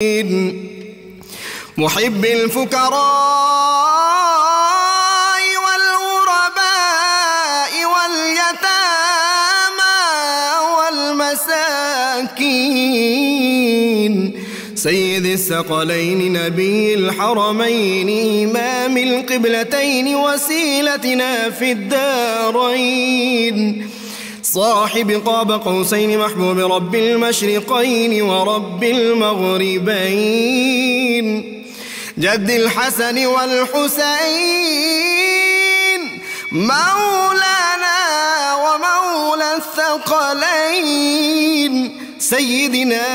محب الفقراء والغرباء واليتامى والمساكين سيد الثقلين نبي الحرمين إمام القبلتين وسيلتنا في الدارين صاحب قاب قوسين محبوب رب المشرقين ورب المغربين جد الحسن والحسين مولانا ومولى الثقلين سيدنا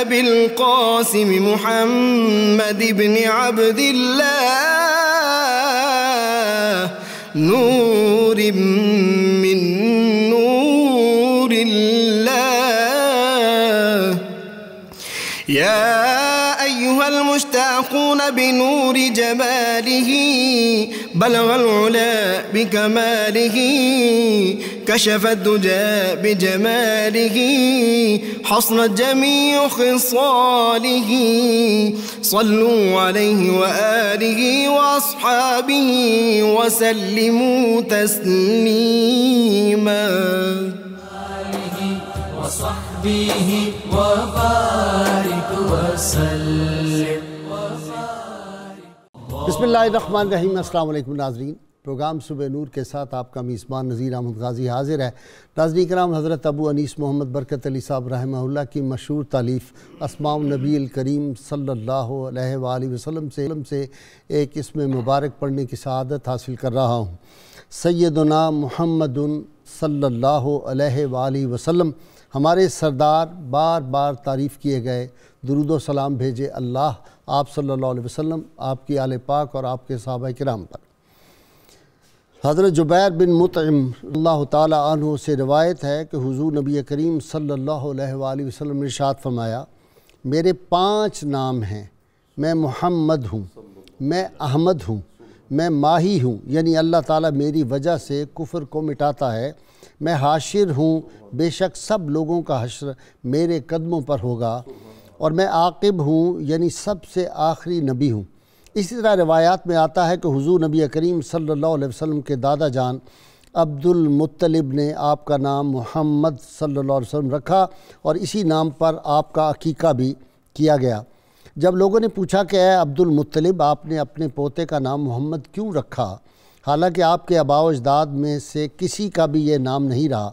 أبي القاسم محمد بن عبد الله نور من نور الله يا أيها المشتاقون بنور جماله بلغ العلا بكماله كشف الدجى بجماله حصلت جميع خصاله صلوا عليه وآله وأصحابه وسلموا تسليما وصحبه وبارك وسلم. بسم اللہ الرحمن الرحیم. السلام علیکم ناظرین. پروگرام صبح نور کے ساتھ آپ کا میزبان نذیر احمد غازی حاضر ہے. ناظرین کرام، حضرت ابو انیس محمد برکت علی صاحب رحمہ اللہ کی مشہور تالیف اسماء النبی الکریم صلی اللہ علیہ وآلہ وسلم سے ایک اسم مبارک پڑھنے کی سعادت حاصل کر رہا ہوں. سیدنا محمد صلی اللہ علیہ وآلہ وسلم، ہمارے سردار، بار بار تعریف کیے گئے، درود و سلام بھیجے اللہ آپ صلی اللہ علیہ وسلم، آپ کی آل پاک اور آپ کے صحابہ کرام پر. حضرت جبیر بن مطعم اللہ تعالی عنہ سے روایت ہے کہ حضور نبی کریم صلی اللہ علیہ وآلہ وسلم نے ارشاد فرمایا، میرے 5 نام ہیں. میں محمد ہوں، میں احمد ہوں، میں ماہی ہوں، یعنی اللہ تعالیٰ میری وجہ سے کفر کو مٹاتا ہے. میں حاشر ہوں، بے شک سب لوگوں کا حشر میرے قدموں پر ہوگا. اور میں عاقب ہوں، یعنی سب سے آخری نبی ہوں. اسی طرح روایات میں آتا ہے کہ حضور نبی کریم صلی اللہ علیہ وسلم کے دادا جان عبد المطلب نے آپ کا نام محمد صلی اللہ علیہ وسلم رکھا اور اسی نام پر آپ کا عقیقہ بھی کیا گیا. جب لوگوں نے پوچھا کہ اے عبد المطلب، آپ نے اپنے پوتے کا نام محمد کیوں رکھا، حالانکہ آپ کے آباء و اجداد میں سے کسی کا بھی یہ نام نہیں رہا،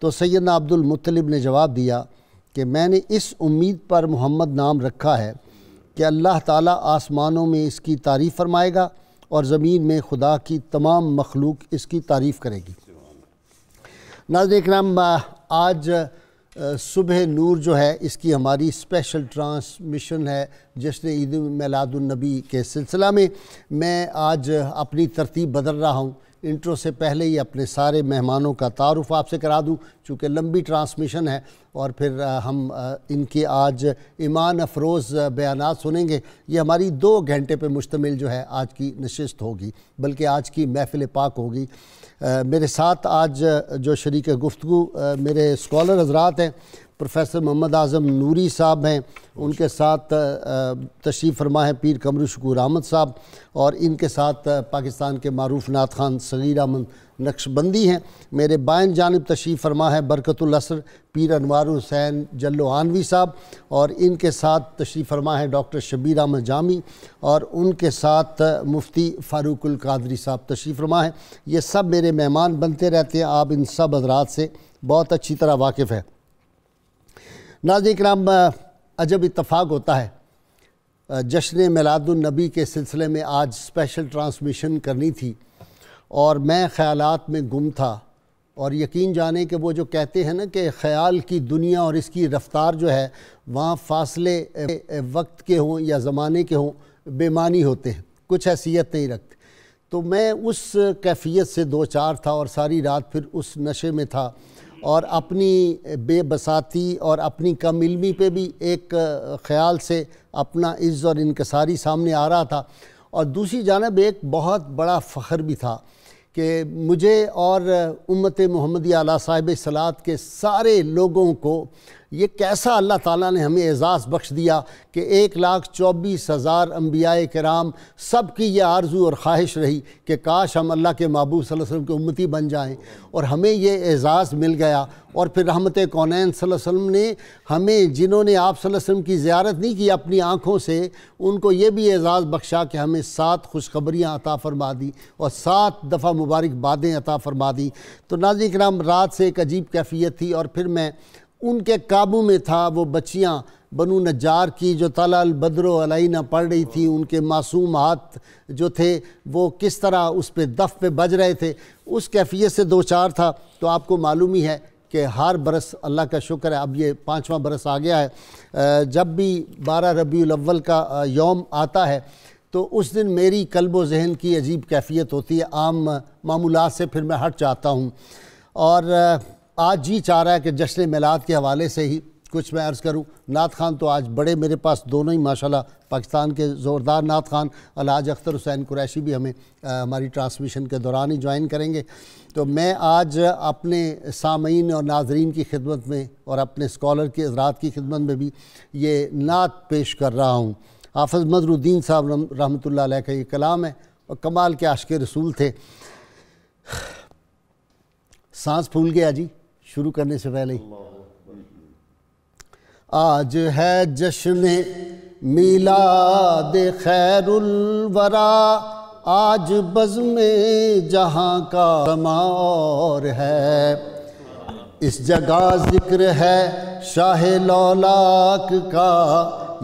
تو سیدنا عبد المطلب نے جواب دیا کہ میں نے اس امید پر محمد نام رکھا ہے کہ اللہ تعالیٰ آسمانوں میں اس کی تعریف فرمائے گا اور زمین میں خدا کی تمام مخلوق اس کی تعریف کرے گی. ناظرین کرام، آج صبح نور جو ہے اس کی ہماری اسپیشل ٹرانسمیشن ہے جشن عید میلاد النبی کے سلسلہ میں. میں آج اپنی ترتیب بدل رہا ہوں. انٹرو سے پہلے ہی اپنے سارے مہمانوں کا تعارف آپ سے کرا دوں، چونکہ لمبی ٹرانسمیشن ہے اور پھر ہم ان کے آج ایمان افروز بیانات سنیں گے. یہ ہماری 2 گھنٹے پہ مشتمل جو ہے آج کی نشست ہوگی، بلکہ آج کی محفل پاک ہوگی. میرے ساتھ آج جو شریک گفتگو میرے اسکالر حضرات ہیں، پروفیسر محمد اعظم نوری صاحب ہیں، ان کے ساتھ تشریف فرما ہے پیر قمر شکور احمد صاحب، اور ان کے ساتھ پاکستان کے معروف نعت خوان صغیر احمد نقشبندی ہیں. میرے بائیں جانب تشریف فرما ہے برکت الاسر پیر انوار حسین جلوانوی صاحب، اور ان کے ساتھ تشریف فرما ہے ڈاکٹر شبیر احمد جامی، اور ان کے ساتھ مفتی فاروق القادری صاحب تشریف فرما ہے. یہ سب میرے مہمان بنتے رہتے ہیں، آپ ان سب حضرات سے بہت اچھی طرح واقف ہے. ناظرین کرام، عجب اتفاق ہوتا ہے، جشن میلاد النبی کے سلسلے میں آج اسپیشل ٹرانسمیشن کرنی تھی اور میں خیالات میں گم تھا. اور یقین جانیں کہ وہ جو کہتے ہیں نا کہ خیال کی دنیا اور اس کی رفتار جو ہے وہاں فاصلے وقت کے ہوں یا زمانے کے ہوں بے معنی ہوتے ہیں، کچھ حیثیت نہیں رکھتے. تو میں اس کیفیت سے 2-4 تھا اور ساری رات پھر اس نشے میں تھا، اور اپنی بے بساطی اور اپنی کم علمی پہ بھی ایک خیال سے اپنا عز اور انکساری سامنے آ رہا تھا. اور دوسری جانب ایک بہت بڑا فخر بھی تھا کہ مجھے اور امت محمدیہ علیہ صاحب صلاۃ کے سارے لوگوں کو یہ کیسا اللہ تعالیٰ نے ہمیں اعزاز بخش دیا کہ 1,24,000 انبیاء کرام سب کی یہ آرزو اور خواہش رہی کہ کاش ہم اللہ کے محبوب صلی اللہ علیہ وسلم کے امتی بن جائیں، اور ہمیں یہ اعزاز مل گیا۔ اور پھر رحمت کونین صلی اللہ علیہ وسلم نے ہمیں، جنہوں نے آپ صلی اللہ علیہ وسلم کی زیارت نہیں کی اپنی آنکھوں سے، ان کو یہ بھی اعزاز بخشا کہ ہمیں 7 خوشخبریاں عطا فرما دی اور 7 دفعہ مبارک بادیں عطا فرما دی۔ تو ناظرین کرام، رات سے ایک عجیب کیفیت تھی، اور پھر میں ان کے قابو میں تھا۔ وہ بچیاں بنو نجار کی جو طلع البدر علینا پڑھ رہی تھی، ان کے معصوم ہاتھ جو تھے وہ کس طرح اس پہ دف پہ بج رہے تھے، اس کیفیت سے 2-4 تھا۔ تو آپ کو معلوم ہی ہے کہ ہر برس اللہ کا شکر ہے اب یہ 5واں برس آ گیا ہے، جب بھی 12 ربیع الاول کا یوم آتا ہے تو اس دن میری قلب و ذہن کی عجیب کیفیت ہوتی ہے، عام معمولات سے پھر میں ہٹ جاتا ہوں۔ اور آج جی چاہ رہا ہے کہ جشن میلاد کے حوالے سے ہی کچھ میں عرض کروں۔ نعت خان تو آج بڑے میرے پاس دونوں ہی ماشاءاللہ پاکستان کے زوردار نعت خان، الحاج اختر حسین قریشی بھی ہمیں ہماری ٹرانسمیشن کے دوران ہی جوائن کریں گے۔ تو میں آج اپنے سامعین اور ناظرین کی خدمت میں اور اپنے اسکالر کے حضرات کی خدمت میں بھی یہ نعت پیش کر رہا ہوں۔ حافظ مظہر الدین صاحب رحمۃ اللہ علیہ کا یہ کلام ہے، اور کمال کے عاشق رسول تھے۔ سانس پھول گیا جی شروع کرنے سے پہلے ہی۔ آج ہے جشن میلاد خیر الورا، آج بزم جہاں کا سما اور ہے، اس جگہ ذکر ہے شاہ لولاک کا،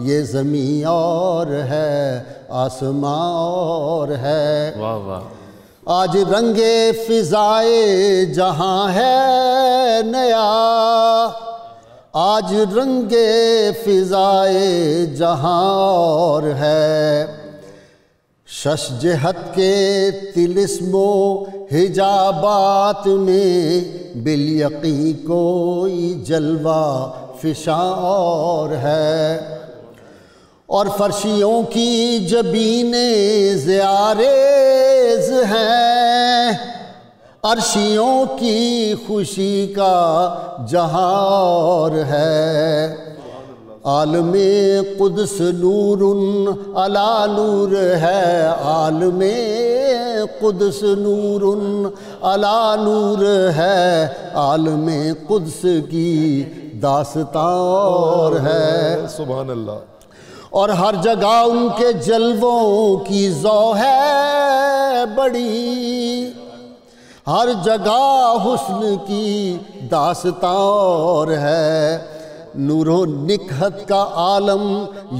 یہ زمین اور ہے آسماں اور ہے۔ واہ واہ۔ آج رنگ فضائے جہاں ہے نیا، آج رنگ فضائے جہاں اور ہے، شش جہت کے طلسم و حجابات میں بالیقین کوئی جلوہ فشاں اور ہے، اور فرشیوں کی جبینیں زیارز ہیں، عرشیوں کی خوشی کا جہاں اور ہے، عالم قدس نور علی نور ہے، عالم قدس نور علی نور ہے، عالم قدس کی داستان اور ہے۔ سبحان اللہ۔ اور ہر جگہ ان کے جلووں کی ذو ہے بڑی، ہر جگہ حسن کی داستان اور ہے، نور و نکہت کا عالم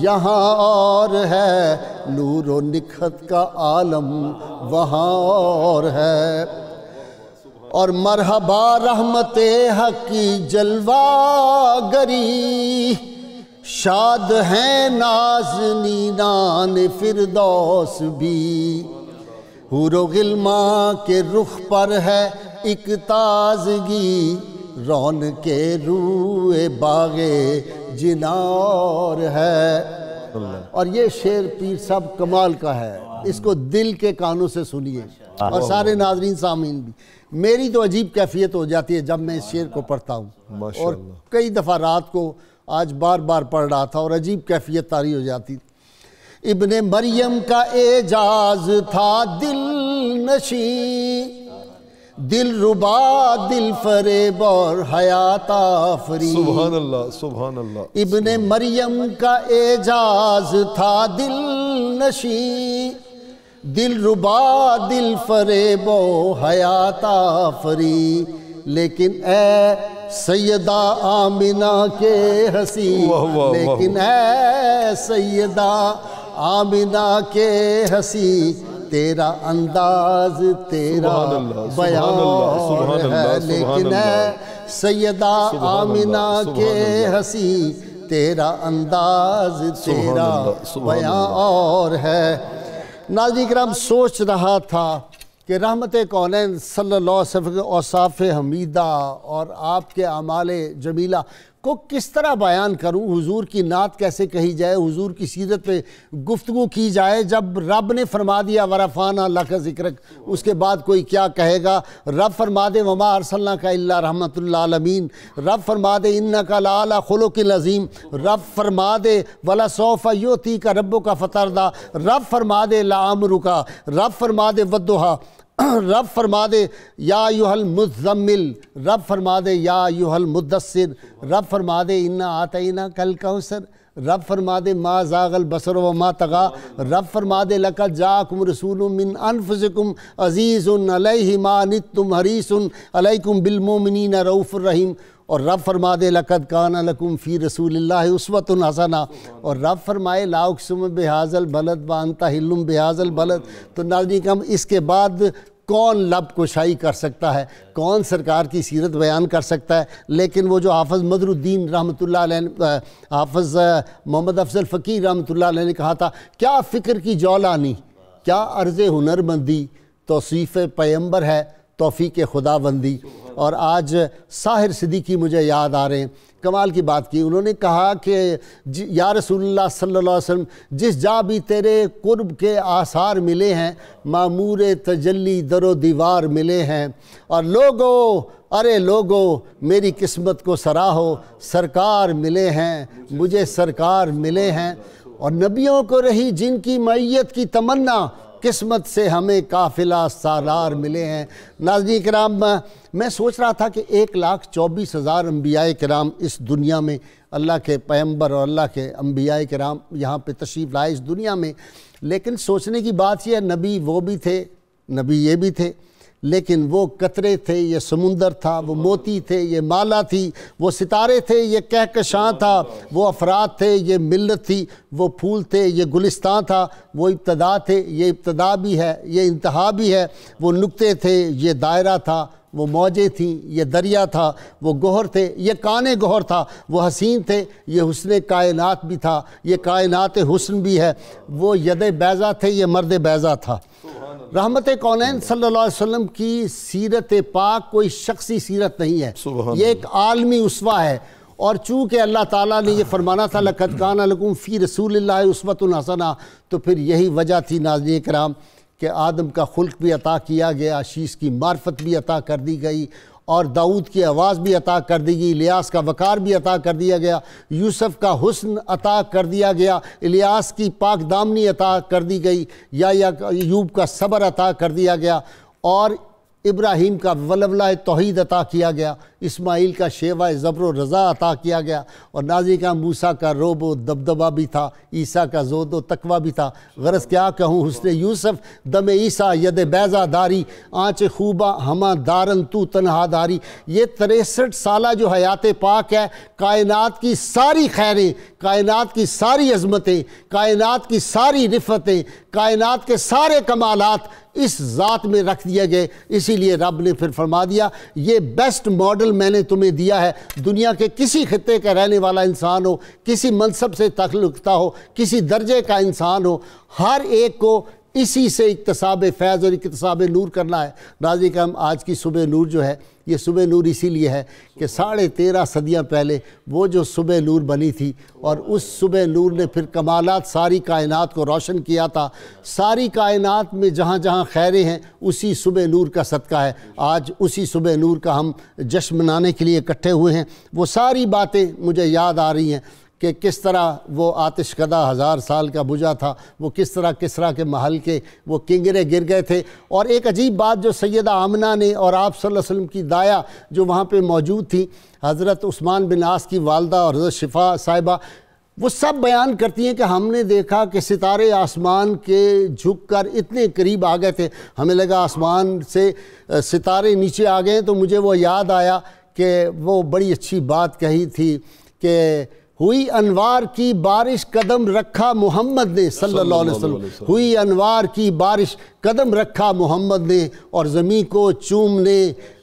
یہاں اور ہے، نور و نکہت کا عالم وہاں اور ہے، اور مرحبا رحمت حق کی جلوہ گری، شاد ہیں نازنینان فردوس بھی، حور و غلماں کے رخ پر ہے ایک تازگی، رونق روح باغ جناں اور ہے۔ اور یہ شعر پیر صاحب کمال کا ہے، اس کو دل کے کانوں سے سنیے، اور سارے ناظرین سامعین بھی۔ میری تو عجیب کیفیت ہو جاتی ہے جب میں اس شعر کو پڑھتا ہوں، اور کئی دفعہ رات کو آج بار بار پڑھ رہا تھا اور عجیب کیفیت طاری ہو جاتی تھی۔ ابن مریم کا اعجاز تھا دل نشیں، دل ربا دل فریب اور حیات آفری۔ سبحان اللہ سبحان اللہ۔ ابن مریم کا اعجاز تھا دل نشیں، دل ربا دل فریب و حیات آفری، لیکن اے سیدہ آمنہ کے حسین، لیکن اے سیدہ آمنہ کے حسین، تیرا انداز تیرا بیان اور ہے، لیکن اے سیدہ آمنہ کے حسین، تیرا انداز تیرا بیان اور ہے۔ ناظرین کرام، سوچ رہا تھا کہ رحمت کونین صلی اللہ علیہ وسلم کے اوصاف حمیدہ اور آپ کے اعمال جمیلہ کو کس طرح بیان کروں، حضور کی نعت کیسے کہی جائے، حضور کی سیرت پہ گفتگو کی جائے جب رب نے فرما دیا ورفعنا لک ذکرک، اس کے بعد کوئی کیا کہے گا؟ رب فرما دے وما ارسلناک الا رحمۃ للعالمین، رب فرما دے انک لعلی خلق عظیم، رب فرما دے ولسوف یعطیک ربک فترضی، رب فرما دے لعمرک، رب فرما دے والضحیٰ، رب فرما دے یا ایھا المزمل، رب فرما دے یا ایھا المدثر، رب فرما دے انا اعطیناک الکوثر، رب فرما دے ما زاغ البصر وما طغی، رب فرما دے لقد جاءکم رسول من انفسکم عزیز علیہ ما عنتم حریص علیکم بالمؤمنین رؤوف الرحیم، اور رب فرما دے لقد کان لکم فی رسول اللہ اسوۃ حسنہ، اور رب فرمائے لا اقسم بہذا البلد وانت حل بہذا البلد۔ تو ناظرین کرام، اس کے بعد کون لب کشائی کر سکتا ہے، کون سرکار کی سیرت بیان کر سکتا ہے؟ لیکن وہ جو حافظ مدر الدین رحمۃ اللہ علیہ، حافظ محمد افضل فقیر رحمۃ اللہ علیہ نے کہا تھا، کیا فکر کی جولانی، کیا عرض ہنر مندی، توصیف پیمبر ہے توفیق خدا بندی۔ اور آج ساحر صدیقی مجھے یاد آ رہے ہیں، کمال کی بات کی، انہوں نے کہا کہ یا رسول اللہ صلی اللہ علیہ وسلم، جس جا بھی تیرے قرب کے آثار ملے ہیں، معمور تجلی در و دیوار ملے ہیں، اور لوگو ارے لوگو میری قسمت کو سراہو، سرکار ملے ہیں مجھے، سرکار ملے ہیں، اور نبیوں کو رہی جن کی معیت کی تمنا، قسمت سے ہمیں قافلہ سالار ملے ہیں۔ ناظرین کرام، میں سوچ رہا تھا کہ 1,24,000 انبیاء کرام اس دنیا میں، اللہ کے پیغمبر اور اللہ کے انبیاء کرام یہاں پہ تشریف لائے اس دنیا میں، لیکن سوچنے کی بات یہ ہے، نبی وہ بھی تھے، نبی یہ بھی تھے، لیکن وہ قطرے تھے، یہ سمندر تھا، وہ موتی تھے، یہ مالا تھی، وہ ستارے تھے، یہ کہکشاں تھا، وہ افراد تھے، یہ ملت تھی، وہ پھول تھے، یہ گلستان تھا، وہ ابتدا تھے، یہ ابتدا بھی ہے، یہ انتہا بھی ہے، وہ نقطے تھے، یہ دائرہ تھا، وہ موجیں تھیں، یہ دریا تھا، وہ گوہر تھے، یہ کان گوہر تھا، وہ حسین تھے، یہ حسن کائنات بھی تھا، یہ کائنات حسن بھی ہے، وہ ید بیضہ تھے، یہ مرد بیضہ تھا۔ رحمت کونین صلی اللہ علیہ وسلم کی سیرت پاک کوئی شخصی سیرت نہیں ہے، یہ ایک عالمی اسوہ ہے، اور چونکہ اللہ تعالیٰ نے یہ فرمانا تھا لَقَدْ كَانَ لَكُمْ فِي رَسُولِ اللَّهِ أُسْوَةٌ حَسَنَةٌ، تو پھر یہی وجہ تھی ناظرین کرام کہ آدم کا خلق بھی عطا کیا گیا، شیش کی معرفت بھی عطا کر دی گئی، اور داؤد کی آواز بھی عطا کر دی گئی، الیاس کا وقار بھی عطا کر دیا گیا، یوسف کا حسن عطا کر دیا گیا، الیاس کی پاک دامنی عطا کر دی گئی، یا ایوب کا صبر عطا کر دیا گیا، اور ابراہیم کا ولولہ توحید عطا کیا گیا، اسماعیل کا شیوہ زبر و رضا عطا کیا گیا، اور نازی کا موسیٰ کا روب و دبدبہ بھی تھا، عیسیٰ کا زود و تقویٰ بھی تھا۔ غرض کیا کہوں، حسن یوسف دم عیسیٰ ید بیضہ داری، آنچ خوبہ ہمہ دارن تو تنہا داری۔ یہ 63 سالہ جو حیات پاک ہے، کائنات کی ساری خیریں، کائنات کی ساری عظمتیں، کائنات کی ساری رفتیں، کائنات کے سارے کمالات اس ذات میں رکھ دیے گئے۔ اسی لیے رب نے پھر فرما دیا، یہ بیسٹ ماڈل میں نے تمہیں دیا ہے، دنیا کے کسی خطے کا رہنے والا انسان ہو، کسی منصب سے تعلق ہو، کسی درجے کا انسان ہو، ہر ایک کو اسی سے اکتساب فیض اور اکتساب نور کرنا ہے۔ ناظرین کرام، آج کی صبح نور جو ہے، یہ صبح نور اسی لیے ہے کہ 13.5 صدیاں پہلے وہ جو صبح نور بنی تھی، اور اس صبح نور نے پھر کمالات ساری کائنات کو روشن کیا تھا۔ ساری کائنات میں جہاں جہاں خیریں ہیں، اسی صبح نور کا صدقہ ہے۔ آج اسی صبح نور کا ہم جشن منانے کے لیے اکٹھے ہوئے ہیں۔ وہ ساری باتیں مجھے یاد آ رہی ہیں کہ کس طرح وہ آتش کدہ 1000 سال کا بجھا تھا، وہ کس طرح کسریٰ کے محل کے وہ کنگرے گر گئے تھے، اور ایک عجیب بات جو سیدہ آمنہ نے اور آپ صلی اللہ علیہ وسلم کی دایا جو وہاں پہ موجود تھی، حضرت عثمان بن عاص کی والدہ اور حضرت شفا صاحبہ، وہ سب بیان کرتی ہیں کہ ہم نے دیکھا کہ ستارے آسمان کے جھک کر اتنے قریب آ گئے تھے، ہمیں لگا آسمان سے ستارے نیچے آ گئے، تو مجھے وہ یاد آیا کہ وہ بڑی اچھی بات کہی تھی کہ ہوئی انوار کی بارش قدم رکھا محمد نے صلی اللہ علیہ وسلم، ہوئی انوار کی بارش قدم رکھا محمد نے، اور زمین کو چومنے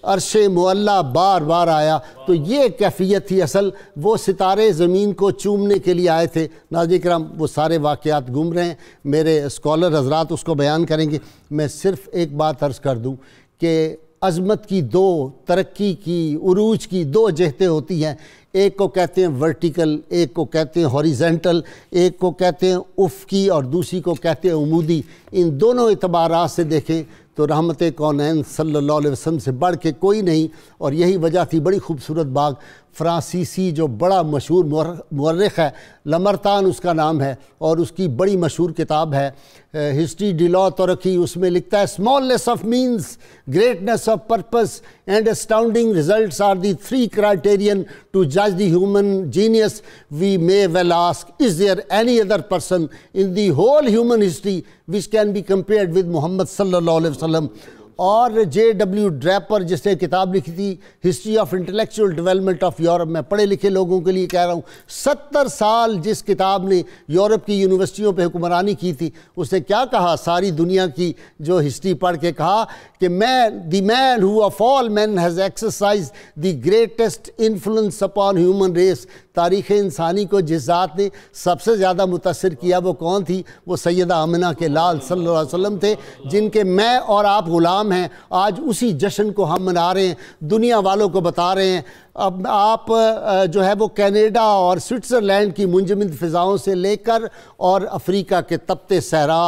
عرش معلیٰ بار بار آیا۔ تو یہ کیفیت تھی اصل، وہ ستارے زمین کو چومنے کے لیے آئے تھے۔ ناظرین کرام، وہ سارے واقعات گم رہے ہیں، میرے اسکالر حضرات اس کو بیان کریں گے۔ میں صرف ایک بات عرض کر دوں کہ عظمت کی دو، ترقی کی، عروج کی دو جہتیں ہوتی ہیں۔ ایک کو کہتے ہیں ورٹیکل، ایک کو کہتے ہیں ہاریزنٹل، ایک کو کہتے ہیں افقی اور دوسری کو کہتے ہیں عمودی۔ ان دونوں اعتبارات سے دیکھیں تو رحمت کونین صلی اللہ علیہ وسلم سے بڑھ کے کوئی نہیں، اور یہی وجہ تھی بڑی خوبصورت باغ فرانسیسی جو بڑا مشہور مورخ ہے، لمرتان اس کا نام ہے، اور اس کی بڑی مشہور کتاب ہے ہسٹری ڈی لا ترقی، اس میں لکھتا ہے smallness of means, greatness of purpose and astounding results are the 3 criterion to جج the human genius. We may well ask, is there any other person in the whole human history which can be compared with Muhammad صلی اللہ علیہ وسلم؟ اور J.W. Draper جس نے کتاب لکھی تھی history of intellectual development of Europe, میں پڑھے لکھے لوگوں کے لیے کہہ رہا ہوں، 70 سال جس کتاب نے یورپ کی یونیورسٹیوں پہ حکمرانی کی تھی، اس نے کیا کہا؟ ساری دنیا کی جو ہسٹری پڑھ کے کہا کہ the man who of all men has exercised the greatest influence upon human race. تاریخ انسانی کو جس ذات نے سب سے زیادہ متاثر کیا وہ کون تھی؟ وہ سیدہ آمنہ کے لال صلی اللہ علیہ وسلم تھے، جن کے میں اور آپ غلام ہیں. آج اسی جشن کو ہم منا رہے ہیں، دنیا والوں کو بتا رہے ہیں. اب آپ جو ہے وہ کینیڈا اور سوئٹزرلینڈ کی منجمد فضاؤں سے لے کر اور افریقہ کے تپتے صحرا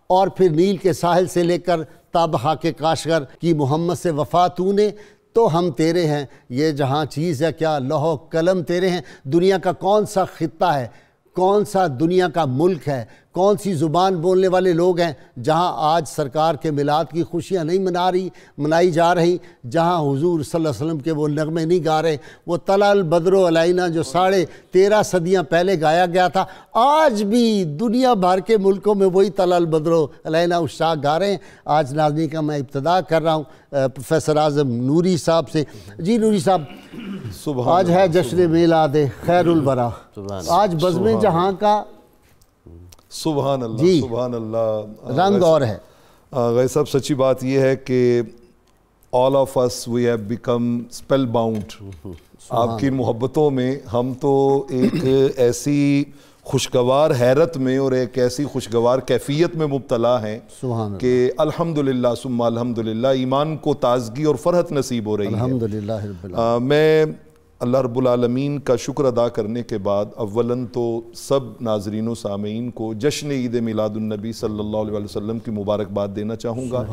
اور پھر نیل کے ساحل سے لے کر تابہا کے کاشغر کی محمد سے وفا تو نے، تو ہم تیرے ہیں. یہ جہاں چیز ہے کیا لوح و قلم تیرے ہیں. دنیا کا کون سا خطہ ہے، کون سا دنیا کا ملک ہے، کون سی زبان بولنے والے لوگ ہیں جہاں آج سرکار کے میلاد کی خوشیاں نہیں منائی جا رہی، جہاں حضور صلی اللہ علیہ وسلم کے وہ نغمے نہیں گا رہے، وہ طلع البدر علینا جو 13.5 صدیاں پہلے گایا گیا تھا، آج بھی دنیا بھر کے ملکوں میں وہی طلع البدر علینا اشاق گا رہے ہیں. آج ناظرین کا میں ابتدا کر رہا ہوں پروفیسر اعظم نوری صاحب سے. جی نوری صاحب، آج ہے جشن میلاد خیر الورا، آج بزم جہاں کا سبحان اللہ، جی سبحان اللہ، رنگ اور ہے. غیر صاحب سچی بات یہ ہے کہ all of us we have become spellbound. آپ کی محبتوں میں ہم تو ایک ایسی خوشگوار حیرت میں اور ایک ایسی خوشگوار کیفیت میں مبتلا ہیں کہ الحمدللہ ثم الحمدللہ ایمان کو تازگی اور فرحت نصیب ہو رہی ہے. الحمدللہ رب العالمین. میں اللہ رب العالمین کا شکر ادا کرنے کے بعد اولاً تو سب ناظرین و سامعین کو جشن عید میلاد النبی صلی اللہ علیہ وسلم کی مبارکباد دینا چاہوں گا.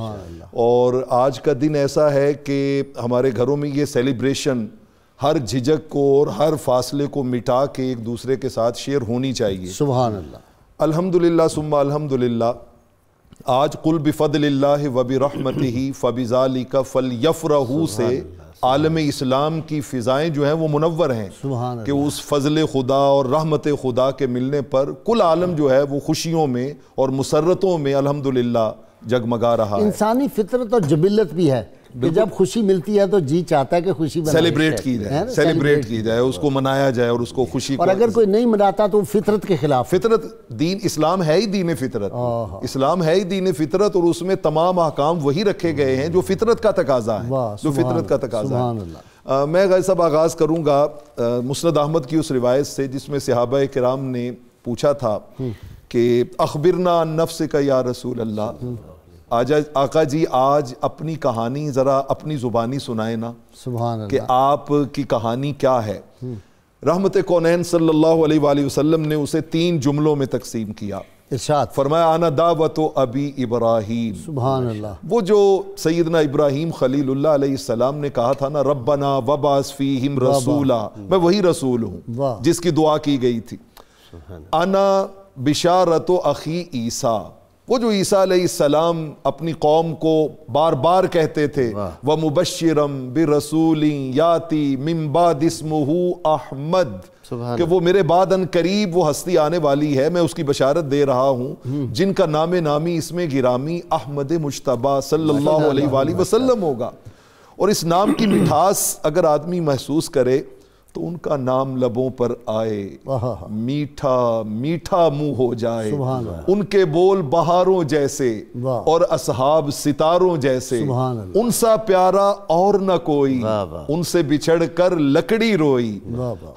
اور آج کا دن ایسا ہے کہ ہمارے گھروں میں یہ سیلیبریشن ہر جھجک کو اور ہر فاصلے کو مٹا کے ایک دوسرے کے ساتھ شیئر ہونی چاہیے. سبحان اللہ. الحمدللہ ثم الحمدللہ. آج قل بفضل اللہ وبرحمتہ فبذالک فلیفرحوا سے عالم اسلام کی فضائیں جو ہیں وہ منور ہیں کہ اس فضل خدا اور رحمت خدا کے ملنے پر کل عالم جو ہے وہ خوشیوں میں اور مسرتوں میں الحمدللہ جگمگا رہا ہے. انسانی فطرت اور جبلت بھی ہے کہ جب خوشی ملتی ہے تو جی چاہتا ہے کہ خوشی سیلیبریٹ کی جائے اس کو منایا جائے اور اس کو خوشی. اور اگر کوئی نہیں مناتا تو فطرت کے خلاف. فطرت دین اسلام ہے ہی دین فطرت، اسلام ہے ہی دین فطرت، اور اس میں تمام احکام وہی رکھے گئے ہیں جو فطرت کا تقاضا ہے، جو فطرت کا تقاضا ہے. میں غیر صاحب آغاز کروں گا مسند احمد کی اس روایت سے جس میں صحابہ کرام نے پوچھا تھا کہ اخبرنا عن نفسک یا رسول اللہ. آقا جی آج اپنی کہانی ذرا اپنی زبانی سنائے نا کہ آپ کی کہانی کیا ہے. رحمت کونین صلی اللہ علیہ وآلہ وسلم نے اسے 3 جملوں میں تقسیم کیا. ارشاد فرمایا انا دعوت ابی ابراہیم. سبحان اللہ. وہ جو سیدنا ابراہیم خلیل اللہ علیہ السلام نے کہا تھا نا ربنا وبعث فیہم رسولا، میں وہی رسول ہوں جس کی دعا کی گئی تھی. انا بشارت اخی عیسیٰ، وہ جو عیسیٰ علیہ السلام اپنی قوم کو بار بار کہتے تھے وَمُبَشِّرًا بِرَسُولٍ يَأْتِي مِن بَعْدِ اسْمُهُ احمد، کہ وہ میرے بعد ان قریب وہ ہستی آنے والی ہے، میں اس کی بشارت دے رہا ہوں جن کا نام نامی اسم گرامی احمد مجتبیٰ صلی اللہ علیہ وآلہ وسلم ہوگا. اور اس نام کی مٹھاس اگر آدمی محسوس کرے تو ان کا نام لبوں پر آئے، میٹھا میٹھا منہ ہو جائے، ان کے بول بہاروں جیسے اور اصحاب ستاروں جیسے، ان سا پیارا اور نہ کوئی، ان سے بچھڑ کر لکڑی روئی،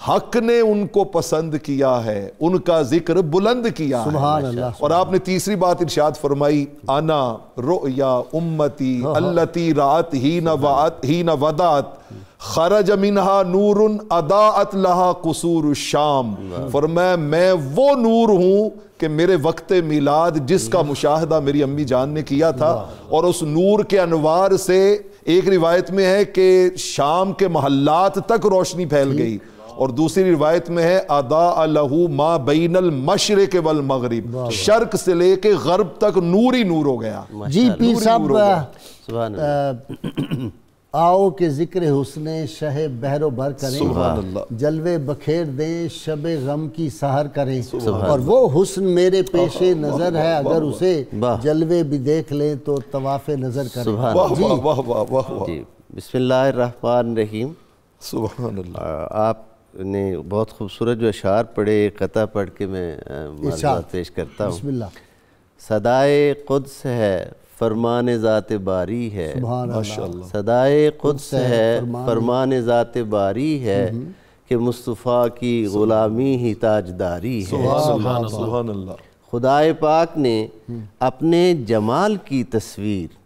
حق نے ان کو پسند کیا ہے، ان کا ذکر بلند کیا ہے. اور آپ نے تیسری بات ارشاد فرمائی انا رؤیا امتی التی رات ہین ودات خرج منہا نور اضاءت لہا قصور الشام، فرمایا میں وہ نور ہوں کہ میرے وقت میلاد جس کا مشاہدہ میری امی جان نے کیا تھا، اور اس نور کے انوار سے ایک روایت میں ہے کہ شام کے محلات تک روشنی پھیل گئی، اور دوسری روایت میں ہے اضاء لہو ما بین المشرق والمغرب، شرق سے لے کے غرب تک نور ہی نور ہو گیا۔ جی پیر صاحب سبحان اللہ، آؤ کہ ذکر حسن شہ بحر و بر کریں، سبحان اللہ، جلوے بکھیر دیں شب غم کی سحر کریں، اور وہ حسن میرے پیش نظر ہے، اگر اسے جلوے بھی دیکھ لیں تو طواف نظر کریں۔ سبحان واہ واہ واہ واہ واہ واہ، جی بسم اللہ الرحمن الرحیم۔ سبحان اللہ۔ آپ نے بہت خوبصورت جو اشعار پڑھے، ایک قطعہ پڑھ کے میں معذرت پیش کرتا ہوں۔ بسم اللہ۔ صدائے قدس ہے فرمان ذات باری ہے، صدائے قدس ہے فرمان ذات باری ہے، کہ مصطفیٰ کی غلامی ہی تاجداری ہے۔ سبحان اللہ۔ خدائے پاک نے اپنے جمال کی تصویر،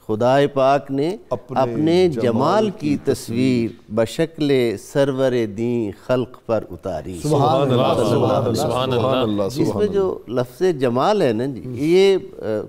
خدائے پاک نے اپنے جمال کی تصویر بشکل سرور دین خلق پر اتاری۔ سبحان اللہ، سبحان اللہ۔ اس میں جو لفظ جمال ہے نا جی، یہ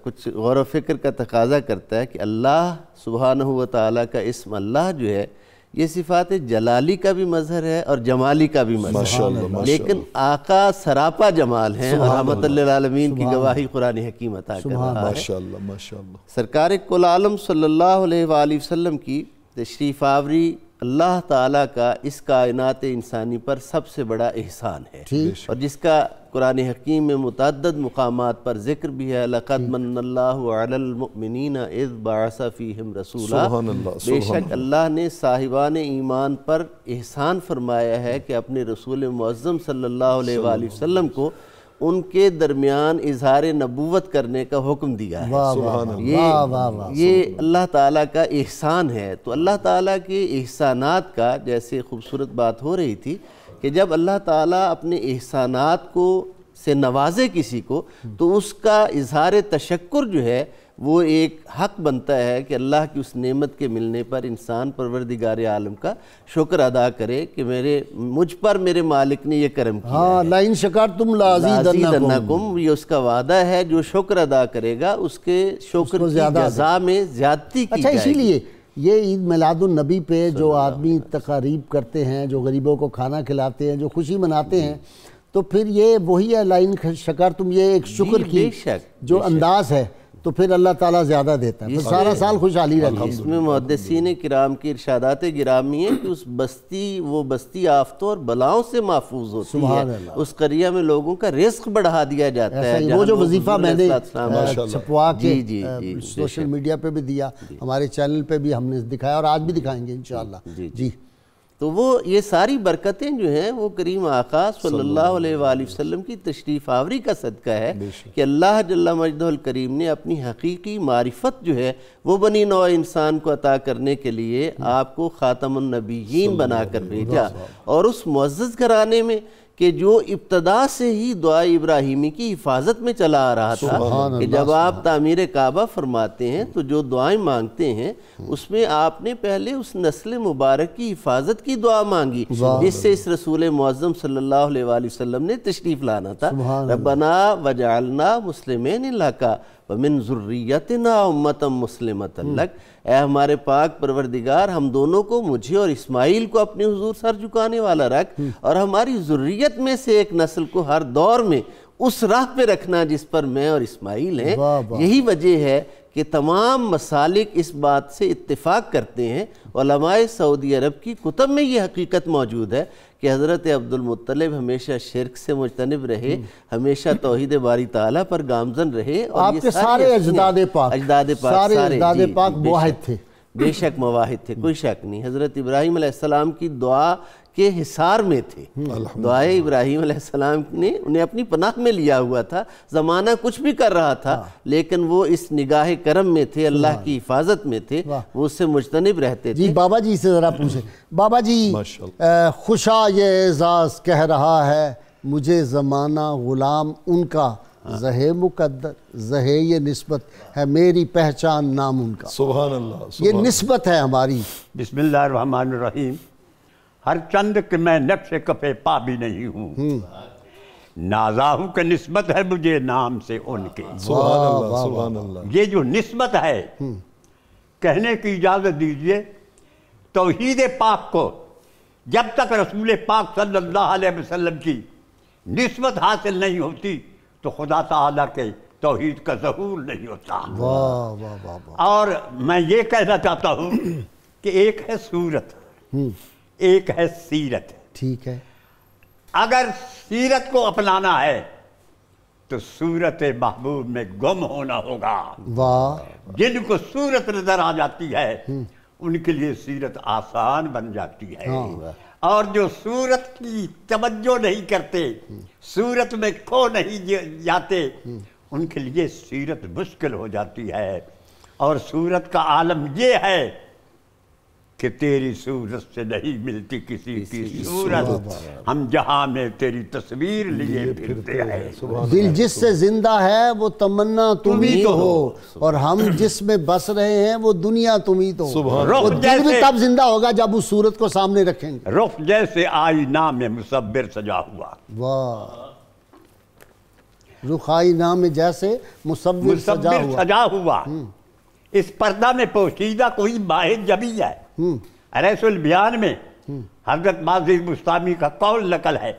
کچھ غور و فکر کا تقاضا کرتا ہے کہ اللہ سبحانہ و تعالیٰ کا اسم اللہ جو ہے یہ صفات جلالی کا بھی مظہر ہے اور جمالی کا بھی مظہر ہے، لیکن آقا سراپا جمال ہیں، اور رحمت للعالمین کی گواہی قرآن حکیم عطا کر رہا ہے۔ ماشاءاللہ ماشاءاللہ۔ سرکار کل عالم صلی اللہ علیہ وآلہ وسلم کی تشریف آوری اللہ تعالیٰ کا اس کائنات انسانی پر سب سے بڑا احسان ہے، اور جس کا قرآن حکیم میں متعدد مقامات پر ذکر بھی ہے۔ لَقَدْ مَنَّ اللَّهُ عَلَى الْمُؤْمِنِينَ إِذْ بَعَثَ فِيهِمْ رَسُولًا، بے شک اللہ نے صاحبان ایمان پر احسان فرمایا ہے کہ اپنے رسول معظم صلی اللہ علیہ وآلہ وسلم کو ان کے درمیان اظہار نبوت کرنے کا حکم دیا ہے۔ یہ اللہ تعالیٰ کا احسان ہے۔ تو اللہ تعالیٰ کے احسانات کا جیسے خوبصورت بات ہو رہی تھی کہ جب اللہ تعالیٰ اپنے احسانات کو سے نوازے کسی کو، تو اس کا اظہار تشکر جو ہے وہ ایک حق بنتا ہے کہ اللہ کی اس نعمت کے ملنے پر انسان پروردگار عالم کا شکر ادا کرے کہ مجھ پر میرے مالک نے یہ کرم کیا ہے۔ لَإِن شَكَرْتُمْ لَأَزِيدَنَّكُمْ، یہ اس کا وعدہ ہے، جو شکر ادا کرے گا اس کے شکر کی جزا میں زیادتی کی جائے گی۔ اسی لیے یہ عید میلاد النبی پہ جو آدمی تقاریب کرتے ہیں، جو غریبوں کو کھانا کھلاتے ہیں، جو خوشی مناتے ہیں، تو پھر یہ وہی ہے لَإِن شَكَرْتُمْ، یہ ایک شکر کی جو انداز ہے، تو پھر اللہ تعالیٰ زیادہ دیتا ہے، پھر سارا سال خوشحالی رہتی ہے۔ اس میں محدثین کرام کی ارشادات گرامی ہیں کہ اس وہ بستی آفتوں اور بلاؤں سے محفوظ ہوتی ہے، اس قریہ میں لوگوں کا رزق بڑھا دیا جاتا ہے۔ وہ جو وظیفہ میں نے چھپوا کے سوشل میڈیا پہ بھی دیا، ہمارے چینل پہ بھی ہم نے دکھایا، اور آج بھی دکھائیں گے انشاءاللہ۔ جی تو وہ یہ ساری برکتیں جو ہیں وہ کریم آقا صلی اللہ علیہ وآلہ وسلم کی تشریف آوری کا صدقہ ہے کہ اللہ جل مجدہ الکریم نے اپنی حقیقی معرفت جو ہے وہ بنی نوع انسان کو عطا کرنے کے لیے آپ کو خاتم النبیین بنا کر بھیجا، اور اس معزز گھرانے میں کہ جو ابتدا سے ہی دعا ابراہیمی کی حفاظت میں چلا آ رہا تھا، کہ جب آپ تعمیر کعبہ فرماتے ہیں تو جو دعائیں مانگتے ہیں اس میں آپ نے پہلے اس نسل مبارک کی حفاظت کی دعا مانگی جس سے اس رسول معظم صلی اللہ علیہ وآلہ وسلم نے تشریف لانا تھا۔ ربنا وجعلنا مسلمین لک ومن ذریتنا امتا مسلمتا لک، اے ہمارے پاک پروردگار ہم دونوں کو، مجھے اور اسماعیل کو اپنے حضور سر جھکانے والا رکھ، اور ہماری ذریت میں سے ایک نسل کو ہر دور میں اس راہ پہ رکھنا جس پر میں اور اسماعیل ہیں۔ یہی وجہ ہے کہ تمام مسالک اس بات سے اتفاق کرتے ہیں، علماء سعودی عرب کی کتب میں یہ حقیقت موجود ہے کہ حضرت عبد المطلب ہمیشہ شرک سے مجتنب رہے، ہمیشہ توحید باری تعالیٰ پر گامزن رہے، اور آپ کے سارے اجداد پاک موحد تھے، بے شک مواحد تھے، کوئی شک نہیں۔ حضرت ابراہیم علیہ السلام کی دعا کے حصار میں تھے، دعائے ابراہیم علیہ السلام نے انہیں اپنی پناہ میں لیا ہوا تھا، زمانہ کچھ بھی کر رہا تھا لیکن وہ اس نگاہ کرم میں تھے، اللہ کی حفاظت میں تھے، وہ اس سے مجتنب رہتے تھے۔ جی بابا جی سے ذرا پوچھیں، بابا جی خوشا یہ اعزاز کہہ رہا ہے، مجھے زمانہ غلام ان کا زہ مقدر، زہ یہ نسبت ہے، میری پہچان نام ان کا. سبحان اللہ. یہ نسبت ہے ہماری. بسم اللہ الرحمن الرحیم. ہر چند کہ میں نقش کفے پا بھی نہیں ہوں، نازا ہوں کہ نسبت ہے مجھے نام سے ان کے. سبحان اللہ. سبحان اللہ. یہ جو نسبت ہے، کہنے کی اجازت دیجئے، توحید پاک کو جب تک رسول پاک صلی اللہ علیہ وسلم کی نسبت حاصل نہیں ہوتی تو خدا تعالیٰ کے توحید کا ظہور نہیں ہوتا. واہ واہ واہ واہ. اور میں یہ کہنا چاہتا ہوں کہ ایک ہے صورت، ایک ہے سیرت. ٹھیک ہے. اگر سیرت کو اپنانا ہے تو صورت محبوب میں گم ہونا ہوگا. واہ. جن کو صورت نظر آ جاتی ہے ان کے لیے سیرت آسان بن جاتی ہے، اور جو صورت کی توجہ نہیں کرتے، صورت میں کھو نہیں جاتے، ان کے لیے سیرت مشکل ہو جاتی ہے. اور صورت کا عالم یہ ہے کہ تیری صورت سے نہیں ملتی کسی کی صورت، ہم جہاں میں تیری تصویر لیے پھرتے ہیں. دل جس سے زندہ ہے وہ تمنا تم ہی تو ہو، اور ہم جس میں بس رہے ہیں وہ دنیا تم ہی تو ہو. وہ دل بھی تب زندہ ہوگا جب اس صورت کو سامنے رکھیں گے. رخ جیسے آئینہ میں مصور سجا ہوا. واہ. رخ آئینہ میں جیسے مصور سجا ہوا. اس پردہ میں پوشیدہ کوئی ماہ جبی ہے. ریس البیان میں حضرت ماضی مستامی کا قول نقل ہے،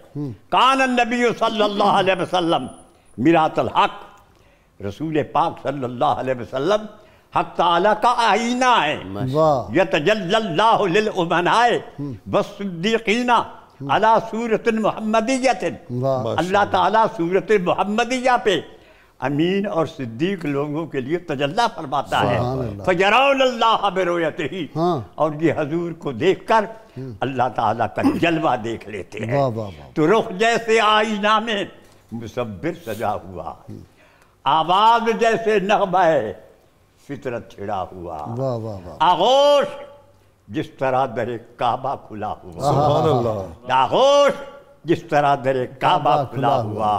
کان النبی صلی اللہ علیہ وسلم میرات الحق. رسول پاک صلی اللہ علیہ وسلم حق تعالیٰ کا آئینہ ہے. یتجلی اللہ للامناء والصدیقین علی صورت محمدیت. اللہ تعالیٰ صورت محمدیہ پہ امین اور صدیق لوگوں کے لیے تجلی فرماتا ہے. فَيَرَوْنَ اللَّهَ بِرُؤْيَتِهِ. اور یہ حضور کو دیکھ کر اللہ تعالیٰ کا جلوہ دیکھ لیتے ہیں. تو رخ جیسے آئینہ میں مصور سجا ہوا، آواز جیسے نغمہ فطرت چھڑا ہوا، آغوش جس طرح در کعبہ کھلا ہوا. سبحان اللہ. آغوش جس طرح در کعبہ کھلا ہوا،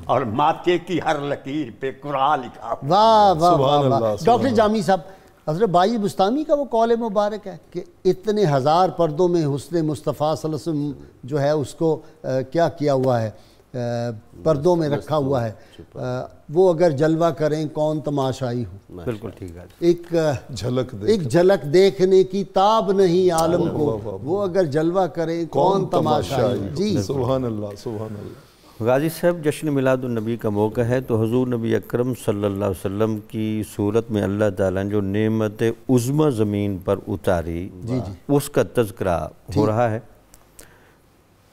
اور ماتھے کی ہر لکیر پہ قرآن لکھا ہوا. واہ واہ واہ. ڈاکٹر جامی صاحب، حضرت بائی بستامی کا وہ قول مبارک ہے کہ اتنے ہزار پردوں میں حسن مصطفیٰ صلی اللہ علیہ وسلم جو ہے اس کو کیا کیا ہوا ہے، پردوں میں رکھا ہوا ہے. وہ اگر جلوہ کریں کون تماشائی ہو. بالکل ٹھیک ہے. ایک جھلک دیکھنے کی تاب نہیں عالم کو، وہ اگر جلوہ کریں کون تماشائی. جی سبحان اللہ. سبحان اللہ. غازی صاحب، جشن میلاد النبی کا موقع ہے تو حضور نبی اکرم صلی اللہ علیہ وسلم کی صورت میں اللہ تعالیٰ نے جو نعمت عظمی زمین پر اتاری، اس کا تذکرہ ہو رہا ہے.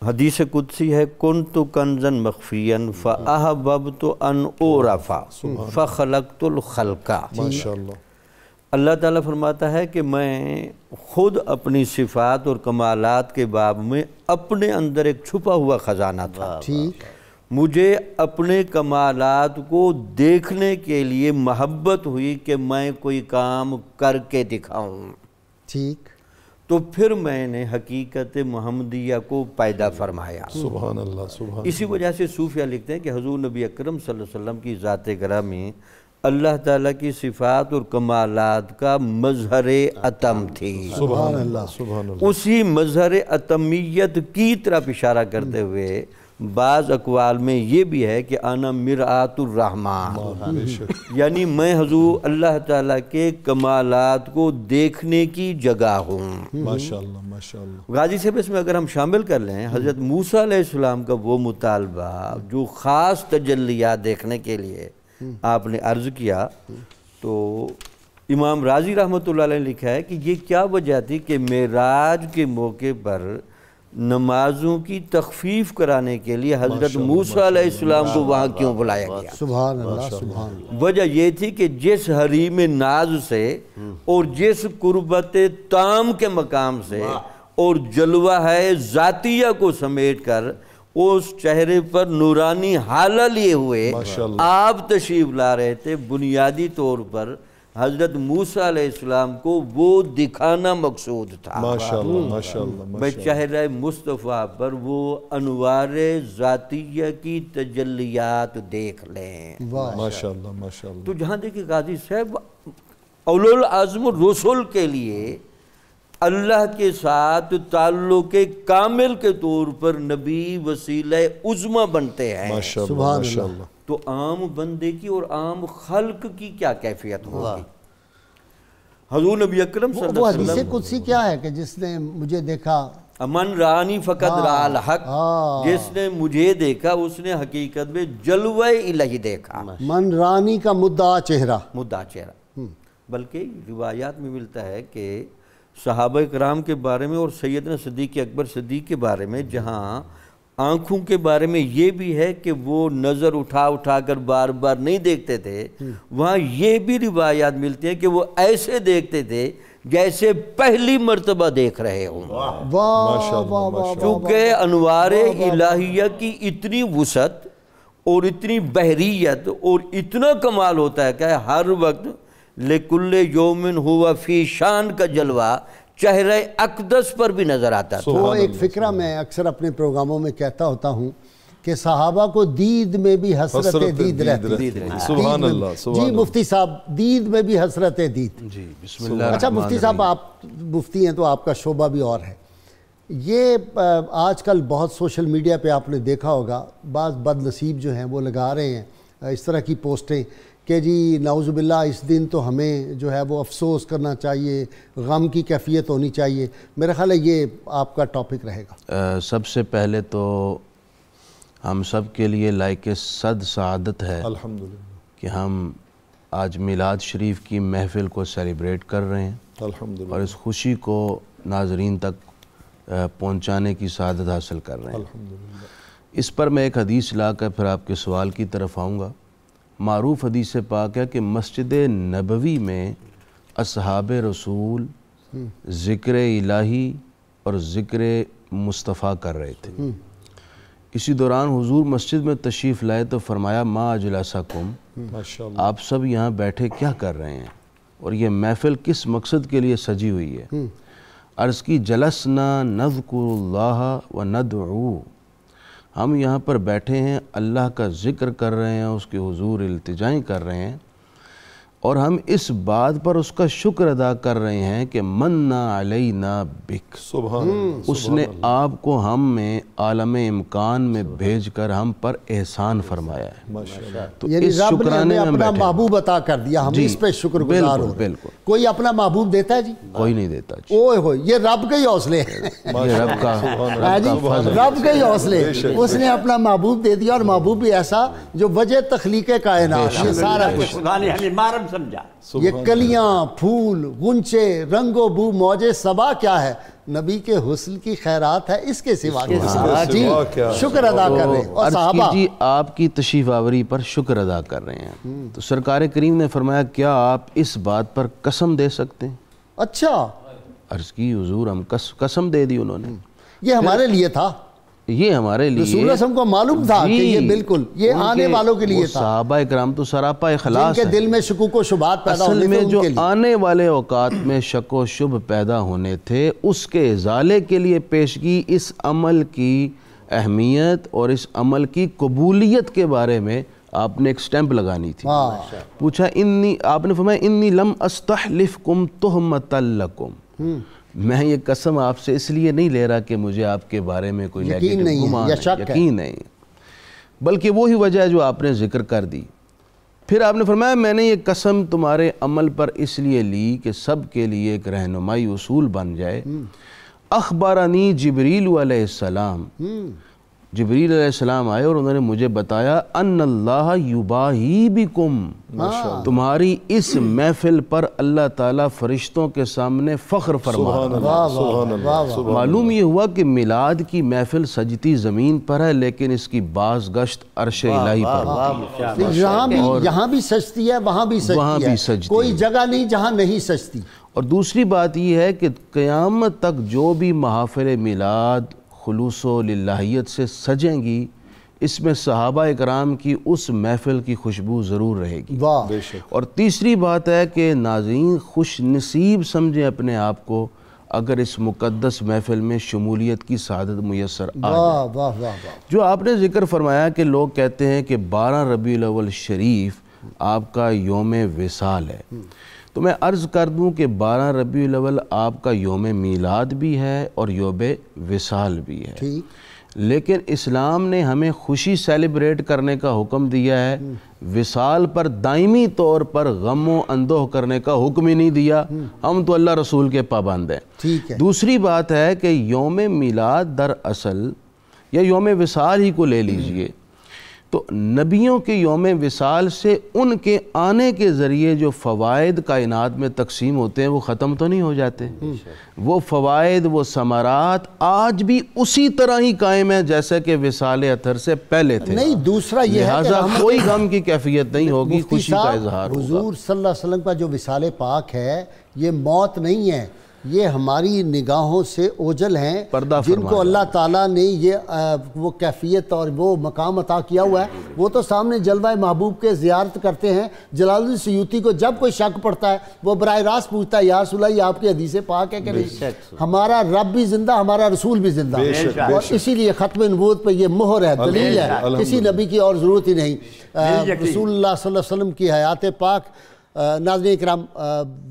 حدیث قدسی ہے، کنت کنزا مخفیا فاحببت ان اعرف فخلقت الخلق. اللہ تعالیٰ فرماتا ہے کہ میں خود اپنی صفات اور کمالات کے باب میں اپنے اندر ایک چھپا ہوا خزانہ تھا. مجھے اپنے کمالات کو دیکھنے کے لیے محبت ہوئی کہ میں کوئی کام کر کے دکھاؤں. ٹھیک. تو پھر میں نے حقیقت محمدیہ کو پیدا فرمایا. سبحان اللہ. سبحان. اسی وجہ سے صوفیہ لکھتے ہیں کہ حضور نبی اکرم صلی اللہ علیہ وسلم کی ذات گرامی اللہ تعالیٰ کی صفات اور کمالات کا مظہر اتم تھی. سبحان اللہ. سبحان اللہ. اسی مظہر اتمیت کی طرف اشارہ کرتے ہوئے بعض اقوال میں یہ بھی ہے کہ انا مرآت الرحمن، یعنی میں حضور اللہ تعالیٰ کے کمالات کو دیکھنے کی جگہ ہوں. ماشاءاللہ. ماشاءاللہ. غازی صاحب، اس میں اگر ہم شامل کر لیں حضرت موسیٰ علیہ السلام کا وہ مطالبہ جو خاص تجلیات دیکھنے کے لیے آپ نے عرض کیا، تو امام راضی رحمۃ اللہ علیہ نے لکھا ہے کہ یہ کیا وجہ تھی کہ معراج کے موقع پر نمازوں کی تخفیف کرانے کے لیے حضرت موسیٰ علیہ السلام کو وہاں کیوں بلایا گیا. سبحان اللہ. سبحان اللہ. وجہ یہ تھی کہ جس حریم ناز سے اور جس قربت تام کے مقام سے اور جلوہ ہے ذاتیہ کو سمیٹ کر اس چہرے پر نورانی حالہ لیے ہوئے آپ تشریف لا رہے تھے، بنیادی طور پر حضرت موسیٰ علیہ السلام کو وہ دکھانا مقصود تھا ماشاءاللہ ماشاءاللہ بے چہرہ مصطفیٰ پر وہ انوار ذاتیہ کی تجلیات دیکھ لیں ماشاءاللہ ماشاءاللہ. تو جہاں دیکھیں قاضی صاحب اولو العزم الرسل کے لیے اللہ کے ساتھ تعلق کامل کے طور پر نبی وسیلہ عظمہ بنتے ہیں ماشاءاللہ ماشاءاللہ. تو عام بندے کی اور عام خلق کی کیا کیفیت ہوگی؟ حضور نبی اکرم صلی اللہ وہ علیہ حدیث وسلم قدسی کیا ہے کہ جس نے مجھے دیکھا من رانی فقط را الحق، جس نے مجھے دیکھا اس نے حقیقت میں جلوہ الہی دیکھا. من رانی کا مدعا چہرہ، مدعا چہرہ. بلکہ روایات میں ملتا ہے کہ صحابہ کرام کے بارے میں اور سیدنا صدیق اکبر صدیق کے بارے میں جہاں آنکھوں کے بارے میں یہ بھی ہے کہ وہ نظر اٹھا کر بار بار نہیں دیکھتے تھے، وہاں یہ بھی روایات ملتی ہیں کہ وہ ایسے دیکھتے تھے جیسے پہلی مرتبہ دیکھ رہے ہوں. چونکہ انوار الہیہ کی اتنی وسعت اور اتنی بحریت اور اتنا کمال ہوتا ہے کہ ہر وقت لِكُلِّ يَوْمٍ هُوَ فِي شان کا جلوہ چہرہ اقدس پر بھی نظر آتا تھا. وہ ایک فکرہ میں اکثر اپنے پروگراموں میں کہتا ہوتا ہوں کہ صحابہ کو دید میں بھی حسرت دید رہتی. سبحان اللہ. جی مفتی صاحب، دید میں بھی حسرت دید. جی بسم اللہ. اچھا مفتی صاحب، آپ مفتی ہیں تو آپ کا شعبہ بھی اور ہے. یہ آج کل بہت سوشل میڈیا پہ آپ نے دیکھا ہوگا، بعض بد نصیب جو ہیں وہ لگا رہے ہیں اس طرح کی پوسٹیں کہ جی نعوذ باللہ اس دن تو ہمیں جو ہے وہ افسوس کرنا چاہیے، غم کی کیفیت ہونی چاہیے. میرا خیال ہے یہ آپ کا ٹاپک رہے گا. سب سے پہلے تو ہم سب کے لیے لائق صد سعادت ہے الحمدللہ کہ ہم آج میلاد شریف کی محفل کو سیلیبریٹ کر رہے ہیں الحمدللہ اور اس خوشی کو ناظرین تک پہنچانے کی سعادت حاصل کر رہے ہیں. الحمدللہ. اس پر میں ایک حدیث لا کر پھر آپ کے سوال کی طرف آؤں گا. معروف حدیث پاک ہے کہ مسجد نبوی میں اصحاب رسول ذکر الہی اور ذکر مصطفیٰ کر رہے تھے. اسی دوران حضور مسجد میں تشریف لائے تو فرمایا ما اجلسکم، ماشاءاللہ. آپ سب یہاں بیٹھے کیا کر رہے ہیں اور یہ محفل کس مقصد کے لیے سجی ہوئی ہے؟ عرض کی جلسنا نذکر اللہ و ندعو، ہم یہاں پر بیٹھے ہیں اللہ کا ذکر کر رہے ہیں، اس کے حضور التجائیں کر رہے ہیں اور ہم اس بات پر اس کا شکر ادا کر رہے ہیں کہ مننا علینا بک، سبحان اللہ. اس نے آپ کو ہم میں عالم امکان میں بھیج کر ہم پر احسان فرمایا ہے. ماشاءاللہ. تو یعنی اس رب نے شکرانے ہمیں میں اپنا بیٹھے. محبوب عطا کر دیا، ہم جی، اس پہ شکر گزار ہو. بالکل. کوئی اپنا محبوب دیتا ہے جی؟ کوئی نہیں دیتا جی. اوہ ہوئے، یہ رب کے ہی حوصلے ہیں. یہ رب کا رب کے ہی حوصلے. اس نے اپنا محبوب دے دیا اور محبوب بھی ایسا جو وجہ تخلیق کائنات، یہ سارا کچھ. خدا نے ہمیں مارم سمجھا. یہ کلیاں، پھول، غنچے، رنگ و بو، موج صبا کیا ہے؟ نبی کے حسن کی خیرات ہے، اس کے سوا جی شکر ادا کر رہے ہیں. اور صحابہ جی آپ کی تشریف آوری پر شکر ادا کر رہے ہیں. تو سرکار کریم نے فرمایا کیا آپ اس بات پر قسم دے سکتے ہیں؟ اچھا، عرض کی حضور ہم قسم دے دی انہوں نے. یہ ہمارے لیے تھا، یہ ہمارے لیے رسول اللہ صلی اللہ علیہ وسلم کو معلوم تھا کہ یہ بالکل یہ آنے والوں کے لیے تھا. صحابہ اکرام تو سراپا جن اخلاص کے ہے. دل میں شکوک و شبہات پیدا اصل ہونے میں تھے جو ان کے لیے. آنے والے اوقات میں شک و شبہ پیدا ہونے تھے اس کے ازالے کے لیے پیش کی اس عمل کی اہمیت اور اس عمل کی قبولیت کے بارے میں آپ نے ایک سٹیمپ لگانی تھی. پوچھا آپ نے فرمایا انی لم استحلفکم تہمۃ لکم، میں یہ قسم آپ سے اس لیے نہیں لے رہا کہ مجھے آپ کے بارے میں کوئی یقین نہیں ہے یا شک ہے، یقین نہیں، بلکہ وہی وجہ ہے جو آپ نے ذکر کر دی. پھر آپ نے فرمایا میں نے یہ قسم تمہارے عمل پر اس لیے لی کہ سب کے لیے ایک رہنمائی اصول بن جائے. اخبرنی جبریل علیہ السلام، جبریل علیہ السلام آئے اور انہوں نے مجھے بتایا ان اللہ یباہی بکم، تمہاری اس محفل پر اللہ تعالیٰ فرشتوں کے سامنے فخر فرما رہا ہے. معلوم یہ ہوا کہ میلاد کی محفل سجتی زمین پر ہے لیکن اس کی باز گشت عرش الہی پر. یہاں بھی سجتی ہے، وہاں بھی سجتی ہے، کوئی جگہ نہیں جہاں نہیں سجتی. اور دوسری بات یہ ہے کہ قیامت تک جو بھی محافل میلاد خلوص و للہیت سے سجیں گی اس میں صحابہ اکرام کی اس محفل کی خوشبو ضرور رہے گی۔ واہ، اور تیسری بات ہے کہ ناظرین خوش نصیب سمجھیں اپنے آپ کو اگر اس مقدس محفل میں شمولیت کی سعادت میسر آ جائے۔ واہ واہ واہ واہ۔ جو آپ نے ذکر فرمایا کہ لوگ کہتے ہیں کہ 12 ربیع الاول شریف آپ کا یوم وصال ہے، تو میں عرض کر دوں کہ 12 ربیع الاول آپ کا یوم میلاد بھی ہے اور یوم وصال بھی ہے، ٹھیک، لیکن اسلام نے ہمیں خوشی سیلیبریٹ کرنے کا حکم دیا ہے، وصال پر دائمی طور پر غم و اندوہ کرنے کا حکم ہی نہیں دیا۔ ہم تو اللہ رسول کے پابند ہیں۔ ٹھیک ہے۔ دوسری بات ہے کہ یوم میلاد در اصل یا یوم وصال ہی کو لے لیجئے تو نبیوں کے یوم وصال سے ان کے آنے کے ذریعے جو فوائد کائنات میں تقسیم ہوتے ہیں وہ ختم تو نہیں ہو جاتے، وہ فوائد، وہ ثمرات آج بھی اسی طرح ہی قائم ہیں جیسا کہ وصال اطہر سے پہلے تھے۔ نہیں، دوسرا یہ ہے کہ لہٰذا کوئی غم کی کیفیت نہیں ہوگی، مفتی خوشی کا صاحب، اظہار ہوگا۔ حضور صلی اللہ علیہ وسلم کا جو وصال پاک ہے یہ موت نہیں ہے، یہ ہماری نگاہوں سے اوجل ہیں پردہ جن فرمایا۔ کو اللہ تعالیٰ نے یہ وہ کیفیت اور وہ مقام عطا کیا ہوا ہے، وہ تو سامنے جلوہ محبوب کے زیارت کرتے ہیں۔ جلال الدین سیوطی کو جب کوئی شک پڑتا ہے وہ براہ راست پوچھتا ہے یا رسول اللہ یہ آپ کی حدیث پاک ہے کہ نہیں؟ ہمارا رب بھی زندہ، ہمارا رسول بھی زندہ، اور اسی لیے ختم نبوت پہ یہ مہر ہے، دلیل ہے، کسی نبی کی اور ضرورت ہی نہیں۔ رسول اللہ صلی اللہ علیہ وسلم کی حیات پاک۔ ناظرین اکرام،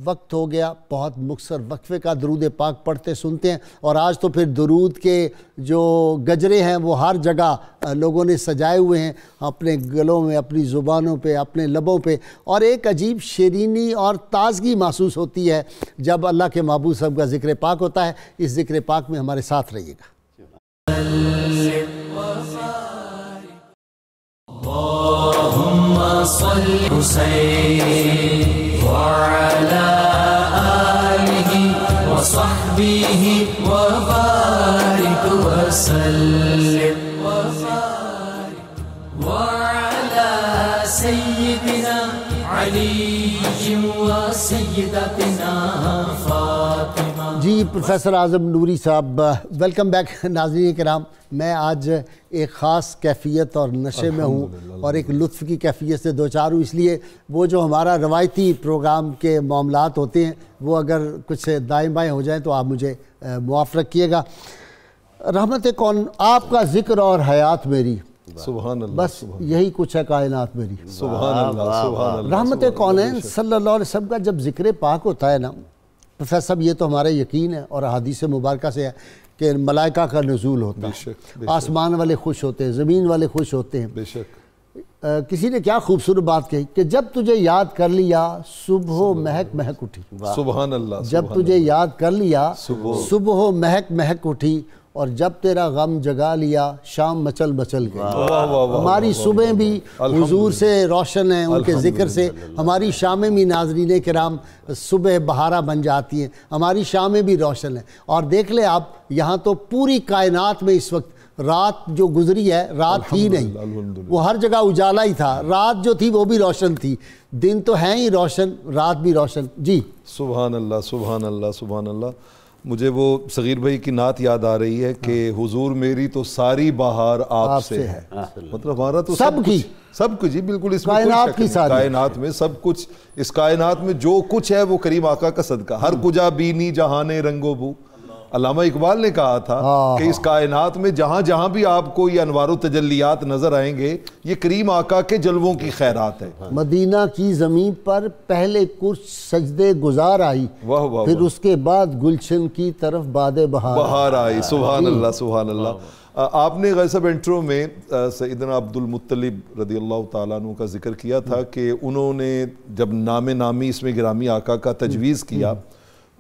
وقت ہو گیا بہت مختصر وقفے کا، درود پاک پڑھتے سنتے ہیں، اور آج تو پھر درود کے جو گجرے ہیں وہ ہر جگہ لوگوں نے سجائے ہوئے ہیں، اپنے گلوں میں، اپنی زبانوں پہ، اپنے لبوں پہ، اور ایک عجیب شیرینی اور تازگی محسوس ہوتی ہے جب اللہ کے محبوب صاحب کا ذکر پاک ہوتا ہے۔ اس ذکر پاک میں ہمارے ساتھ رہیے گا۔ اللهم صل حسين وعلى آله وصحبه وبارك وسلم وعلى سيدنا علي وسيدتنا فاطمة۔ جی پروفیسر اعظم نوری صاحب، ویلکم بیک۔ ناظرین کرام، میں آج ایک خاص کیفیت اور نشے میں ہوں اور ایک لطف کی کیفیت سے دوچار ہوں، اس لیے وہ جو ہمارا روایتی پروگرام کے معاملات ہوتے ہیں وہ اگر کچھ دائیں بائیں ہو جائیں تو آپ مجھے معاف رکھیے گا۔ رحمت کون آپ کا ذکر اور حیات میری، سبحان اللہ، بس یہی کچھ ہے کائنات میری۔ سبحان اللہ، سبحان اللہ۔ رحمت کونین صلی اللہ علیہ وسلم کا جب ذکر پاک ہوتا ہے نا پروفیسر صاحب، یہ تو ہمارا یقین ہے اور احادیث مبارکہ سے ہے کہ ملائکہ کا نزول ہوتا ہے، آسمان والے خوش ہوتے ہیں، زمین والے خوش ہوتے ہیں۔ بے شک۔ کسی نے کیا خوبصورت بات کہی کہ جب تجھے یاد کر لیا صبح و مہک مہک اٹھی۔ سبحان اللہ۔ جب تجھے یاد کر لیا صبح و مہک مہک اٹھی، اور جب تیرا غم جگا لیا شام مچل مچل گئی۔ ہماری صبح بھی حضور سے روشن ہیں، ان کے ذکر سے، ہماری شامیں بھی ناظرین کرام صبح بہارہ بن جاتی ہیں، ہماری شامیں بھی روشن ہیں۔ اور دیکھ لیں آپ، یہاں تو پوری کائنات میں اس وقت رات جو گزری ہے رات تھی نہیں، وہ ہر جگہ اجالا ہی تھا، رات جو تھی وہ بھی روشن تھی، دن تو ہیں ہی روشن، رات بھی روشن۔ جی سبحان اللہ، سبحان اللہ، سبحان اللہ۔ مجھے وہ صغیر بھائی کی نعت یاد آ رہی ہے کہ حضور میری تو ساری بہار آپ سے ہے، مطلب ہمارا تو سب کی، سب کچھ، جی بالکل، اس میں کائنات کی ساری، کائنات میں سب کچھ، اس کائنات میں جو کچھ ہے وہ کریم آقا کا صدقہ۔ ہر کجا بینی جہاں رنگ و بو، علامہ اقبال نے کہا تھا کہ اس کائنات میں جہاں جہاں بھی آپ کو یہ انوار و تجلیات نظر آئیں گے یہ کریم آقا کے جلووں کی خیرات ہے۔ مدینہ کی زمین پر پہلے کچھ سجدے گزار آئی، پھر اس کے بعد گلشن کی طرف باد بہار آئی۔ سبحان اللہ، سبحان اللہ۔ آپ نے غیر صاحب انٹرو میں سیدنا عبد المطلب رضی اللہ تعالیٰ عنہ کا ذکر کیا تھا کہ انہوں نے جب نام نامی اس میں گرامی آقا کا تجویز کیا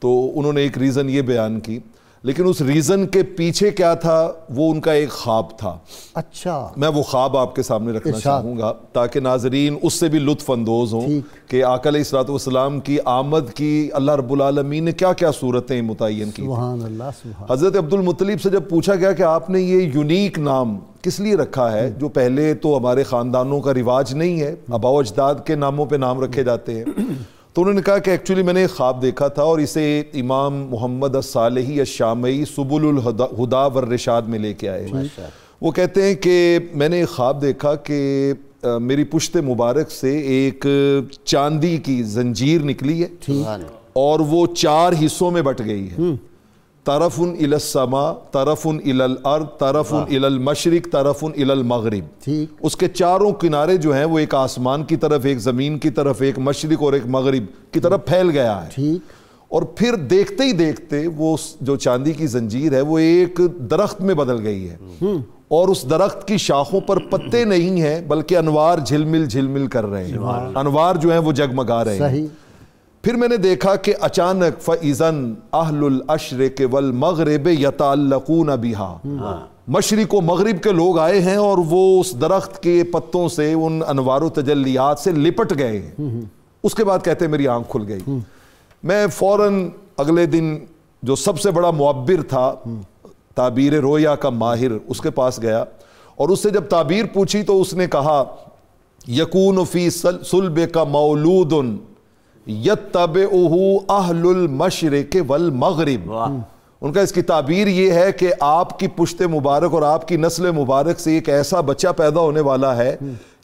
تو انہوں نے ایک ریزن یہ بیان کی، لیکن اس ریزن کے پیچھے کیا تھا وہ ان کا ایک خواب تھا۔ اچھا، میں وہ خواب آپ کے سامنے رکھنا چاہوں گا تاکہ ناظرین اس سے بھی لطف اندوز ہوں کہ آقا علیہ الصلوۃ والسلام کی آمد کی اللہ رب العالمین نے کیا کیا صورتیں متعین کی۔ سبحان اللہ، سبحان۔ حضرت عبد المطلب سے جب پوچھا گیا کہ آپ نے یہ یونیک نام کس لیے رکھا ہے جو پہلے تو ہمارے خاندانوں کا رواج نہیں ہے، آباء و اجداد کے ناموں پہ نام رکھے جاتے ہیں، تو انہوں نے کہا کہ ایکچولی میں نے ایک خواب دیکھا تھا اور اسے امام محمد الصالحی الشامعی سبل الہدا والرشاد میں لے کے آئے۔ وہ کہتے ہیں کہ میں نے ایک خواب دیکھا کہ میری پشت مبارک سے ایک چاندی کی زنجیر نکلی ہے اور وہ 4 حصوں میں بٹ گئی ہے، طرف الی السماء، طرف الی الارض، طرف الی المشرق، طرف الی المغرب. اس کے چاروں کنارے جو ہیں وہ ایک آسمان کی طرف، ایک زمین کی طرف، ایک مشرق اور ایک مغرب کی طرف پھیل گیا ہے. اور پھر دیکھتے ہی دیکھتے وہ جو چاندی کی زنجیر ہے وہ ایک درخت میں بدل گئی ہے، اور اس درخت کی شاخوں پر پتے نہیں ہیں بلکہ انوار جھلمل جھلمل کر رہے ہیں، انوار جو ہیں وہ جگمگا رہے ہیں. پھر میں نے دیکھا کہ اچانک فَإِذَنْ أَهْلُ الْأَشْرِقِ وَالْمَغْرِبِ يَتَعَلَّقُونَ بِهَا، مشرق و مغرب کے لوگ آئے ہیں اور وہ اس درخت کے پتوں سے، ان انوار و تجلیات سے لپٹ گئے ہیں. اس کے بعد کہتے ہیں میری آنکھ کھل گئی. میں فوراً اگلے دن جو سب سے بڑا معبر تھا، تعبیر رویا کا ماہر، اس کے پاس گیا اور اس سے جب تعبیر پوچھی تو اس نے کہا یکون فی صلبک مولود یتبعہ اہل المشرق والمغرب. ان کا اس کی تعبیر یہ ہے کہ آپ کی پشت مبارک اور آپ کی نسل مبارک سے ایک ایسا بچہ پیدا ہونے والا ہے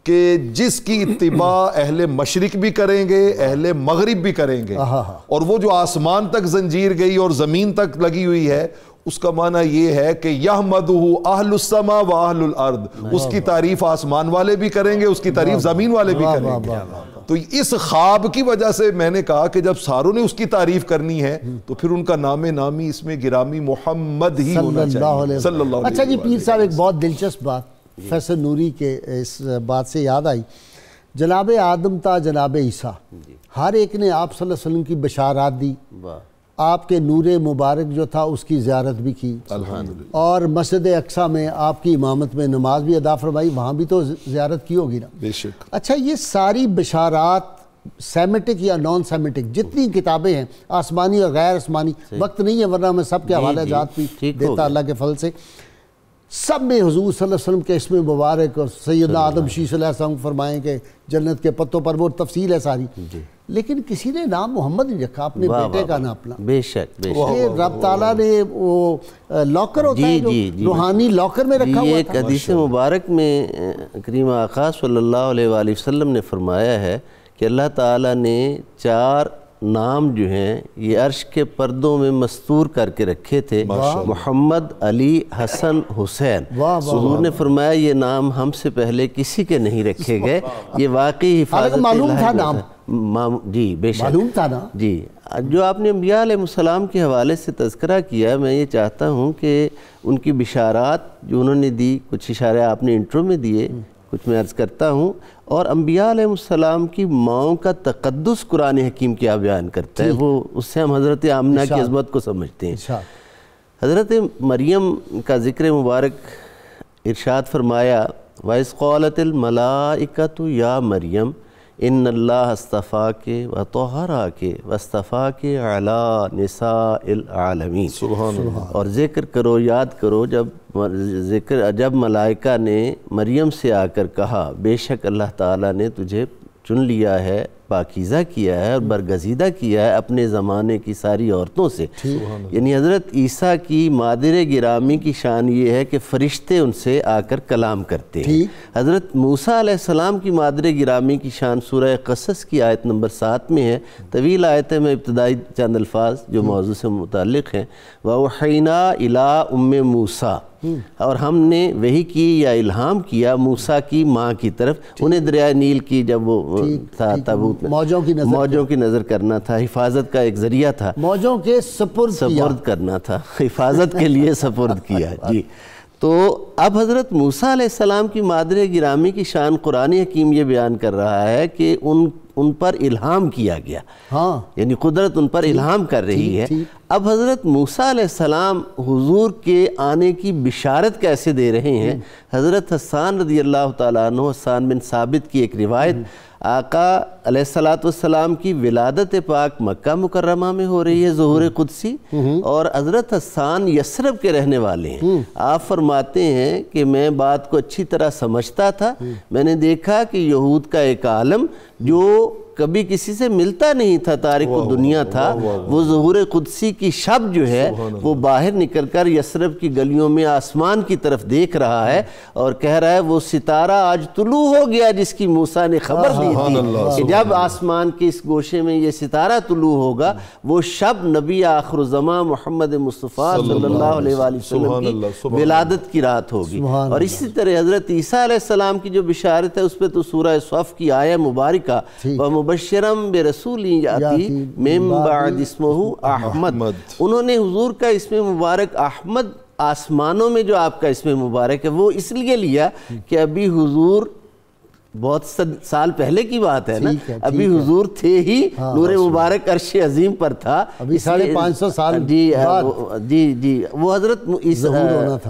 کہ جس کی اتباع اہل مشرق بھی کریں گے، اہل مغرب بھی کریں گے، اور وہ جو آسمان تک زنجیر گئی اور زمین تک لگی ہوئی ہے اس کا معنی یہ ہے کہ یحمدہ اہل السماء و اہل الارض، اس کی تعریف آسمان والے بھی کریں گے، اس کی تعریف زمین والے بھی کریں گے. تو اس خواب کی وجہ سے میں نے کہا کہ جب ساروں نے اس کی تعریف کرنی ہے تو پھر ان کا نام نامی اس میں گرامی محمد ہی ہونا چاہیے صلی اللہ علیہ وسلم. اچھا جی پیر صاحب، ایک بہت دلچسپ بات فیصل نوری کے اس بات سے یاد آئی. جناب آدم تا جناب عیسیٰ، ہر ایک نے آپ صلی اللہ علیہ وسلم کی بشارات دی، آپ کے نور مبارک جو تھا اس کی زیارت بھی کی، اور مسجد اقصیٰ میں آپ کی امامت میں نماز بھی ادا فرمائی، وہاں بھی تو زیارت کی ہوگی نا؟ بے شک. اچھا، یہ ساری بشارات سیمیٹک یا نان سیمیٹک جتنی کتابیں ہیں، آسمانی اور غیر آسمانی، وقت نہیں ہے ورنہ میں سب کے حوالے جات بھی دیتا اللہ کے فضل سے، سب میں حضور صلی اللہ علیہ وسلم کے اسم مبارک اور سیدنا آدم شیش علیہ السلام فرمائیں کہ جنت کے پتوں پر، وہ تفصیل ہے ساری، لیکن کسی نے نام محمد نہیں رکھا، اپنے بیٹے کا نام اپنا. بے شک بے شک. یہ رب تعالیٰ نے وہ لاکر ہوتا ہے جو روحانی لاکر میں رکھا ہوا تھا. ایک حدیث مبارک میں کریم آقا صلی اللہ علیہ وآلہ وسلم نے فرمایا ہے کہ اللہ تعالیٰ نے 4 نام جو ہیں یہ عرش کے پردوں میں مستور کر کے رکھے تھے، محمد، علی، حسن، حسین. حضور نے فرمایا یہ نام ہم سے پہلے کسی کے نہیں رکھے گئے، یہ واقعی حفاظت معلوم تھا نام. جی بے شک معلوم تھا نا. جی جو آپ نے انبیاء علیہ السلام کے حوالے سے تذکرہ کیا، میں یہ چاہتا ہوں کہ ان کی بشارات جو انہوں نے دی، کچھ اشارے آپ نے انٹرو میں دیے، کچھ میں عرض کرتا ہوں. اور انبیاء علیہ السلام کی ماؤں کا تقدس قرآن حکیم کیا بیان کرتا ہے، وہ اس سے ہم حضرت آمنہ کی عظمت کو سمجھتے ہیں. حضرت مریم کا ذکر مبارک ارشاد فرمایا وَإِذْ قَالَتِ الْمَلَائِكَةُ يَا مَرْيَمْ ان اللہ اصطفاکِ وطہراکِ واصطفاکِ علی نساء العالمین. سبحان اللہ. اور ذکر کرو، یاد کرو جب ملائکہ نے مریم سے آ کر کہا بے شک اللہ تعالیٰ نے تجھے چن لیا ہے، پاکیزہ کیا ہے اور برگزیدہ کیا ہے اپنے زمانے کی ساری عورتوں سے. یعنی حضرت عیسیٰ کی مادر گرامی کی شان یہ ہے کہ فرشتے ان سے آ کر کلام کرتے ہیں. حضرت موسیٰ علیہ السلام کی مادر گرامی کی شان سورہ قصص کی آیت نمبر 7 میں ہے. طویل آیت ہے، میں ابتدائی چند الفاظ جو موضوع سے متعلق ہیں. وَأَوْحَيْنَا إِلَىٰ أُمِّ مُوسَىٰ، اور ہم نے وحی کی یا الہام کیا موسیٰ کی ماں کی طرف. انہیں دریائے نیل کی جب وہ تھا تابوت میں موجوں کی نظر کرنا تھا، حفاظت کا ایک ذریعہ تھا، موجوں کے سپرد کرنا تھا، حفاظت کے لیے سپرد کیا. جی تو اب حضرت موسیٰ علیہ السلام کی مادر گرامی کی شان قرآن حکیم یہ بیان کر رہا ہے کہ ان پر الہام کیا گیا، یعنی قدرت ان پر الہام کر رہی ہے. اب حضرت موسیٰ علیہ السلام حضور کے آنے کی بشارت کیسے دے رہے ہیں؟ حضرت حسان رضی اللہ تعالیٰ عنہ، حسان بن ثابت کی ایک روایت، آقا علیہ السلام کی ولادت پاک مکہ مکرمہ میں ہو رہی ہے، ظہور قدسی، اور حضرت حسان یثرب کے رہنے والے ہیں. آپ فرماتے ہیں کہ میں بات کو اچھی طرح سمجھتا تھا، میں نے دیکھا کہ یہود کا ایک عالم جو کبھی کسی سے ملتا نہیں تھا، تارک دنیا تھا، وہ ظہور قدسی کی شب جو ہے وہ باہر نکل کر یثرب کی گلیوں میں آسمان کی طرف دیکھ رہا ہے اور کہہ رہا ہے وہ ستارہ آج طلوع ہو گیا جس کی موسیٰ نے خبر دی تھی کہ جب آسمان کے اس گوشے میں یہ ستارہ طلوع ہوگا، وہ شب نبی آخر الزمان محمد مصطفیٰ صلی اللہ علیہ وآلہ وسلم کی ولادت کی رات ہوگی۔ اور اسی طرح حضرت عیسیٰ علیہ السلام کی جو بشارت ہے اس پہ تو سورہ صف کی آیہ مبارکہ وَمُبَشِّرًا بِرَسُولٍ يَأْتِي مِن بَعْدِ اسْمُهُ احمد، انہوں نے حضور کا اسم مبارک احمد آسمانوں میں جو آپ کا اسم مبارک ہے وہ اس لیے لیا کہ ابھی حضور بہت سال پہلے کی بات ہے نا، ابھی حضور تھے ہی، نور مبارک عرش عظیم پر تھا، ابھی 550 سال جی وہ حضرت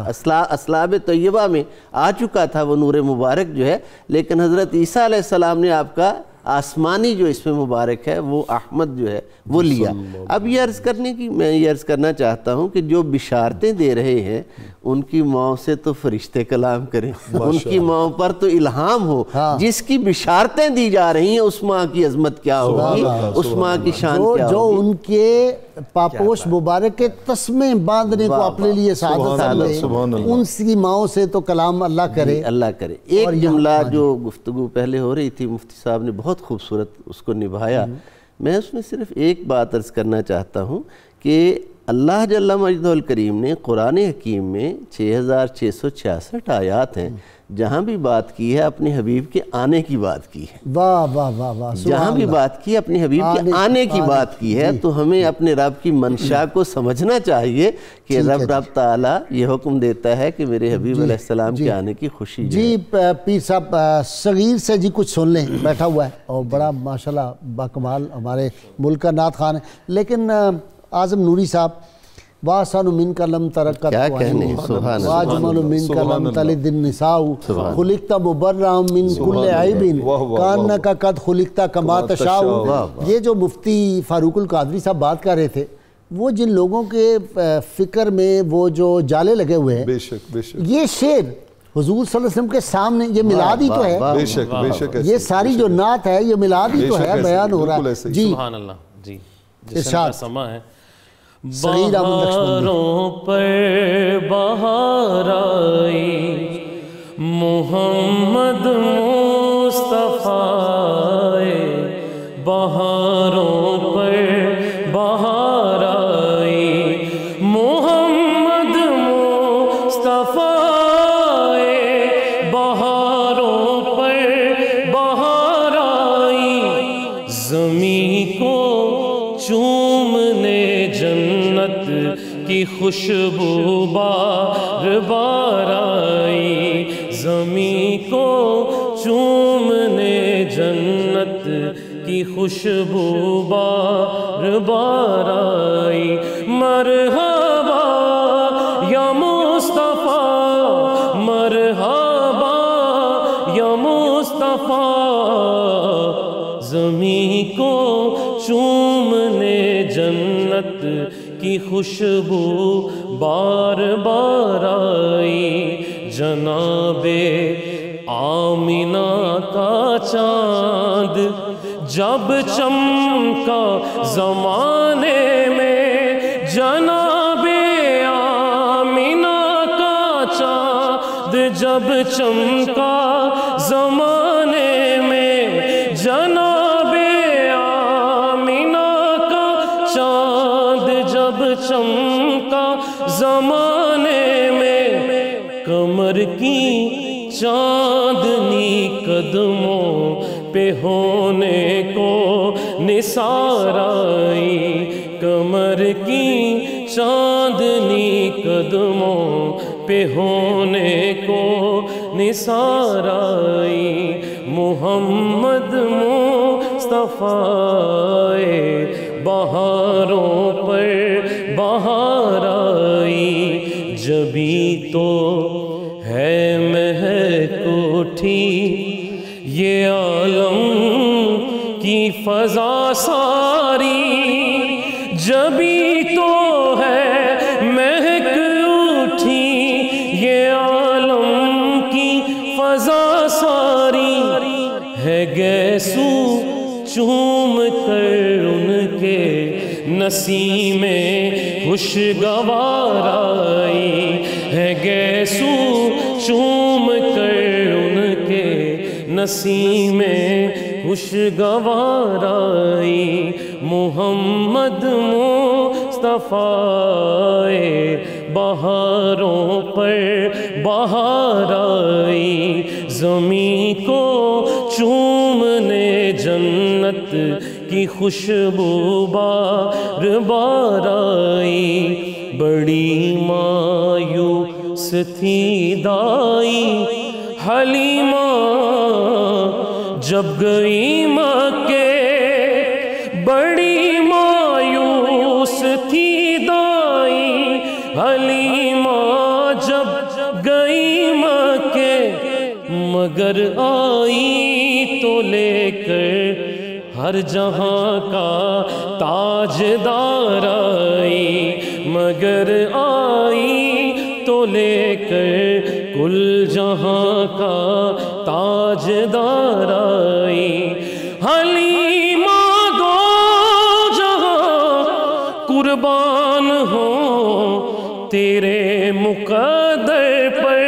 اسلاب طیبہ میں آ چکا تھا وہ نور مبارک جو ہے، لیکن حضرت عیسیٰ علیہ السلام نے آپ کا آسمانی جو اسم مبارک ہے وہ احمد جو ہے وہ لیا۔ اب یہ میں یہ عرض کرنا چاہتا ہوں کہ جو بشارتیں دے رہے ہیں ان کی ماؤں سے تو فرشتے کلام کریں، ان کی ماؤں پر تو الہام ہو، جس کی بشارتیں دی جا رہی ہیں اس ماں کی عظمت کیا ہوگی، اس ماں کی شان کیا ہوگی، جو ان کے پاپوش مبارک کے تسمے باندھنے کو اپنے لیے سعادت سمجھے، ان کی ماؤں سے تو کلام اللہ کرے۔ ایک جملہ جو گفتگو پہلے ہو رہی تھی، مفتی صاحب نے بہت خوبصورت اس کو نبھایا، میں اس میں صرف ایک بات عرض کرنا چاہتا ہوں کہ اللہ جل مجدہ الکریم نے قرآن حکیم میں 6666 آیات ہیں، جہاں بھی بات کی ہے اپنے حبیب کے آنے کی بات کی ہے، واہ واہ واہ واہ، جہاں بھی بات کی اپنے حبیب کے آنے کی بات کی ہے، تو ہمیں اپنے رب کی منشا کو سمجھنا چاہیے کہ رب تعالیٰ یہ حکم دیتا ہے کہ میرے حبیب علیہ السلام کے آنے کی خوشی جی پیر صاحب صغیر سے جی کچھ سن لیں، بیٹھا ہوا ہے اور بڑا ماشاءاللہ باکمال ہمارے ملک کا نعت خوان ہے، لیکن اعظم نوری صاحب وَأَحْسَنُ مِنْكَ لَمْ تَرَكَّتْ وَأَجْمَلُ مِنْكَ لَمْ تَلِدِ النِّسَاءُ خُلِقْتَ مُبَرَّأً مِنْ كُلِّ عَيْبٍ كَأَنَّكَ قَدْ خُلِقْتَ كَمَا تَشَاءُ۔ یہ جو مفتی فاروق القادری صاحب بات کر رہے تھے، وہ جن لوگوں کے فکر میں وہ جو جالے لگے ہوئے ہیں، یہ شعر حضور صلی اللہ علیہ وسلم کے سامنے، یہ میلاد ہی تو ہے، یہ ساری جو نعت ہے یہ میلاد ہی تو ہے، بیان ہو رہا ہے۔ جی سبحان اللہ، جی جشن ارشاد کا سماں ہے۔ بہاروں پر بہار آئی، محمد مصطفیٰ بہاروں پر بہار آئی، محمد مصطفیٰ بہاروں پر بہار آئی، زمین کو چومنے جنت کی خوشبو بار بار آئی، زمین کو چومنے جنت کی خوشبو بار بار آئی، مرحبا یا مصطفیٰ، مرحبا یا مصطفیٰ، زمین کو چومنے جنت کی خوشبو بار بار آئی، جناب آمینہ کا چاند جب چمکا زمانے میں، جناب آمینہ کا چاند جب چمکا زمانے میں، جناب آمینہ کا چاند جب چمکا زمانے میں، کمر کی چاندنی قدموں پہ ہونے کو نثار آئی، کمر کی چاندنی قدموں پہ ہونے کو نثار آئی، محمد مصطفیٰ بہاروں پر بہار آئی، جبھی تو ہے مہک اٹھی یہ عالم کی فضا ساری، جبھی تو ہے مہک اٹھی یہ عالم کی فضا ساری، ہے گیسو چوم کر ان کے نسیم خوشگوار آئی ہے گیسو چوم کر ان کے نسیم خوشگوار آئی محمد مصطفیٰ بہاروں پر بہار آئی زمین کو چومنے جنت کی خوشبو بار بار آئی بڑی مایوس تھی دائی حلیمہ جب گئی مکے بڑی مایوس تھی دائی حلیمہ جب گئی مکے مگر آئی تو لے کر ہر جہاں کا تاجدار آئی مگر آئی تو لے کر کل جہاں کا تاجدار آئی حلیمہ دو جہاں قربان ہوں تیرے مقدر پر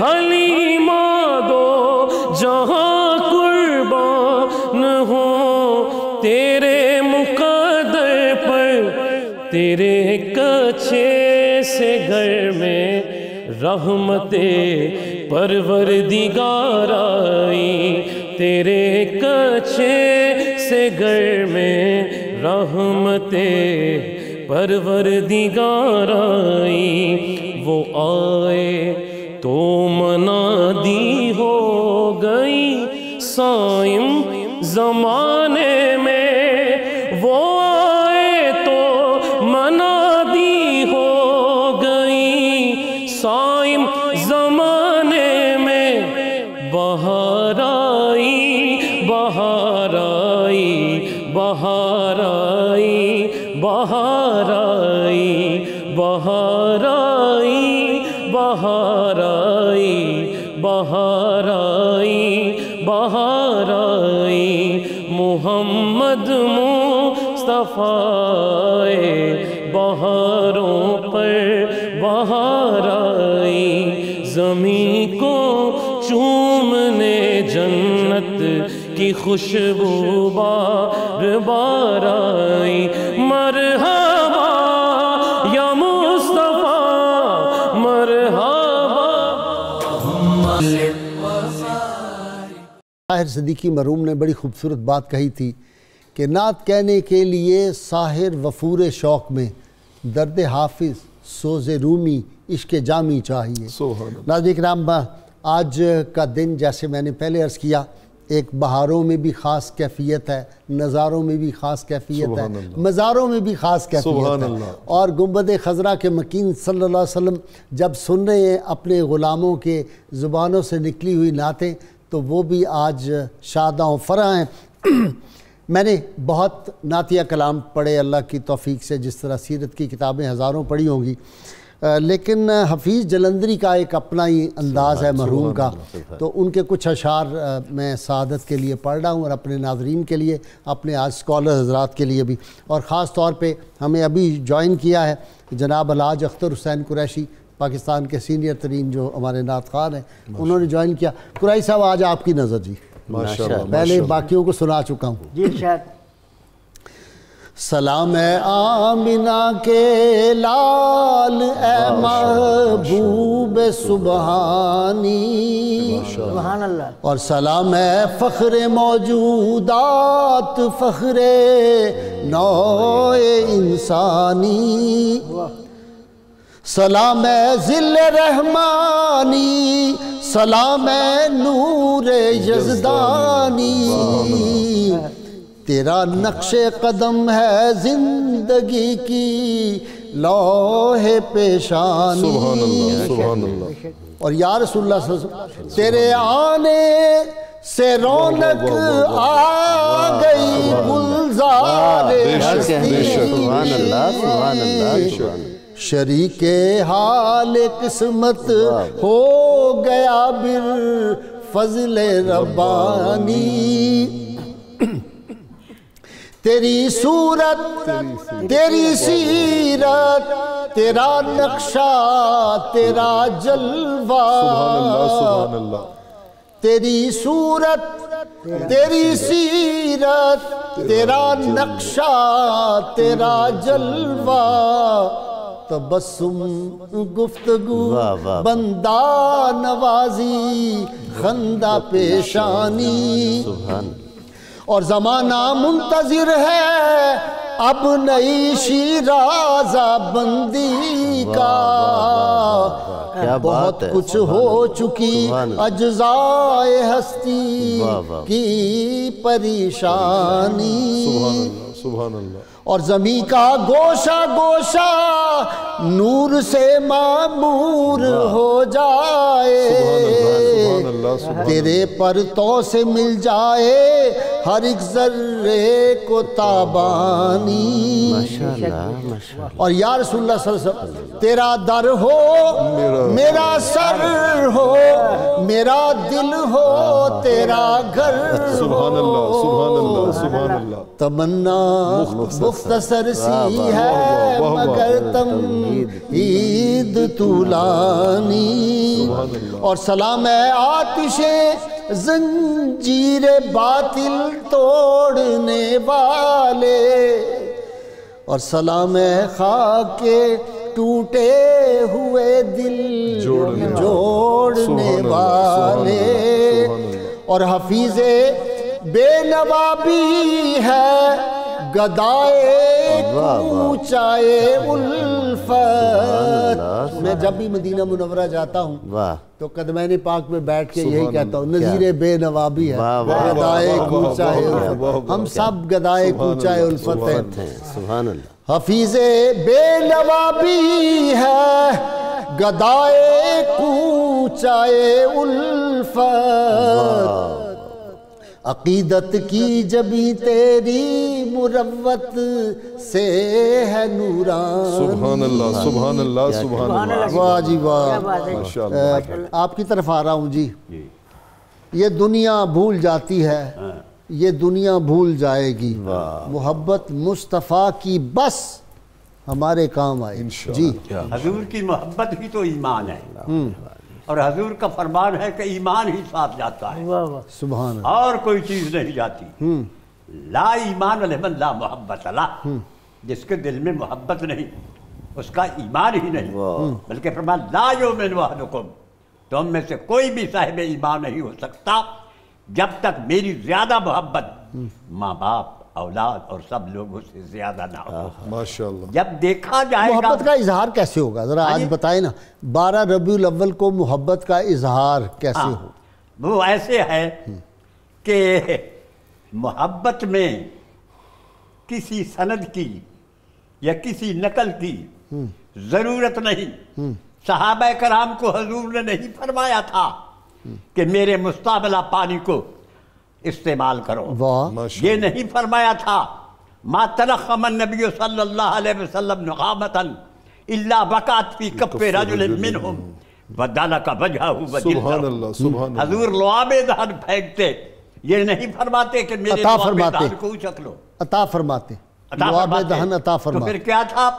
حلیمہ دو جہاں قربان ہوں تیرے مقدر پر تیرے کچھے سے گھر میں رحمت پروردگار آئی تیرے کچھے سے گھر میں رحمت پروردگار آئی وہ آئے تو منادی ہو گئی صائم زمانے میں وہ آئے تو منادی ہو گئی صائم زمانے میں بہار آئی بہار آئی بہار آئی بہار آئی بہار آئی بہار آئی بہار آئی بہار آئی محمد مصطفیٰ بہاروں پر بہار آئی زمین کو چومنے جنت کی خوشبو بار بار آئی مرحبا یا مصطفیٰ مرحبا طاہر صدیقی مرحوم نے بڑی خوبصورت بات کہی تھی کہ نعت کہنے کے لیے ساحر وفور شوق میں درد حافظ سوز رومی عشق جامی چاہیے ناظرین کرام آج کا دن جیسے میں نے پہلے عرض کیا ایک بہاروں میں بھی خاص کیفیت ہے نظاروں میں بھی خاص کیفیت ہے مزاروں میں بھی خاص کیفیت ہے اور گنبد خضرا کے مکین صلی اللہ علیہ وسلم جب سن رہے ہیں اپنے غلاموں کے زبانوں سے نکلی ہوئی نعتیں تو وہ بھی آج شاداں و فرح ہیں میں نے بہت نعتیہ کلام پڑھے اللہ کی توفیق سے جس طرح سیرت کی کتابیں ہزاروں پڑھی ہوں گی لیکن حفیظ جلندری کا ایک اپنا ہی انداز ہے مرحوم کا تو ان کے کچھ اشعار میں سعادت کے لیے پڑھ رہا ہوں اور اپنے ناظرین کے لیے اپنے آج اسکالر حضرات کے لیے بھی اور خاص طور پہ ہمیں ابھی جوائن کیا ہے جناب الحاج اختر حسین قریشی پاکستان کے سینئر ترین جو ہمارے نعت خوان ہیں انہوں نے جوائن کیا قریشی صاحب آج آپ کی نظر جی پہلے باقیوں کو سنا چکا ہوں جی ارشاد سلام اے آمنہ کے لال اے محبوب سبحانی سبحان اللہ اور سلام اے فخر موجودات فخر نوع انسانی سلام اے ذل رحمانی سلام اے نور یزدانی تیرا نقش قدم ہے زندگی کی لوح پیشانی سبحان اللہ سبحان اللہ اور یا رسول اللہ صلی اللہ علیہ وسلم تیرے آنے سے رونق آ گئی گلزار ہستی سبحان اللہ سبحان اللہ شریک حال قسمت ہو گیا بالفضل ربانی تیری صورت تیری سیرت تیرا نقشہ تیرا جلوہ سبحان اللہ تیری صورت تیری سیرت تیرا نقشہ تیرا جلوہ تبسم گفتگو بندہ نوازی خندہ پیشانی اور زمانہ منتظر ہے اب نئی شیرازہ بندی کا بہت کچھ ہو چکی اجزائے ہستی کی پریشانی سبحان اللہ اور زمین کا گوشہ گوشہ نور سے معمور ہو جائے تیرے پرتوں سے مل جائے ہر ایک ذرے کو تابانی اور یا رسول اللہ صلی اللہ علیہ وسلم تیرا در ہو میرا سر ہو میرا دل ہو تیرا گھر سبحان اللہ سبحان اللہ سبحان اللہ تمنا مختصر سی ہے مگر تمہید طولانی اور سلام ہے آتش زنجیر باطل توڑنے والے اور سلام ہے خاک کے ٹوٹے ہوئے دل جوڑنے والے اور حفیظ بے نوا بھی ہے گدائے کوچائے الفت میں جب بھی مدینہ منورہ جاتا ہوں تو قدمین پاک میں بیٹھ کے یہی کہتا ہوں نظیر بے نوا بھی ہے گدائے کوچائے الفت ہم سب گدائے کوچائے الفت ہیں سبحان اللہ حفیظ بے نوا بھی ہے گدائے کوچائے الفت عقیدت کی جبی تیری مروت سے ہے نورانی سبحان اللہ سبحان اللہ سبحان اللہ واہ جی واہ آپ کی طرف آ رہا ہوں جی یہ دنیا بھول جاتی ہے یہ دنیا بھول جائے گی محبت مصطفیٰ کی بس ہمارے کام آئے جی حضور کی محبت ہی تو ایمان ہے اور حضور کا فرمان ہے کہ ایمان ہی ساتھ جاتا ہے سبحان اللہ اور کوئی چیز نہیں جاتی لا ایمان لمن لا محبت اللہ جس کے دل میں محبت نہیں اس کا ایمان ہی نہیں بلکہ فرمان لا یؤمن احدکم تم میں سے کوئی بھی صاحب ایمان نہیں ہو سکتا جب تک میری زیادہ محبت ماں باپ اولاد اور سب لوگوں سے زیادہ نہ ہو ماشاءاللہ جب دیکھا جائے گا محبت کا اظہار کیسے ہوگا ذرا آج بتائیں نا 12 ربیع الاول کو محبت کا اظہار کیسے ہو وہ ایسے ہے کہ محبت میں کسی سند کی یا کسی نقل کی ضرورت نہیں صحابہ کرام کو حضور نے نہیں فرمایا تھا کہ میرے مستعملہ پانی کو استعمال کرو یہ نہیں فرمایا تھا ما تلخم النبی صلی اللہ علیہ وسلم نخامتا الا وقعت فی کف رجل منہم ودلک وجہہ وجلدہ حضور لعاب دہن پھینکتے یہ نہیں فرماتے کہ میرے لعاب دہن کو اچک لو عطا فرماتے لعاب دہن عطا فرماتے تو پھر کیا تھا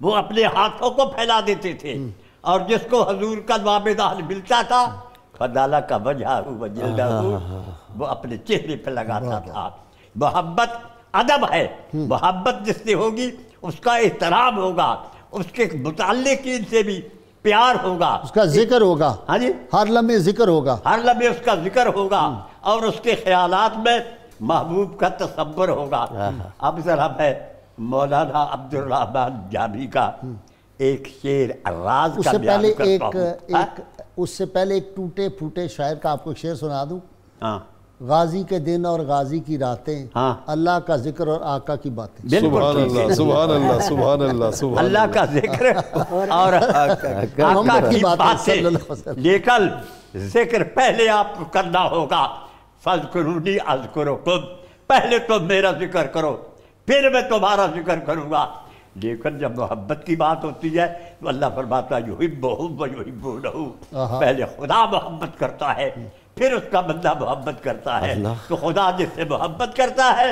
وہ اپنے ہاتھوں کو پھیلا دیتے تھے اور جس کو حضور کا لعاب دہن ملتا تھا خدالہ کا وجہ وجلدہ وہ اپنے چہرے پہ لگاتا تھا محبت ادب ہے محبت جس سے ہوگی اس کا احترام ہوگا اس کے متعلقین سے بھی پیار ہوگا اس کا ذکر ہوگا ہاں جی ہر لمحے ذکر ہوگا ہر لمحے اس کا ذکر ہوگا اور اس کے خیالات میں محبوب کا تصور ہوگا اب ذرا میں مولانا عبدالرحمن جامی کا ایک شعر راز کا بیان کرتا ہوں اس سے پہلے ایک ٹوٹے پھوٹے شاعر کا آپ کو شعر سنا دوں غازی کے دن اور غازی کی راتیں اللہ کا ذکر اور آقا کی باتیں سبحان اللہ سبحان اللہ سبحان اللہ اللہ کا ذکر اور آقا کی باتیں لیکن ذکر پہلے آپ کو کرنا ہوگا فاذکرونی اذکرکم پہلے تم میرا ذکر کرو پھر میں تمہارا ذکر کروں گا لیکن جب محبت کی بات ہوتی ہے تو اللہ فرماتا ہے یحبہم ویحبونہ پہلے خدا محبت کرتا ہے پھر اس کا بندہ محبت کرتا ہے تو خدا جس سے محبت کرتا ہے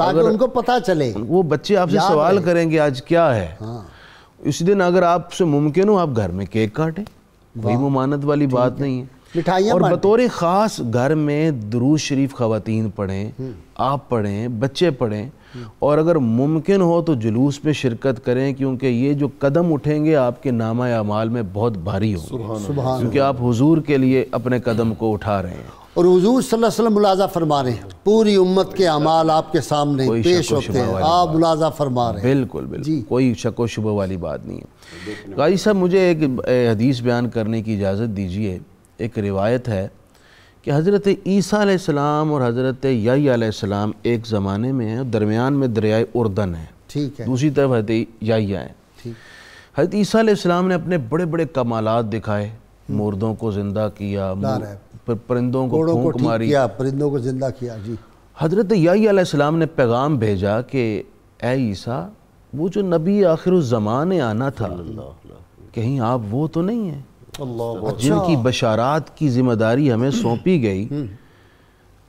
تاکہ ان کو پتہ چلے. وہ بچے آپ سے سوال کریں گے آج کیا ہے. اس دن اگر آپ سے ممکن ہو آپ گھر میں کیک کاٹیں, کوئی ممانت والی بات نہیں ہے. اور بطور خاص گھر میں درود شریف خواتین پڑھیں, آپ پڑھیں, بچے پڑھیں, اور اگر ممکن ہو تو جلوس میں شرکت کریں, کیونکہ یہ جو قدم اٹھیں گے آپ کے نامہ اعمال میں بہت بھاری ہوں گے, کیونکہ آپ حضور کے لیے اپنے قدم کو اٹھا رہے ہیں. اور حضور صلی اللہ علیہ وسلم ملاحظہ فرما رہے ہیں, پوری امت کے اعمال آپ کے سامنے پیش ہوتے ہیں, آپ ملاحظہ فرما رہے ہیں. بالکل بالکل, کوئی شک و شبہ والی بات نہیں ہے. قاضی صاحب مجھے ایک حدیث بیان کرنے کی اجازت دیجیے. ایک روایت ہے کہ حضرت عیسیٰ علیہ السلام اور حضرت یحییٰ علیہ السلام ایک زمانے میں ہیں, درمیان میں دریائے اردن ہے, ٹھیک ہے, دوسری طرف حضرت یحییٰ ہیں. حضرت عیسیٰ علیہ السلام نے اپنے بڑے بڑے کمالات دکھائے, مردوں کو زندہ کیا, پرندوں کو پھونک ماری, پرندوں کو زندہ کیا. جی. حضرت یحییٰ علیہ السلام نے پیغام بھیجا کہ اے عیسیٰ, وہ جو نبی آخر الزمان آنا تھا کہیں آپ وہ تو نہیں ہیں جن کی بشارات کی ذمہ داری ہمیں سونپی گئی؟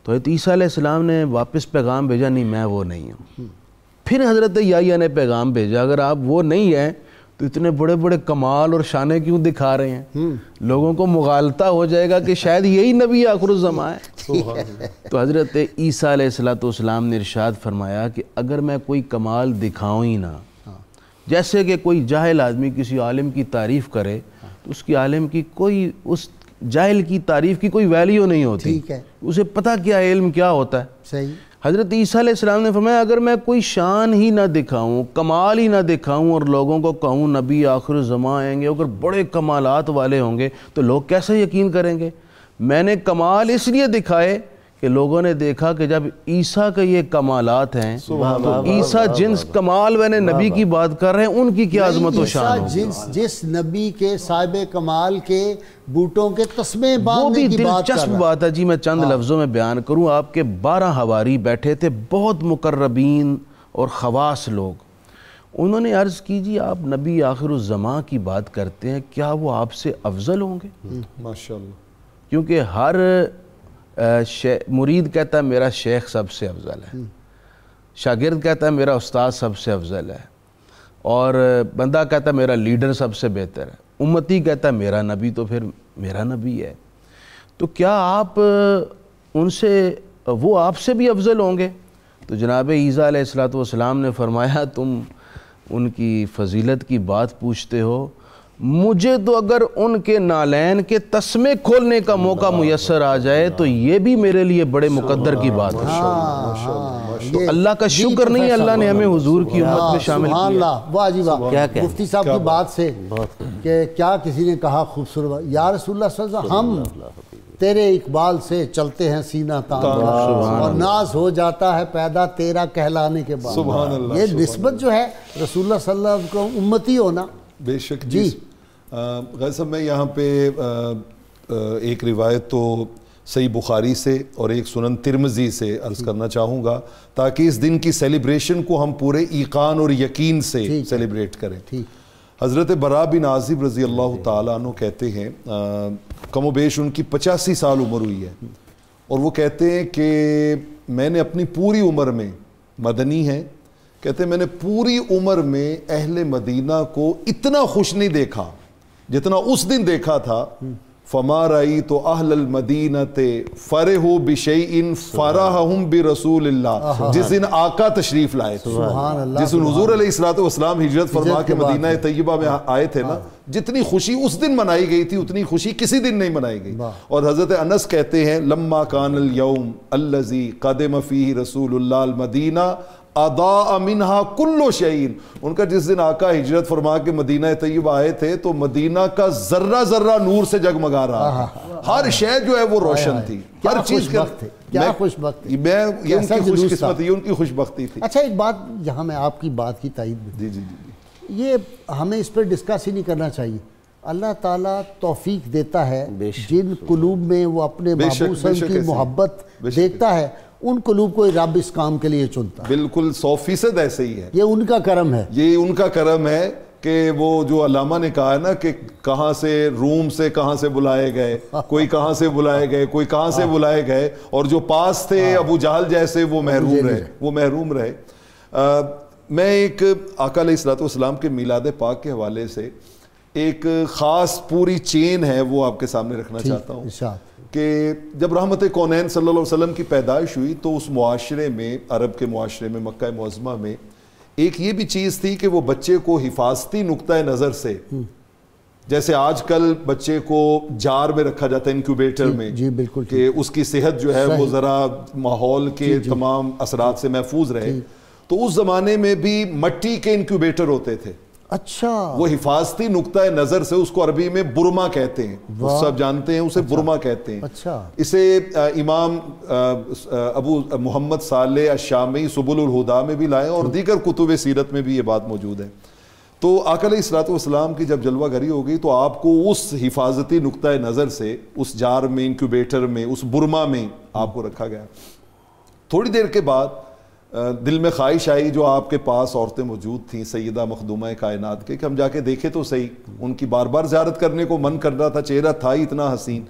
تو حضرت عیسیٰ علیہ السلام نے واپس پیغام بھیجا, نہیں میں وہ نہیں ہوں. پھر حضرت یحییٰ نے پیغام بھیجا, اگر آپ وہ نہیں ہیں تو اتنے بڑے بڑے کمال اور شانیں کیوں دکھا رہے ہیں؟ لوگوں کو مغالطہ ہو جائے گا کہ شاید یہی نبی آخر الزمان ہے. تو حضرت عیسیٰ علیہ السلام نے ارشاد فرمایا کہ اگر میں کوئی کمال دکھاؤں ہی نہ, جیسے کہ کوئی جاہل آدمی کسی عالم کی تعریف کرے تو اس کی عالم کی کوئی, اس جاہل کی تعریف کی کوئی ویلیو نہیں ہوتی, اسے پتہ کیا علم کیا ہوتا ہے. صحیح. حضرت عیسیٰ علیہ السلام نے فرمایا اگر میں کوئی شان ہی نہ دکھاؤں, کمال ہی نہ دکھاؤں, اور لوگوں کو کہوں نبی آخر الزمان آئیں گے, اگر بڑے کمالات والے ہوں گے تو لوگ کیسے یقین کریں گے؟ میں نے کمال اس لیے دکھائے کہ لوگوں نے دیکھا کہ جب عیسیٰ کے یہ کمالات ہیں تو عیسیٰ جنس کمال میں نے نبی کی بات کر رہے ہیں, ان کی کیا عظمت و شان ہوگی. جنس جس نبی کے صاحب کمال کے بوٹوں کے تسمے باندھنے کی بات کر رہا ہے. دلچسپ بات ہے جی, میں چند لفظوں میں بیان کروں. آپ کے 12 حواری بیٹھے تھے, بہت مقربین اور خواص لوگ. انہوں نے عرض کی جی آپ نبی آخر الزمان کی بات کرتے ہیں, کیا وہ آپ سے افضل ہوں گے؟ ماشاءاللہ. کیونکہ ہر مرید کہتا ہے میرا شیخ سب سے افضل ہے, شاگرد کہتا ہے میرا استاد سب سے افضل ہے, اور بندہ کہتا ہے میرا لیڈر سب سے بہتر ہے, امتی کہتا ہے میرا نبی تو پھر میرا نبی ہے. تو کیا آپ ان سے, وہ آپ سے بھی افضل ہوں گے؟ تو جناب عیسیٰ علیہ السلام نے فرمایا تم ان کی فضیلت کی بات پوچھتے ہو, مجھے تو اگر ان کے نالین کے تسمے کھولنے کا موقع میسر آ جائے تو یہ بھی میرے لیے بڑے مقدر کی بات ہے. تو اللہ کا شکر نہیں ہے اللہ نے ہمیں حضور کی امت میں شامل کیا. واہ جی واہ. مفتی صاحب کی بات سے کہ کیا کسی نے کہا خوبصورت, یا رسول اللہ صلی اللہ علیہ وسلم ہم تیرے اقبال سے چلتے ہیں سینہ تان, اور ناز ہو جاتا ہے پیدا تیرا کہلانے کے بعد. یہ نسبت جو ہے رسول اللہ صلی اللہ علیہ وسلم کو امتی ہونا. بے شک جی. غیر صاحب میں یہاں پہ ایک روایت تو صحیح بخاری سے اور ایک سنن ترمذی سے عرض کرنا چاہوں گا تاکہ اس دن کی سیلیبریشن کو ہم پورے ایقان اور یقین سے سیلیبریٹ کریں. حضرت براء بن عازب رضی اللہ تعالیٰ عنہ کہتے ہیں, کم و بیش ان کی 85 سال عمر ہوئی ہے, اور وہ کہتے ہیں کہ میں نے اپنی پوری عمر میں, مدنی ہیں, کہتے ہیں میں نے پوری عمر میں اہل مدینہ کو اتنا خوش نہیں دیکھا جتنا اس دن دیکھا تھا. فما رأیت اہل المدینہ فرحوا بشیء فرحهم برسول اللہ. جس دن آقا تشریف لائے تھے, جس دن حضور علیہ السلام ہجرت فرما کے مدینہ طیبہ میں آئے تھے نا, جتنی خوشی اس دن منائی گئی تھی اتنی خوشی کسی دن نہیں منائی گئی. اور حضرت انس کہتے ہیں لما کان اليوم الذی قدم فیہ رسول اللہ المدینہ اضاء منہا کل شیء. ان کا جس دن آقا ہجرت فرما کے مدینہ طیبہ آئے تھے تو مدینہ کا ذرہ ذرہ نور سے جگمگا رہا, ہر شے جو ہے وہ روشن تھی, ہر چیز. کیا خوش بخت تھی, میں یہ ان کی خوش قسمتی, ان کی خوش بختی تھی. اچھا ایک بات یہاں میں آپ کی بات کی تائید میں, جی جی جی, یہ ہمیں اس پر ڈسکس ہی نہیں کرنا چاہیے. اللہ تعالیٰ توفیق دیتا ہے جن قلوب میں وہ اپنے محبوب صلی اللہ علیہ وسلم کی محبت دیکھتا ہے, ان قلوب کو رب اس کام کے لیے چنتا ہے. بالکل 100% ایسے ہی ہے. یہ ان کا کرم ہے, یہ ان کا کرم ہے کہ وہ جو علامہ نے کہا ہے نا کہ کہاں سے روم سے کہاں سے بلائے گئے, کوئی کہاں سے بلائے گئے, کوئی کہاں سے بلائے گئے, اور جو پاس تھے ابو جہل جیسے وہ محروم رہے. میں ایک آقا علیہ الصلوۃ والسلام کے میلاد پاک کے حوالے سے ایک خاص پوری چین ہے وہ آپ کے سامنے رکھنا چاہتا ہوں کہ جب رحمت کونین صلی اللہ علیہ وسلم کی پیدائش ہوئی تو اس معاشرے میں, عرب کے معاشرے میں, مکہ معظمہ میں ایک یہ بھی چیز تھی کہ وہ بچے کو حفاظتی نقطہ نظر سے, جیسے آج کل بچے کو جار میں رکھا جاتا ہے انکیوبیٹر میں, کہ اس کی صحت جو ہے وہ ذرا ماحول کے تمام اثرات سے محفوظ رہے, تو اس زمانے میں بھی مٹی کے انکیوبیٹر ہوتے تھے. اچھا, وہ حفاظتی نقطہ نظر سے, اس کو عربی میں برما کہتے ہیں, سب جانتے ہیں اسے برما کہتے ہیں. اسے امام ابو محمد صالح الشامی سبل الہدا میں بھی لائے اور دیگر کتب سیرت میں بھی یہ بات موجود ہے. تو آقا علیہ الصلوۃ والسلام کی جب جلوہ گری ہو گئی تو آپ کو اس حفاظتی نقطہ نظر سے اس جار میں, انکیوبیٹر میں, اس برما میں آپ کو رکھا گیا. تھوڑی دیر کے بعد دل میں خواہش آئی, جو آپ کے پاس عورتیں موجود تھیں سیدہ مخدومہ کائنات کے, کہ ہم جا کے دیکھیں تو صحیح. ان کی بار بار زیارت کرنے کو من کر رہا تھا, چہرہ تھا ہی اتنا حسین.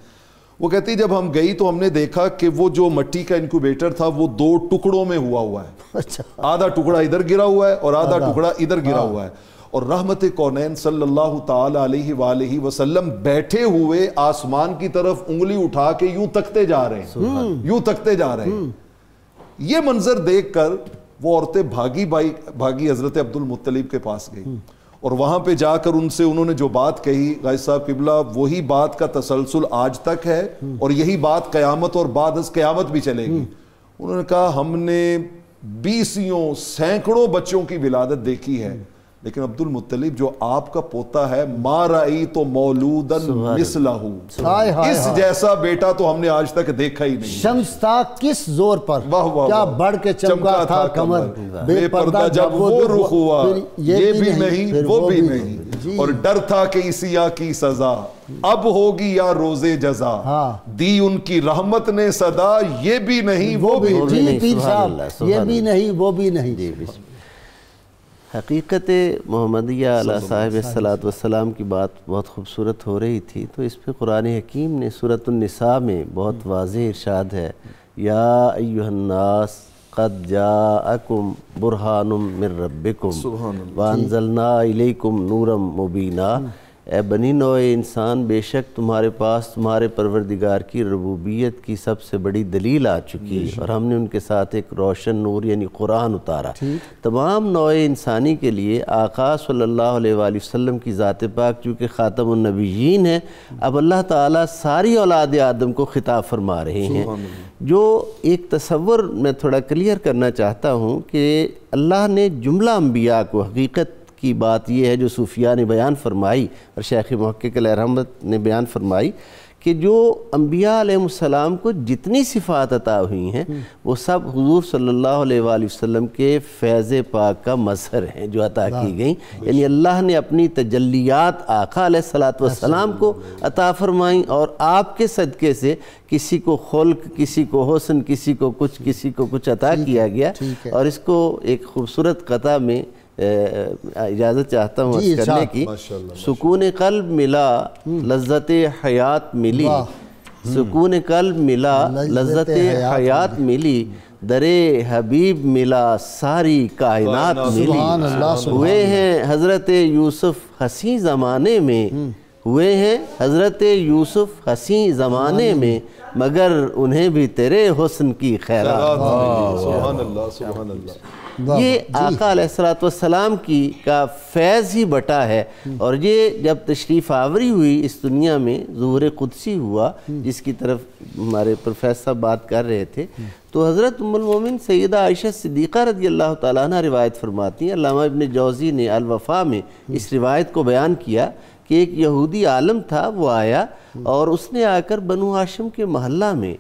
وہ کہتی جب ہم گئی تو ہم نے دیکھا کہ وہ جو مٹی کا انکیوبیٹر تھا وہ 2 ٹکڑوں میں ہوا ہے. آدھا ٹکڑا ادھر گرا ہوا ہے اور آدھا ٹکڑا ادھر گرا ہوا ہے. اور رحمت کونین صلی اللہ تعالی علیہ وآلہ وسلم بیٹھے ہوئے آسمان کی طرف انگلی اٹھا کے یوں تکتے جا رہے ہیں, یوں تکتے جا رہے ہیں. یہ منظر دیکھ کر وہ عورتیں بھاگی حضرت عبد المطلب کے پاس گئی, اور وہاں پہ جا کر ان سے انہوں نے جو بات کہی, غازی صاحب قبلہ وہی بات کا تسلسل آج تک ہے اور یہی بات قیامت اور بعد از قیامت بھی چلے گی. انہوں نے کہا ہم نے 20 سینکڑوں بچوں کی ولادت دیکھی ہے, لیکن عبد المطلب جو آپ کا پوتا ہے, ما رأیت مولودا مثلہ, اس جیسا بیٹا تو ہم نے آج تک دیکھا ہی نہیں. شمس تھا کس زور پر, کیا بڑھ کے چمکا تھا کمر, بے پردہ جب وہ رخ ہوا, یہ بھی نہیں وہ بھی نہیں, اور ڈر تھا کہ اسی کی سزا اب ہوگی یا روز جزا, دی ان کی رحمت نے صدا, یہ بھی نہیں وہ بھی نہیں. پیر صاحب یہ بھی نہیں وہ بھی نہیں. حقیقت محمدیہ علیہ صاحب الصلاۃ والسلام کی بات بہت خوبصورت ہو رہی تھی, تو اس پہ قرآن حکیم نے سورۃ النساء میں بہت واضح ارشاد ہے, یا ایھا الناس قد جاءکم برہان من ربکم وانزلنا الیکم نورا مبینا. اے بنی نوع انسان, بے شک تمہارے پاس تمہارے پروردگار کی ربوبیت کی سب سے بڑی دلیل آ چکی ہے, اور ہم نے ان کے ساتھ ایک روشن نور یعنی قرآن اتارا. تمام نوع انسانی کے لیے آقا صلی اللہ علیہ وآلہ وسلم کی ذات پاک چونکہ خاتم النبیین ہے, اب اللہ تعالیٰ ساری اولاد آدم کو خطاب فرما رہے ہیں. جو ایک تصور میں تھوڑا کلیئر کرنا چاہتا ہوں کہ اللہ نے جملہ انبیاء کو, حقیقت کی بات یہ ہے جو صوفیاء نے بیان فرمائی اور شیخ محقق علیہ رحمت نے بیان فرمائی, کہ جو انبیاء علیہ السلام کو جتنی صفات عطا ہوئی ہیں وہ سب حضور صلی اللہ علیہ وآلہ وسلم کے فیض پاک کا مظہر ہیں جو عطا کی گئیں. یعنی اللہ نے اپنی تجلیات آقا علیہ السلام کو عطا فرمائیں, اور آپ کے صدقے سے کسی کو خلق, کسی کو حسن, کسی کو کچھ عطا کیا گیا. اور اس کو ایک خوبصورت قطع میں اجازت چاہتا ہوں عرض کرنے کی. سکون قلب ملا لذت حیات ملی, سکون قلب ملا لذت حیات ملی, در حبیب ملا ساری کائنات ملی. ہوئے ہیں حضرت یوسف حسین زمانے میں, ہوئے ہیں حضرت یوسف حسین زمانے میں, مگر انہیں بھی تیرے حسن کی خیرات. سبحان اللہ سبحان اللہ. یہ آقا علیہ السلام کی کا فیض ہی بٹا ہے. اور یہ جب تشریف آوری ہوئی اس دنیا میں, ظہور قدسی ہوا جس کی طرف ہمارے پروفیسر صاحب بات کر رہے تھے, تو حضرت ام المومن سیدہ عائشہ صدیقہ رضی اللہ تعالیٰ عنہ روایت فرماتی ہیں. علامہ ابن جوزی نے الوفا میں اس روایت کو بیان کیا کہ ایک یہودی عالم تھا, وہ آیا اور اس نے آ کر بنو ہاشم کے محلہ میں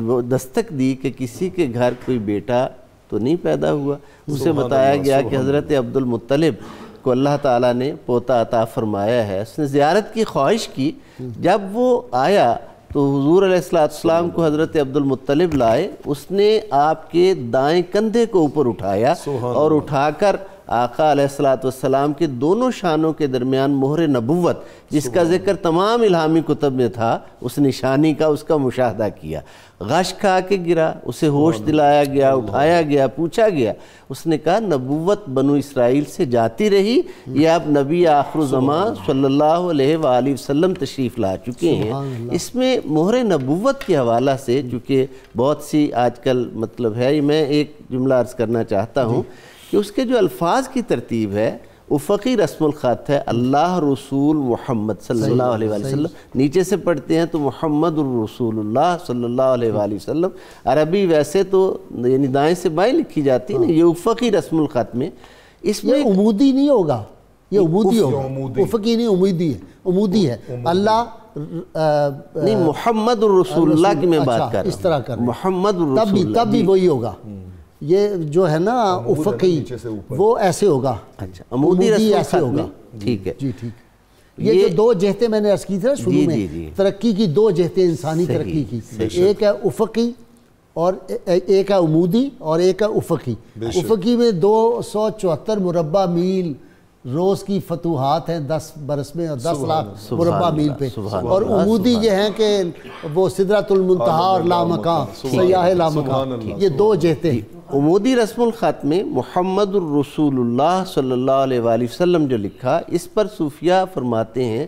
وہ دستک دی کہ کسی کے گھر کوئی بیٹا تو نہیں پیدا ہوا. اسے بتایا گیا کہ حضرت عبد المطلب کو اللہ تعالیٰ نے پوتا عطا فرمایا ہے. اس نے زیارت کی خواہش کی. جب وہ آیا تو حضور علیہ السلام کو حضرت عبد المطلب لائے. اس نے آپ کے دائیں کندھے کو اوپر اٹھایا اور اٹھا کر آقا علیہ الصلوۃ والسلام کے دونوں شانوں کے درمیان مہر نبوت جس کا ذکر تمام الہامی کتب میں تھا، اس نشانی کا، اس کا مشاہدہ کیا۔ غش کھا کے گرا، اسے ہوش دلایا گیا، اٹھایا گیا، پوچھا گیا، اس نے کہا نبوت بنو اسرائیل سے جاتی رہی، یہ آپ نبی آخر الزمان صلی اللہ علیہ وآلہ وسلم تشریف لا چکے ہیں۔ اس میں مہر نبوت کے حوالہ سے چونکہ بہت سی آج کل مطلب ہے، میں ایک جملہ عرض کرنا چاہتا ہوں کہ اس کے جو الفاظ کی ترتیب ہے، افقی رسم الخط ہے اللہ رسول محمد صلی اللہ علیہ وآلہ وسلم، نیچے سے پڑھتے ہیں تو محمد الرسول اللہ صلی اللہ علیہ وآلہ وسلم۔ عربی ویسے تو یعنی دائیں سے بائیں لکھی جاتی ہے نا، یہ افقی رسم الخط میں اس میں عمودی نہیں ہوگا، یہ عمودی ہوگا، افقی نہیں، عمودی ہے، عمودی ہے اللہ نہیں، محمد الرسول اللہ کی میں بات کر رہا ہوں، اس طرح کر محمد الرسول اللہ، تب بھی وہی ہوگا۔ یہ جو ہے نا افقی وہ ایسے ہوگا، اچھا عمودی ایسے ہوگا، ٹھیک ہے جی ٹھیک۔ یہ جو دو جہتیں میں نے عرض کی تھی نا شروع میں، ترقی کی دو جہتیں انسانی ترقی کی، ایک ہے افقی اور ایک ہے عمودی اور ایک ہے افقی۔ افقی میں 274 مربع میل روز کی فتوحات ہیں 10 برس میں اور 10 لاکھ مربع میل پہ، اور عمودی یہ ہیں کہ وہ سدرۃ المنتہا اور لامکان، سیاح لامکان، یہ دو جہتیں ہیں۔ عمودی رسم الخط میں محمد الرسول اللہ صلی اللہ علیہ وآلہ وسلم جو لکھا، اس پر صوفیہ فرماتے ہیں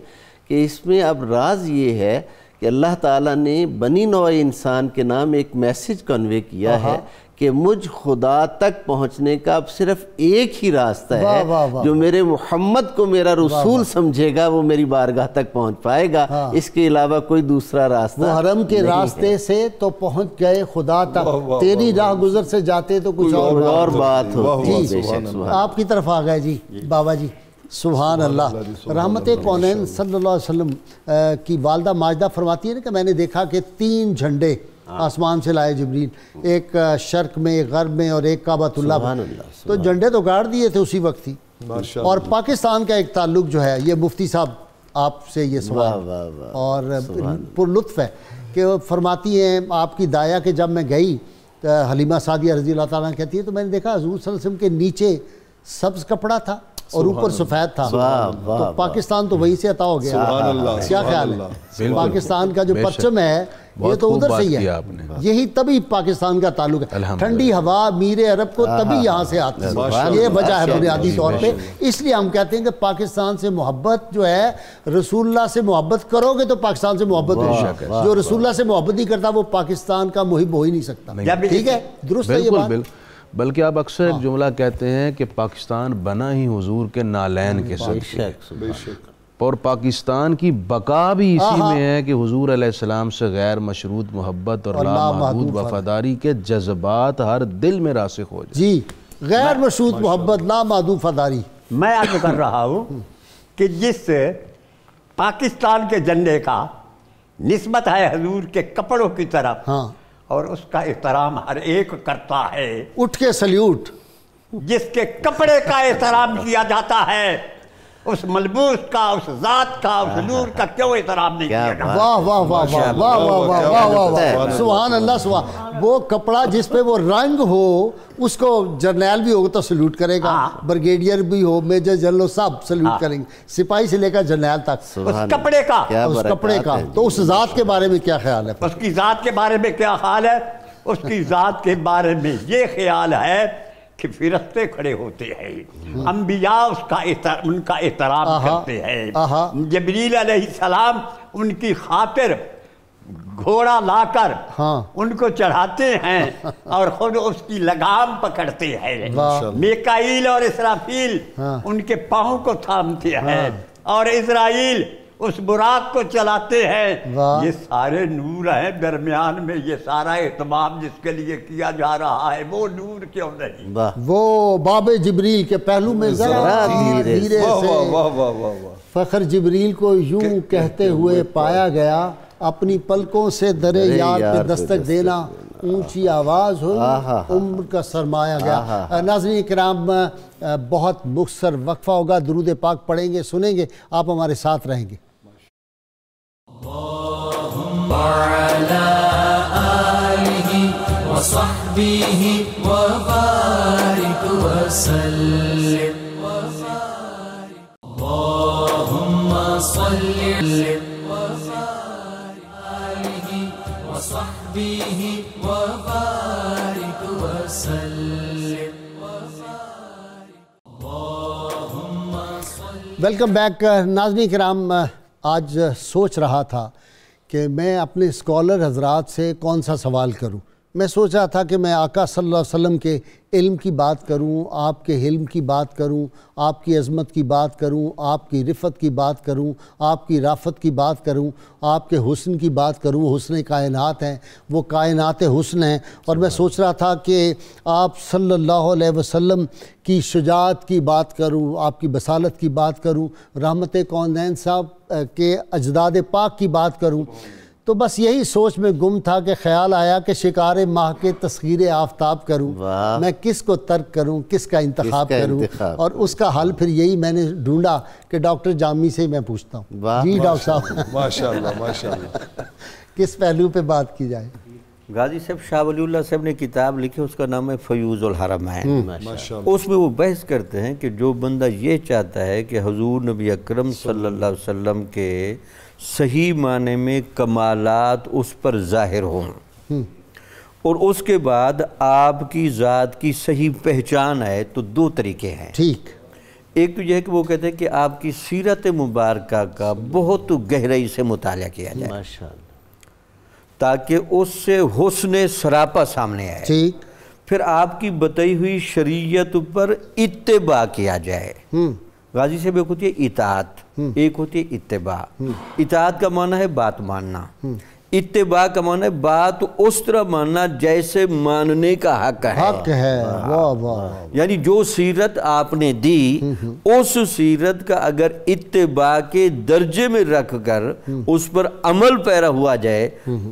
کہ اس میں اب راز یہ ہے کہ اللہ تعالیٰ نے بنی نوع انسان کے نام ایک میسج کنوے کیا ہے کہ مجھ خدا تک پہنچنے کا اب صرف ایک ہی راستہ ہے، جو میرے محمد کو میرا رسول سمجھے گا وہ میری بارگاہ تک پہنچ پائے گا، اس کے علاوہ کوئی دوسرا راستہ وہ حرم کے راستے سے تو پہنچ گئے خدا تک، تیری راہ گزر سے جاتے تو کچھ اور بات ہوتی۔ آپ کی طرف آ گئے جی بابا جی، سبحان اللہ۔ رحمت کونین صلی اللہ علیہ وسلم کی والدہ ماجدہ فرماتی ہے نا کہ میں نے دیکھا کہ 3 جھنڈے آسمان سے لائے جبریل، ایک شرق میں، ایک غرب میں اور ایک کعبۃ اللہ میں، تو جھنڈے تو گاڑ دیے تھے اسی وقت ہی۔ اور پاکستان کا ایک تعلق جو ہے، یہ مفتی صاحب آپ سے یہ سوال اور پر لطف ہے کہ فرماتی ہیں آپ کی دایا کہ جب میں گئی حلیمہ سعدیہ رضی اللہ تعالیٰ کہتی ہے تو میں نے دیکھا حضور صلی اللہ علیہ وسلم کے نیچے سبز کپڑا تھا اور اوپر سفید تھا، تو پاکستان تو وہیں سے عطا ہو گیا۔ کیا خیال ہے؟ پاکستان کا جو پرچم ہے یہ تو ادھر سے ہی ہے، یہی تبھی پاکستان کا تعلق ہے، ٹھنڈی ہوا میر عرب کو تبھی یہاں سے آتی ہے، یہ وجہ ہے بنیادی طور پہ۔ اس لیے ہم کہتے ہیں کہ پاکستان سے محبت جو ہے، رسول اللہ سے محبت کرو گے تو پاکستان سے محبت ہوگی، جو رسول اللہ سے محبت نہیں کرتا وہ پاکستان کا محب ہو ہی نہیں سکتا۔ ٹھیک ہے، درست ہے یہ بات۔ بلکہ آپ اکثر ایک جملہ کہتے ہیں کہ پاکستان بنا ہی حضور کے نالین کے صدقے، اور پاکستان کی بقا بھی اسی میں ہے کہ حضور علیہ السلام سے غیر مشروط محبت اور لامحدود وفاداری کے جذبات ہر دل میں راسخ ہو جائے۔ جی، غیر مشروط محبت، لامحدود وفاداری۔ میں عرض کر رہا ہوں کہ جس پاکستان کے جھنڈے کا نسبت ہے حضور کے کپڑوں کی طرف، اور اس کا احترام ہر ایک کرتا ہے، اٹھ کے سلیوٹ، جس کے کپڑے کا احترام کیا جاتا ہے اس ملبوس کا، اس ذات کا، اس نور کا کیوں احترام نہیں کیا جاتا؟ واہ واہ واہ واہ واہ واہ واہ واہ واہ، سبحان اللہ، سبحان۔ وہ کپڑا جس پہ وہ رنگ ہو اس کو جرنیل بھی ہوگا تو سلیوٹ کرے گا، بریگیڈیئر بھی ہو، میجر جنرل ہو، سب سلیوٹ کریں گے، سپاہی سے لے کر جرنیل تک۔ اس کپڑے کا، اس کپڑے کا تو اس ذات کے بارے میں کیا خیال ہے؟ اس کی ذات کے بارے میں کیا خیال ہے؟ اس کی ذات کے بارے میں یہ خیال ہے کہ فرشتے کھڑے ہوتے ہیں، انبیاء ان کا احترام کرتے ہیں، جبریل علیہ السلام ان کی خاطر گھوڑا لا کر ان کو چڑھاتے ہیں اور خود اس کی لگام پکڑتے ہیں، میکائیل اور اسرافیل ان کے پاؤں کو تھامتے ہیں اور اسرائیل اس براق کو چلاتے ہیں۔ یہ سارے نور ہیں، درمیان میں یہ سارا اہتمام جس کے لیے کیا جا رہا ہے وہ نور کیوں نہیں؟ وہ باب جبریل کے پہلو میں ذرا دھیرے سے فخر جبریل کو یوں کہتے ہوئے پایا گیا، اپنی پلکوں سے درے یار پہ دستک دینا، اونچی آواز ہوئی، عمر کا سرمایہ گیا۔ ناظرین کرام، بہت مختصر وقفہ ہوگا، درود پاک پڑھیں گے، سنیں گے، آپ ہمارے ساتھ رہیں گے۔ وعلى آله وصحبه وبارك وسلم صل آله وصحبه وبارك وسلم. Welcome back. ناظرین کرام، آج سوچ رہا تھا کہ میں اپنے اسکالر حضرات سے کون سا سوال کروں. میں سوچ رہا تھا کہ میں آقا صلی اللہ علیہ وسلم کے علم کی بات کروں، آپ کے حلم کی بات کروں، آپ کی عظمت کی بات کروں، آپ کی رفت کی بات کروں، آپ کی رافت کی بات کروں، آپ کے حسن کی بات کروں. حسن کائنات ہیں، وہ کائنات حسن ہیں. اور میں سوچ رہا تھا کہ آپ صلی اللہ علیہ وسلم کی شجاعت کی بات کروں، آپ کی بصالت کی بات کروں، رحمت کونین صاحب کے اجداد پاک کی بات کروں. تو بس یہی سوچ میں گم تھا کہ خیال آیا کہ شکار ماہ کے تسخیر آفتاب کروں. میں کس کو ترک کروں، کس کا انتخاب کروں؟ اور اس کا حل پھر یہی میں نے ڈھونڈا کہ ڈاکٹر جامی سے میں پوچھتا ہوں. جی ڈاکٹر صاحب، ماشاءاللہ ماشاءاللہ، کس پہلو پہ بات کی جائے؟ غازی صاحب شاہ ولی اللہ صاحب نے کتاب لکھی، اس کا نام ہے فیوض الحرمین. اس میں وہ بحث کرتے ہیں کہ جو بندہ یہ چاہتا ہے کہ حضور نبی اکرم صلی اللہ علیہ وسلم کے صحیح معنی میں کمالات اس پر ظاہر ہوں اور اس کے بعد آپ کی ذات کی صحیح پہچان ہے، تو دو طریقے ہیں. ٹھیک. ایک تو یہ ہے کہ وہ کہتے ہیں کہ آپ کی سیرت مبارکہ کا بہت گہرائی سے مطالعہ کیا جائے تاکہ اس سے حسن سراپا سامنے آئے. ٹھیک. پھر آپ کی بتائی ہوئی شریعت پر اتباع کیا جائے. غازی صاحب، ایک ہوتی ہے اطاعت، ایک ہوتی ہے اتباع. اطاعت کا معنی ہے بات ماننا، اتباع کا معنی ہے بات اس طرح ماننا جیسے ماننے کا حق ہے. واہ واہ. یعنی جو سیرت آپ نے دی، اس سیرت کا اگر اتباع کے درجے میں رکھ کر اس پر عمل پیرا ہوا جائے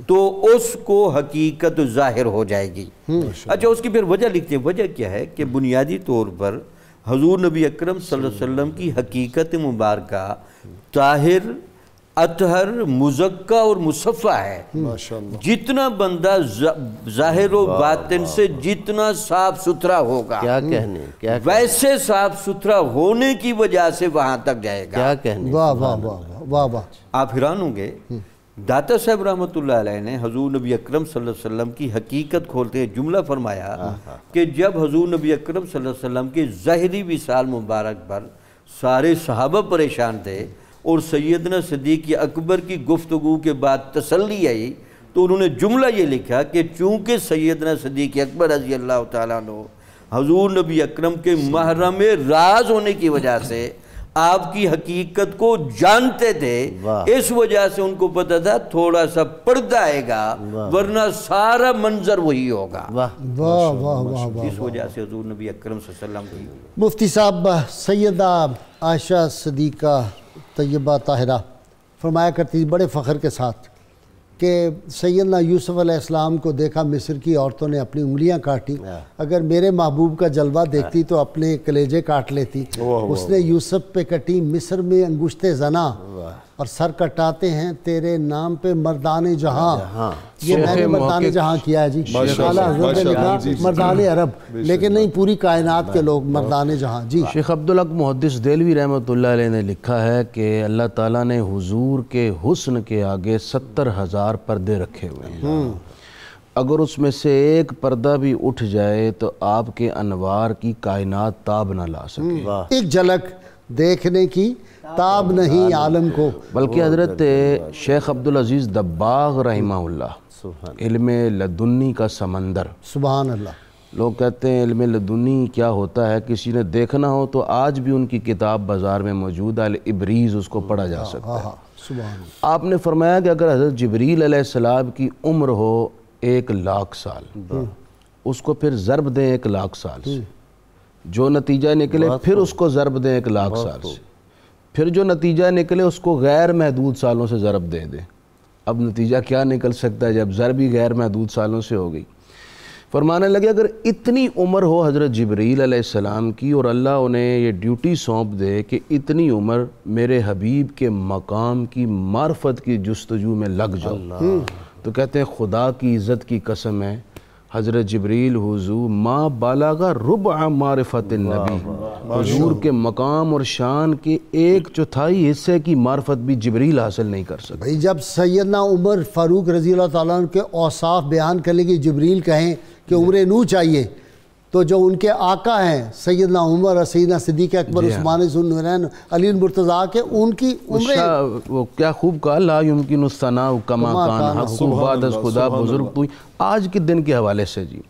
تو اس کو حقیقت ظاہر ہو جائے گی. اچھا، اس کی پھر وجہ لکھتے ہیں. وجہ کیا ہے کہ بنیادی طور پر حضور نبی اکرم صلی اللہ علیہ وسلم کی حقیقت مبارکہ طاہر، اطہر، مزکہ اور مصفہ ہے. جتنا بندہ ظاہر و باطن سے جتنا صاف ستھرا ہوگا، کیا کہنے، ویسے صاف ستھرا ہونے کی وجہ سے وہاں تک جائے گا. کیا کہنے. واہ واہ واہ واہ واہ. آپ حیران ہوں گے، داتا صاحب رحمۃ اللہ علیہ نے حضور نبی اکرم صلی اللہ علیہ وسلم کی حقیقت کھولتے ہیں جملہ فرمایا کہ جب حضور نبی اکرم صلی اللہ علیہ وسلم کے ظاہری وصال مبارک پر سارے صحابہ پریشان تھے اور سیدنا صدیق اکبر کی گفتگو کے بعد تسلی آئی، تو انہوں نے جملہ یہ لکھا کہ چونکہ سیدنا صدیق اکبر رضی اللہ تعالیٰ عنہ حضور نبی اکرم کے محرم راز ہونے کی وجہ سے آپ کی حقیقت کو جانتے تھے، اس وجہ سے ان کو پتہ تھا تھوڑا سا پردہ آئے گا ورنہ سارا منظر وہی ہوگا. اس وجہ سے حضور نبی اکرم صلی اللہ علیہ وسلم کو مفتی صاحب، سیدہ عائشہ صدیقہ طیبہ طاہرہ فرمایا کرتی بڑے فخر کے ساتھ کہ سیدنا یوسف علیہ السلام کو دیکھا مصر کی عورتوں نے اپنی انگلیاں کاٹی، اگر میرے محبوب کا جلوہ دیکھتی تو اپنے کلیجے کاٹ لیتی. اس نے یوسف پہ کٹی مصر میں انگشت زنا اور سر کٹاتے ہیں تیرے نام پہ مردان جہاں. یہ میں نے مردان جہاں کیا ہے جی، اعلیٰ حضرت نے لکھا مردان عرب، لیکن نہیں پوری کائنات کے لوگ مردان جہاں. جی شیخ عبدالحق محدث دہلوی رحمۃ اللہ علیہ نے لکھا ہے کہ اللہ تعالیٰ نے حضور کے حسن کے آگے 70,000 پردے رکھے ہوئے ہیں. اگر اس میں سے ایک پردہ بھی اٹھ جائے تو آپ کے انوار کی کائنات تاب نہ لا سکے. ایک جھلک دیکھنے کی تاب نہیں عالم کو. بلکہ حضرت شیخ عبدالعزیز دباغ رحمہ اللہ، علم لدنی کا سمندر، سبحان اللہ. لوگ کہتے ہیں علم لدنی کیا ہوتا ہے، کسی نے دیکھنا ہو تو آج بھی ان کی کتاب بازار میں موجود ہے، الابریز، اس کو پڑھا جا سکتا ہے. آپ نے فرمایا کہ اگر حضرت جبریل علیہ السلام کی عمر ہو 1,00,000 سال، اس کو پھر ضرب دیں 1,00,000 سال سے، جو نتیجہ نکلے پھر اس کو ضرب دیں 1,00,000 سال سے، پھر جو نتیجہ نکلے اس کو غیر محدود سالوں سے ضرب دے دیں. اب نتیجہ کیا نکل سکتا ہے جب ضرب ہی غیر محدود سالوں سے ہو گئی. فرمانے لگے اگر اتنی عمر ہو حضرت جبریل علیہ السلام کی اور اللہ انہیں یہ ڈیوٹی سونپ دے کہ اتنی عمر میرے حبیب کے مقام کی معرفت کی جستجو میں لگ جاؤ، تو کہتے ہیں خدا کی عزت کی قسم ہے حضرت جبریل حضور ما بالاغا ربع معرفت النبی، حضور کے مقام اور شان کے 1/4 حصے کی معرفت بھی جبریل حاصل نہیں کر سکتے۔ بھئی جب سیدنا عمر فاروق رضی اللہ تعالیٰ عنہ کے اوصاف بیان کرنے کی جبریل کہیں کہ عمر نو چاہیے، تو جو ان کے آقا ہیں سیدنا عمر اور سیدنا صدیق اکبر عثمان ذو النورین علی المرتضیٰ کے ان کی عمریں وہ کیا خوب کہا، لا یمکن الثناء کما کان حق بعد از خدا بزرگ تو۔ آج کے دن کے حوالے سے جی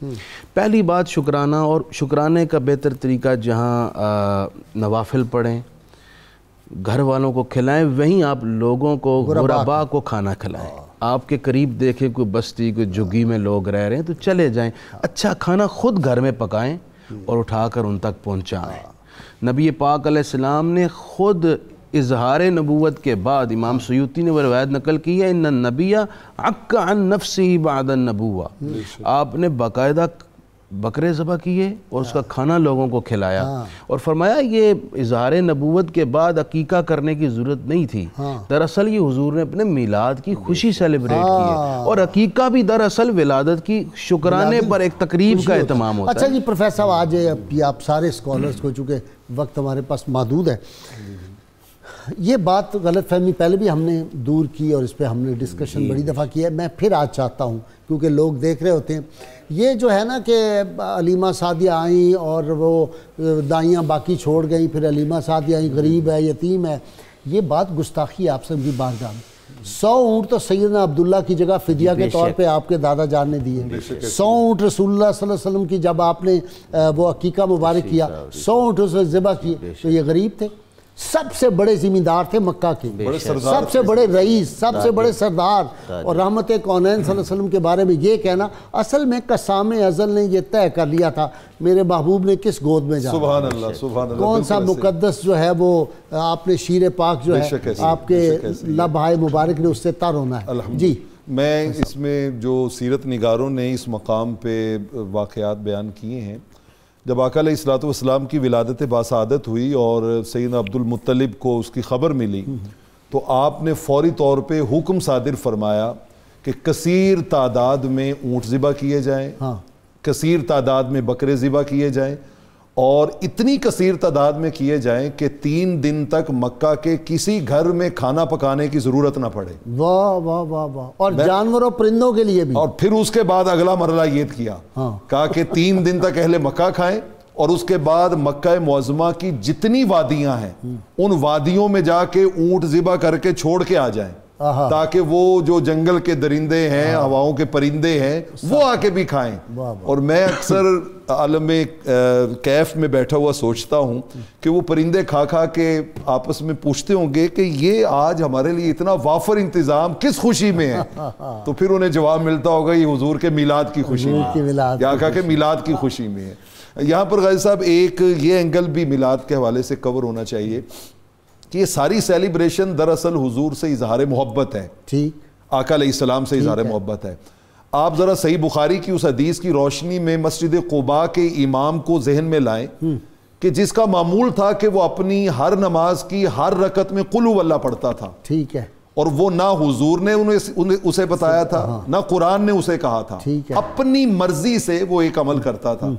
پہلی بات شکرانہ، اور شکرانے کا بہتر طریقہ جہاں نوافل پڑھیں، گھر والوں کو کھلائیں، وہیں آپ لوگوں کو غربا کو کھانا کھلائیں۔ آپ کے قریب دیکھیں کوئی بستی کوئی جھگی میں لوگ رہ رہے ہیں تو چلے جائیں، اچھا کھانا خود گھر میں پکائیں اور اٹھا کر ان تک پہنچائیں۔ نبی پاک علیہ السلام نے خود اظہار نبوت کے بعد، امام سیوطی نے وہ روایت نقل کی ہے، ان النبی عق عن نفسہ بعد النبوہ، آپ نے باقاعدہ بکرے ذبح کیے اور اس کا کھانا لوگوں کو کھلایا اور فرمایا یہ اظہار نبوت کے بعد عقیقہ کرنے کی ضرورت نہیں تھی، دراصل یہ حضور نے اپنے میلاد کی خوشی سیلیبریٹ کی ہے، اور عقیقہ بھی دراصل ولادت کی شکرانے پر ایک تقریب کا اہتمام ہوتا ہے۔ اچھا جی پروفیسر صاحب، آج آپ سارے اسکالرز کو، چونکہ وقت ہمارے پاس محدود ہے، یہ بات غلط فہمی پہلے بھی ہم نے دور کی اور اس پہ ہم نے ڈسکشن بڑی دفعہ کی ہے، میں پھر آج چاہتا ہوں کیونکہ لوگ دیکھ رہے ہوتے ہیں، یہ جو ہے نا کہ علیمہ سعدیہ آئیں اور وہ دائیاں باقی چھوڑ گئیں، پھر علیمہ سعدیہ آئیں، غریب ہے، یتیم ہے، یہ بات گستاخی ہے آپ سے بھی بارگاہ میں۔ 100 اونٹ تو سیدنا عبداللہ کی جگہ فدیہ کے طور پہ آپ کے دادا جان نے دیے، 100 اونٹ رسول اللہ صلی اللہ علیہ وسلم کی جب آپ نے وہ عقیقہ مبارک کیا، 100 اونٹ اس وقت ذبح کیے، تو یہ غریب تھے، سب سے بڑے زمیندار تھے مکہ کے، سب سے بڑے رئیس، سب سے بڑے سردار، اور رحمت کونین صلی اللہ علیہ وسلم کے بارے میں یہ کہنا، اصل میں قسام ازل نے یہ طے کر لیا تھا میرے محبوب نے کس گود میں جانا، سبحان اللہ سبحان اللہ، کون سا مقدس جو ہے وہ آپ نے شیر پاک جو ہے آپ کے لبہائے مبارک نے اس سے تر ہونا ہے۔ جی میں اس میں جو سیرت نگاروں نے اس مقام پہ واقعات بیان کیے ہیں، جب آقا علیہ الصلوۃ والسلام کی ولادت باسعادت ہوئی اور سیدنا عبد المطلب کو اس کی خبر ملی تو آپ نے فوری طور پہ حکم صادر فرمایا کہ کثیر تعداد میں اونٹ ذبح کیے جائیں، کثیر تعداد میں بکرے ذبح کیے جائیں، اور اتنی کثیر تعداد میں کیے جائیں کہ 3 دن تک مکہ کے کسی گھر میں کھانا پکانے کی ضرورت نہ پڑے۔ واہ واہ واہ واہ، اور جانوروں پرندوں کے لیے بھی۔ اور پھر اس کے بعد اگلا مرحلہ یہ کیا، کہا کہ 3 دن تک اہل مکہ کھائیں، اور اس کے بعد مکہ معظمہ کی جتنی وادیاں ہیں ان وادیوں میں جا کے اونٹ ذبح کر کے چھوڑ کے آ جائیں، تاکہ وہ جو جنگل کے درندے ہیں، ہواؤں کے پرندے ہیں، وہ آ کے بھی کھائیں۔ اور میں اکثر عالم کیف میں بیٹھا ہوا سوچتا ہوں کہ وہ پرندے کھا کھا کے آپس میں پوچھتے ہوں گے کہ یہ آج ہمارے لیے اتنا وافر انتظام کس خوشی میں ہے، تو پھر انہیں جواب ملتا ہوگا یہ حضور کے میلاد کی خوشی میں، یا آقا کے میلاد کی خوشی میں ہے۔ یہاں پر غازی صاحب ایک یہ اینگل بھی میلاد کے حوالے سے کور ہونا چاہیے کہ یہ ساری سیلیبریشن دراصل حضور سے اظہار محبت ہے، آقا علیہ السلام سے اظہار محبت ہے۔ آپ ذرا صحیح بخاری کی اس حدیث کی روشنی میں مسجد قباء کے امام کو ذہن میں لائیں کہ جس کا معمول تھا کہ وہ اپنی ہر نماز کی ہر رکعت میں قل هو اللہ پڑھتا تھا، ٹھیک ہے، اور وہ نہ حضور نے اسے بتایا تھا نہ قرآن نے اسے کہا تھا، اپنی مرضی سے وہ ایک عمل کرتا تھا۔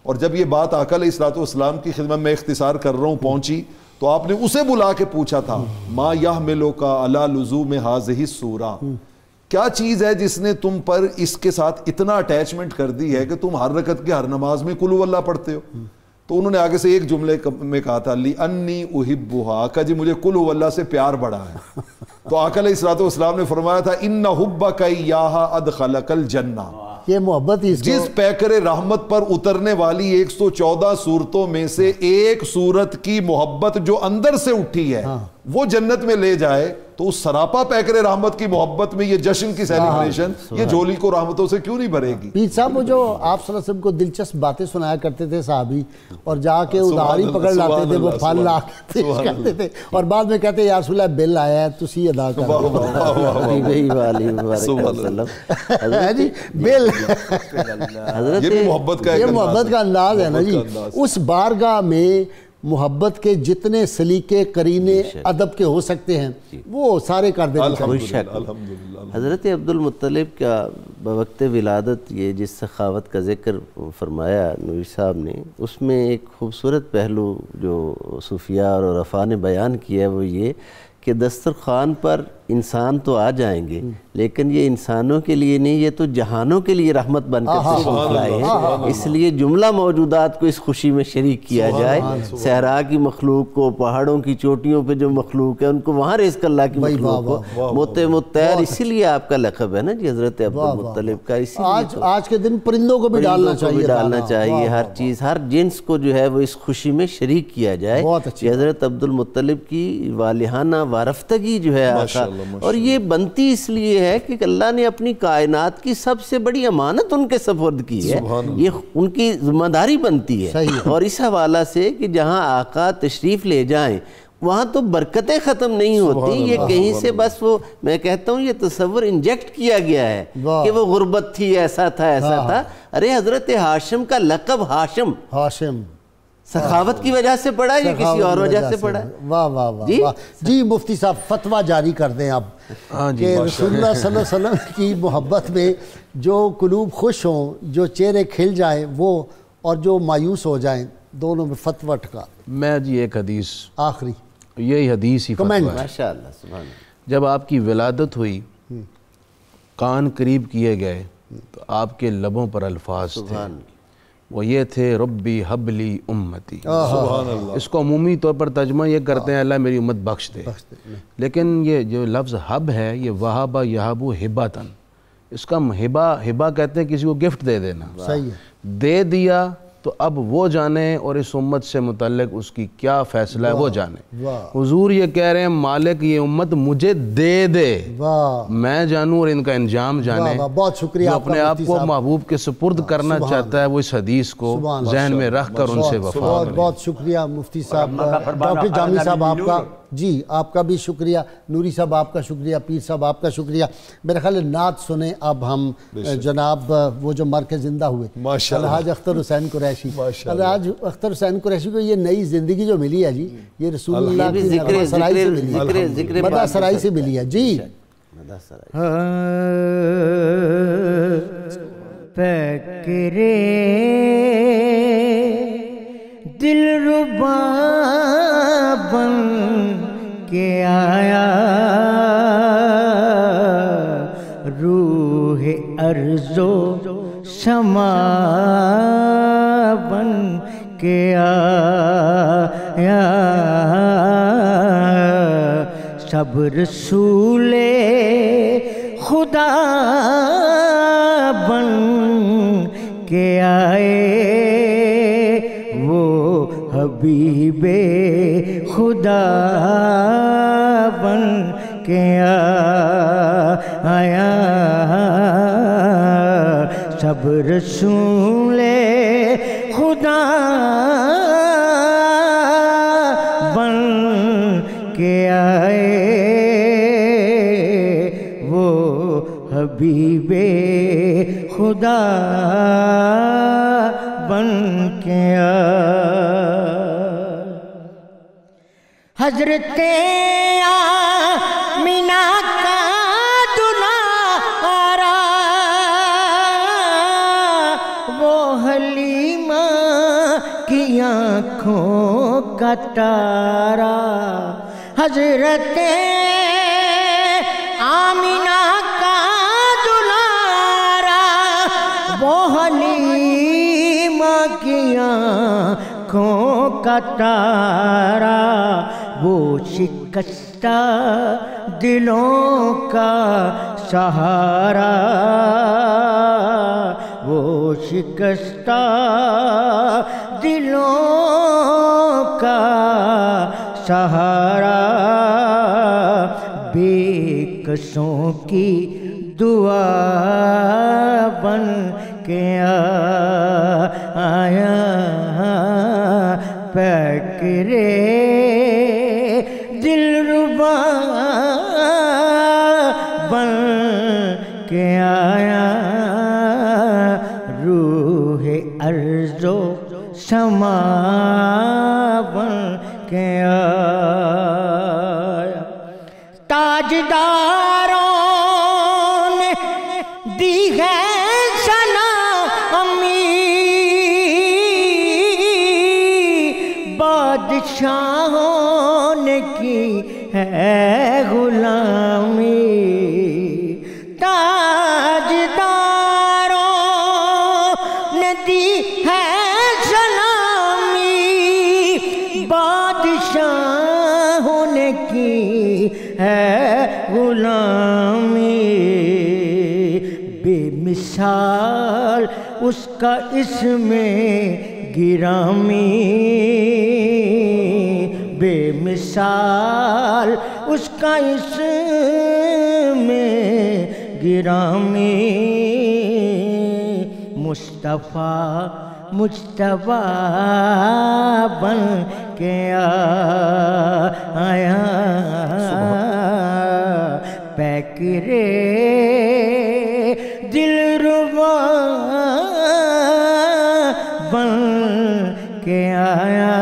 اور جب یہ بات آقا علیہ الصلوۃ والسلام کی خدمت میں اختصار کر رہا ہوں پہنچی تو آپ نے اسے بلا کے پوچھا تھا، ما یحملک علی لزوم ہذہ السورہ، کیا چیز ہے جس نے تم پر اس کے ساتھ اتنا اٹیچمنٹ کر دی ہے کہ تم ہر رکعت کی ہر نماز میں قل هو اللہ پڑھتے ہو؟ تو انہوں نے آگے سے ایک جملے میں کہا تھا لِأَنِّي أُحِبُّهَا، آقا جی مجھے قل هو اللہ سے پیار بڑھا ہے۔ تو آقا علیہ الصلوۃ والسلام نے فرمایا تھا إِنَّ حُبَّكَ إِيَّاهَا أَدْخَلَكَ الْجَنَّةَ، یہ محبت جس پیکر رحمت پر اترنے والی 114 صورتوں میں سے ایک صورت کی محبت جو اندر سے اٹھی ہے وہ جنت میں لے جائے، تو اس سراپا پیکر رحمت کی محبت میں یہ جشن کی سیلیبریشن یہ جولی کو رحمتوں سے کیوں نہیں بھرے گی؟ پیر صاحب وہ جو آپ صلی اللہ علیہ وسلم کو دلچسپ باتیں سنایا کرتے تھے صحابی، اور جا کے ادھاری پکڑ لاتے تھے، وہ پھل لا کے پیش کرتے تھے اور بعد میں کہتے یا رسول اللہ بل آیا ہے تسی ادا کر جی بل، یہ محبت کا انداز ہے نا جی۔ اس بارگاہ میں محبت کے جتنے سلیقے قرینے ادب کے ہو سکتے ہیں وہ سارے کر دیں۔ حضرت عبد المطلب کا بوقت ولادت یہ جس سخاوت کا ذکر فرمایا نوری صاحب نے، اس میں ایک خوبصورت پہلو جو صوفیاء اور عرفاء نے بیان کیا ہے وہ یہ کہ دسترخوان پر انسان تو آ جائیں گے لیکن یہ انسانوں کے لیے نہیں، یہ تو جہانوں کے لیے رحمت بن کر تشریف لائے ہیں، اس لیے جملہ موجودات کو اس خوشی میں شریک کیا جائے، صحرا کی مخلوق کو، پہاڑوں کی چوٹیوں پہ جو مخلوق ہے ان کو وہاں رزق اللہ کی مخلوق کو، مطعم الطیر، اسی لیے آپ کا لقب ہے نا جی حضرت عبدالمطلب کا، اسی لیے آج کے دن پرندوں کو بھی ڈالنا چاہیے، ہر چیز، ہر جنس کو جو ہے وہ اس خوشی میں شریک کیا جائے۔ حضرت عبدالمطلب کی والہانہ وارفتگی جو ہے آقا، اور یہ بنتی اس لیے ہے کہ اللہ نے اپنی کائنات کی سب سے بڑی امانت ان کے سپرد کی ہے، یہ ان کی ذمہ داری بنتی ہے، اور اس حوالہ سے کہ جہاں آقا تشریف لے جائیں وہاں تو برکتیں ختم نہیں ہوتی، یہ کہیں سے بس وہ میں کہتا ہوں یہ تصور انجیکٹ کیا گیا ہے کہ وہ غربت تھی، ایسا تھا، ارے حضرت ہاشم کا لقب ہاشم سخاوت کی وجہ سے پڑا یا کسی اور وجہ سے پڑا؟ واہ واہ واہ جی مفتی صاحب فتویٰ جاری کر دیں اب کہ رسول اللہ صلی اللہ علیہ وسلم کی محبت میں جو قلوب خوش ہوں، جو چہرے کھل جائیں وہ، اور جو مایوس ہو جائیں، دونوں میں فتویٰ ٹھکا۔ میں جی ایک حدیث آخری، یہی حدیث ہی فتویٰ ہے۔ ماشاءاللہ سبحان اللہ۔ جب آپ کی ولادت ہوئی، کان قریب کیے گئے تو آپ کے لبوں پر الفاظ تھے، وہ یہ تھے ربی حبلی امتی، اس کو عمومی طور پر ترجمہ یہ کرتے ہیں اللہ میری امت بخش دے، لیکن یہ جو لفظ حب ہے یہ وہابہ یہابو ہباتن، اس کا ہبہ کہتے ہیں کسی کو گفٹ دے دینا، دے دیا تو اب وہ جانے اور اس امت سے متعلق اس کی کیا فیصلہ ہے وہ جانے۔ حضور یہ کہہ رہے ہیں مالک یہ امت مجھے دے دے، میں جانوں اور ان کا انجام جانے۔ بہت شکریہ، جو اپنے آپ کو محبوب کے سپرد کرنا چاہتا ہے وہ اس حدیث کو ذہن میں رکھ کر ان سے وفا کرے۔ بہت شکریہ مفتی صاحب، ڈاکٹر جامی صاحب آپ کا، جی آپ کا بھی شکریہ، نوری صاحب آپ کا شکریہ، پیر صاحب آپ کا شکریہ۔ میرے خیال ہے نعت سنیں اب ہم جناب وہ جو مر کے زندہ ہوئے الحاج اختر حسین قریشی، الحاج اختر حسین قریشی کو یہ نئی زندگی جو ملی ہے جی، یہ رسول اللہ کی مدح سرائی سے ملی ہے، مدح سرائی سے ملی ہے جی۔ فکرے دلربا بن کے آیا، روح ارض و سما بن کے آیا، سب رسول خدا بن کے آئے، وہ حبیب خدا بن کے آیا، سب رسول خدا بن کے آئے، وہ حبیب خدا بن کے حضرت آمینہ کا دلارا، وہ حلیمہ کی آنکھوں کا تارا، حضرت آمینہ کا دلارا، وہ حلیمہ کی آنکھوں کا تارا، وہ شکستہ دلوں کا سہارا، وہ شکستہ دلوں کا سہارا، بے کسوں کی دعا بن کے آیا، فکرے دلربا بن کے آیا، روح ارض و سما بن کے آیا، تاجداروں نے دی ہے بادشاہوں نے کی ہے غلامی، تاجداروں نے دی ہے سلامی، بادشاہوں نے کی ہے غلامی، بے مثال اس کا اس میں گرامی، بے مثال اس کا اس میں گرامی، مصطفیٰ مجتبیٰ بن کے آیا، پیکرے دلربا بن کے آیا،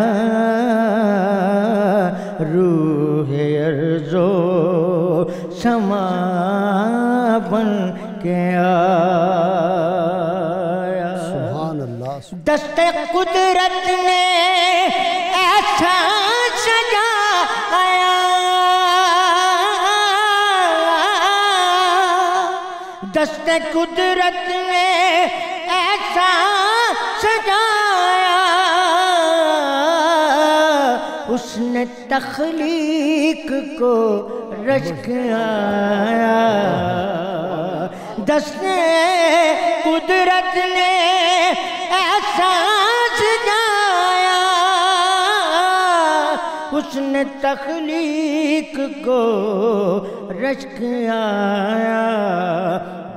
روح ارض و سما بن کے آیا۔ سبحان اللہ۔ دست قدرت نے ایسا سجایا، دست قدرت نے ایسا سجایا، اس نے تخلیق کو رشک آیا، دست قدرت نے ایسا سجایا، اس نے تخلیق کو رشک آیا،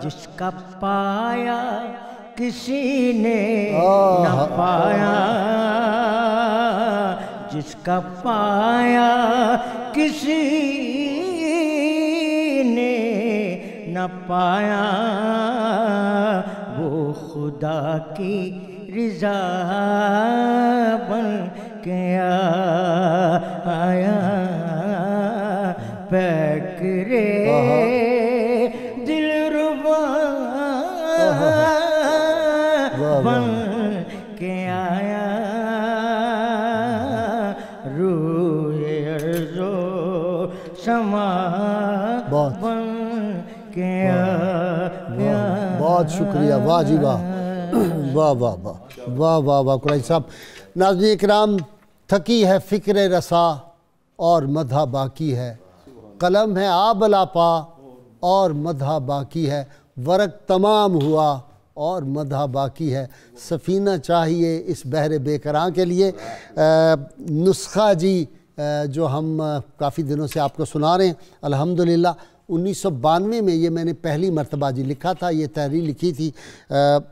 جس کا پایا کسی نے نہ پایا، جس کا پایا کسی نے نہ پایا، وہ خدا کی رضا بن کے آیا، پیکرے دلربا بن کے آیا، روح ارض و سما بن کے آیا۔ بہت شکریہ، واہ جی واہ، واہ واہ واہ واہ واہ واہ قرائش صاحب۔ ناظرین اکرام، تھکی ہے فکر رسا اور مدح باقی ہے، قلم ہے آبلا پا اور مدح باقی ہے، ورق تمام ہوا اور مدح باقی ہے، سفینہ چاہیے اس بحر بے کراں کے لیے۔ نسخہ جی جو ہم کافی دنوں سے آپ کو سنا رہے ہیں، الحمدللہ 1992 میں یہ میں نے پہلی مرتبہ جی لکھا تھا، یہ تحریر لکھی تھی۔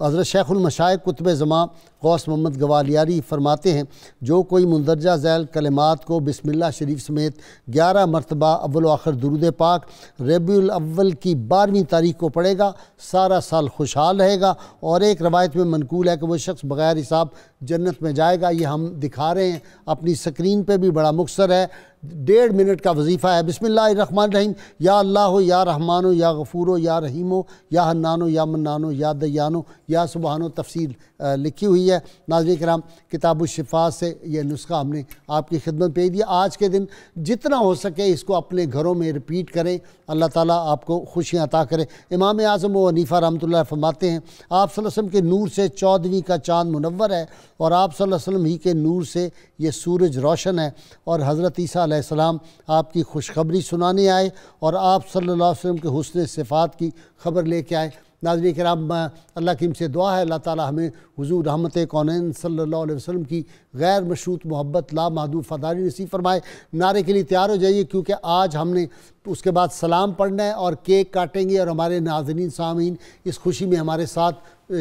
حضرت شیخ المشائخ قطب زمان غوث محمد گوالیاری فرماتے ہیں، جو کوئی مندرجہ ذیل کلمات کو بسم اللہ شریف سمیت 11 مرتبہ اول و آخر درود پاک ربیع الاول کی 12ویں تاریخ کو پڑھے گا، سارا سال خوشحال رہے گا، اور ایک روایت میں منقول ہے کہ وہ شخص بغیر حساب جنت میں جائے گا۔ یہ ہم دکھا رہے ہیں اپنی سکرین پہ بھی، بڑا مختصر ہے، 1.5 منٹ کا وظیفہ ہے۔ بسم اللہ الرحمن الرحیم، یا اللہ یا رحمانو یا غفورو یا رحیمو یا حنانو یا منانو یا دیانو یا سبحانو، تفصیل لکھی ہوئی ہے۔ ناظرین کرام، کتاب الشفاء سے یہ نسخہ ہم نے آپ کی خدمت پیش دیا۔ آج کے دن جتنا ہو سکے اس کو اپنے گھروں میں ریپیٹ کریں، اللہ تعالیٰ آپ کو خوشیاں عطا کرے۔ امام اعظم و حنیفہ رحمۃ اللہ فرماتے ہیں، آپ صلی اللہ علیہ وسلم کے نور سے 14ویں کا چاند منور ہے، اور آپ صلی اللہ علیہ وسلم ہی کے نور سے یہ سورج روشن ہے، اور حضرت عیسیٰ علیہ السلام آپ کی خوشخبری سنانے آئے، اور آپ صلی اللہ علیہ وسلم کے حسن صفات کی خبر لے کے آئے۔ ناظرین کرام، اللہ کی ہم سے دعا ہے اللہ تعالی ہمیں حضور رحمت کونین صلی اللہ علیہ وسلم کی غیر مشروط محبت لا محدود فداری نصیب فرمائے۔ نعرے کے لیے تیار ہو جائیے، کیونکہ آج ہم نے اس کے بعد سلام پڑھنا ہے اور کیک کاٹیں گے، اور ہمارے ناظرین سامعین اس خوشی میں ہمارے ساتھ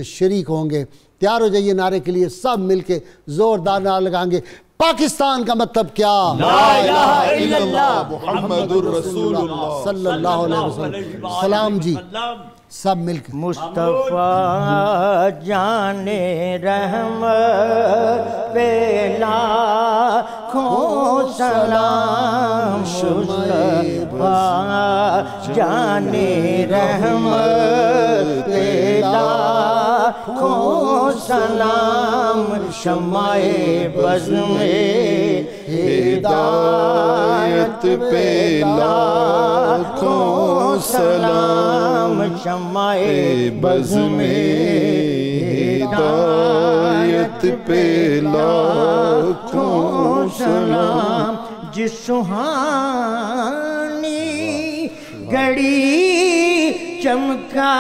شریک ہوں گے۔ تیار ہو جائیے نعرے کے لیے، سب مل کے زوردار نعرہ لگائیں گے۔ پاکستان کا مطلب کیا؟ لا الہ الا اللہ محمد الرسول اللہ صلی اللہ علیہ وسلم۔ سلام جی، سب مل کے۔ مصطفیٰ جان رحمت پہ لاکھوں سلام، مصطفیٰ جان رحمت پہ لاکھوں سلام، شمع بزم میں ہدایت پہ لاکھوں سلام، شمع بز میں ہدایت پہ لاکھوں سلام، جس سہانی گھڑی چمکا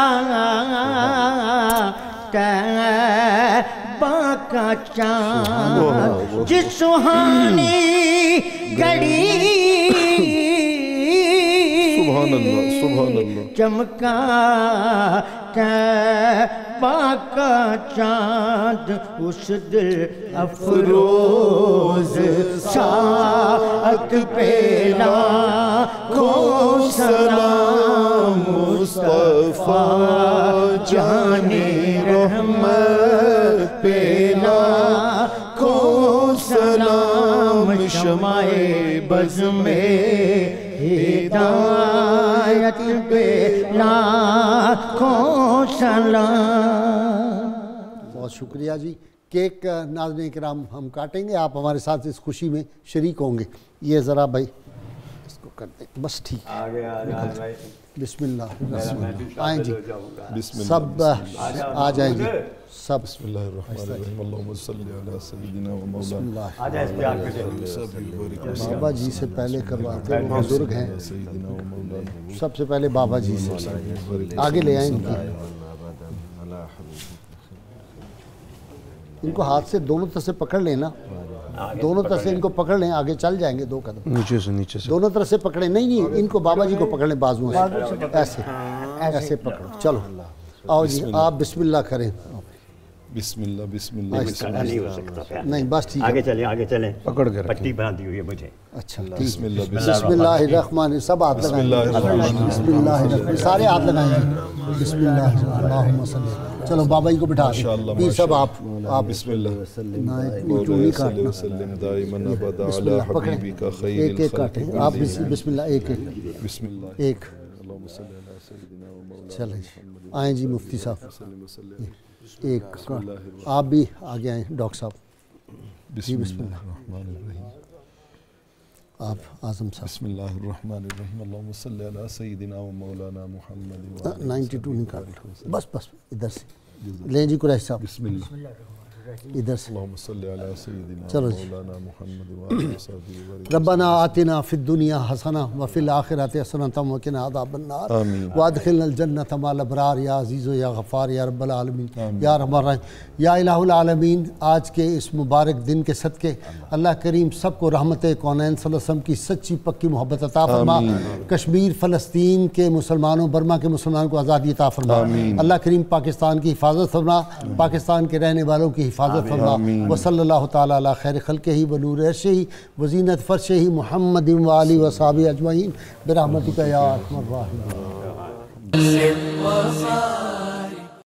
طیبہ کا چاند، جس سہانی گھڑی سبحان اللہ سبحان اللہ چمکا طیبہ کا چاند، اس دل افروز ساعت پہ لاکھوں سلام، مصطفیٰ جان رحمت پہ لاکھوں سلام، شمع بز میں ہدایت پہ لاکھوں سلام۔ بہت شکریہ جی۔ کیک ناظرین کرام ہم کاٹیں گے، آپ ہمارے ساتھ اس خوشی میں شریک ہوں گے۔ یہ ذرا بھائی اس کو کر دیں، بس ٹھیک ہے۔ بسم اللہ آئیں جی، سب آ جائیں جی، سب بسم اللہ الرحمن الرحیم، اللہم صلی علی سیدنا و مولانا بابا جی سے پہلے کرواتے ہیں، وہ بزرگ ہیں، سب سے پہلے بابا جی سے آگے لے آئیں ان کی۔ ان کو ہاتھ سے دونوں طرف سے پکڑ لیں نا، دونوں طرف سے ان کو پکڑ لیں، آگے چل جائیں گے 2 قدم، نیچے سے دونوں طرف سے پکڑیں، نہیں ان کو بابا جی کو پکڑ لیں بازوؤں سے، ایسے پکڑو، چلو آؤ جی آپ بسم اللہ کریں۔ بسم اللہ بسم اللہ بسم اللہ نہیں ہو سکتا، نہیں بس ٹھیک ہے، آگے چلیں، پکڑ کے رکھیں، پٹی باندھی ہوئی ہے مجھے۔ اچھا بسم اللہ بسم اللہ الرحمن، سب ہاتھ لگائیں، بسم اللہ الرحمن، سارے ہاتھ لگائیں گے، بسم اللہ اللہم صلی۔ چلو بابا جی کو بٹھا دیں، پیر صاحب آپ بسم اللہ نہیں کاٹنا، وسلم دائما ابدا بسم علی اللہ پکڑیں، حبیبک خیر ایک ایک کاٹیں آپ، بسم اللہ ایک ایک بسم اللہ ایک۔ اللہم صلی علی سیدنا و مولانا چلیں جی آئیں جی مفتی صاحب، ایک آپ بھی آگے آئیں ڈاکٹر صاحب، بسم اللہ الرحمن الرحیم، آپ اعظم صاحب۔ بسم اللہ الرحمن الرحیم، اللہم صلی علی سیدنا و مولانا محمد 92 نہیں کاٹنا، بس ادھر سے لیں جی قریش صاحب، بسم اللہ ادھر سے، اللہم صلی علی سیدنا چلو و جی۔ مولانا محمد وعلی صحبہ ربنا آتنا فی الدنیا حسنہ وفی الآخرۃ حسنۃ وقنا عذاب النار آمین۔ وادخلنا الجنۃ مع الابرار یا عزیز و یا غفار یا رب العالمین یا رحمن الرحیم یا الہ العالمین۔ آج کے اس مبارک دن کے صدقے اللہ کریم سب کو رحمت کونین صلی اللہ علیہ وسلم کی سچی پکی محبت عطا فرما، کشمیر فلسطین کے مسلمانوں، برما کے مسلمانوں کو آزادی عطا فرما، اللہ کریم پاکستان کی حفاظت فرما، پاکستان کے رہنے والوں کی حفاظت فرما، وصلی اللہ تعالیٰ علی خیر خلقہ و نور عرشہ و زینت فرشہ محمد و آلہ و صحابہ اجمعین برحمتک یا ارحم الراحمین۔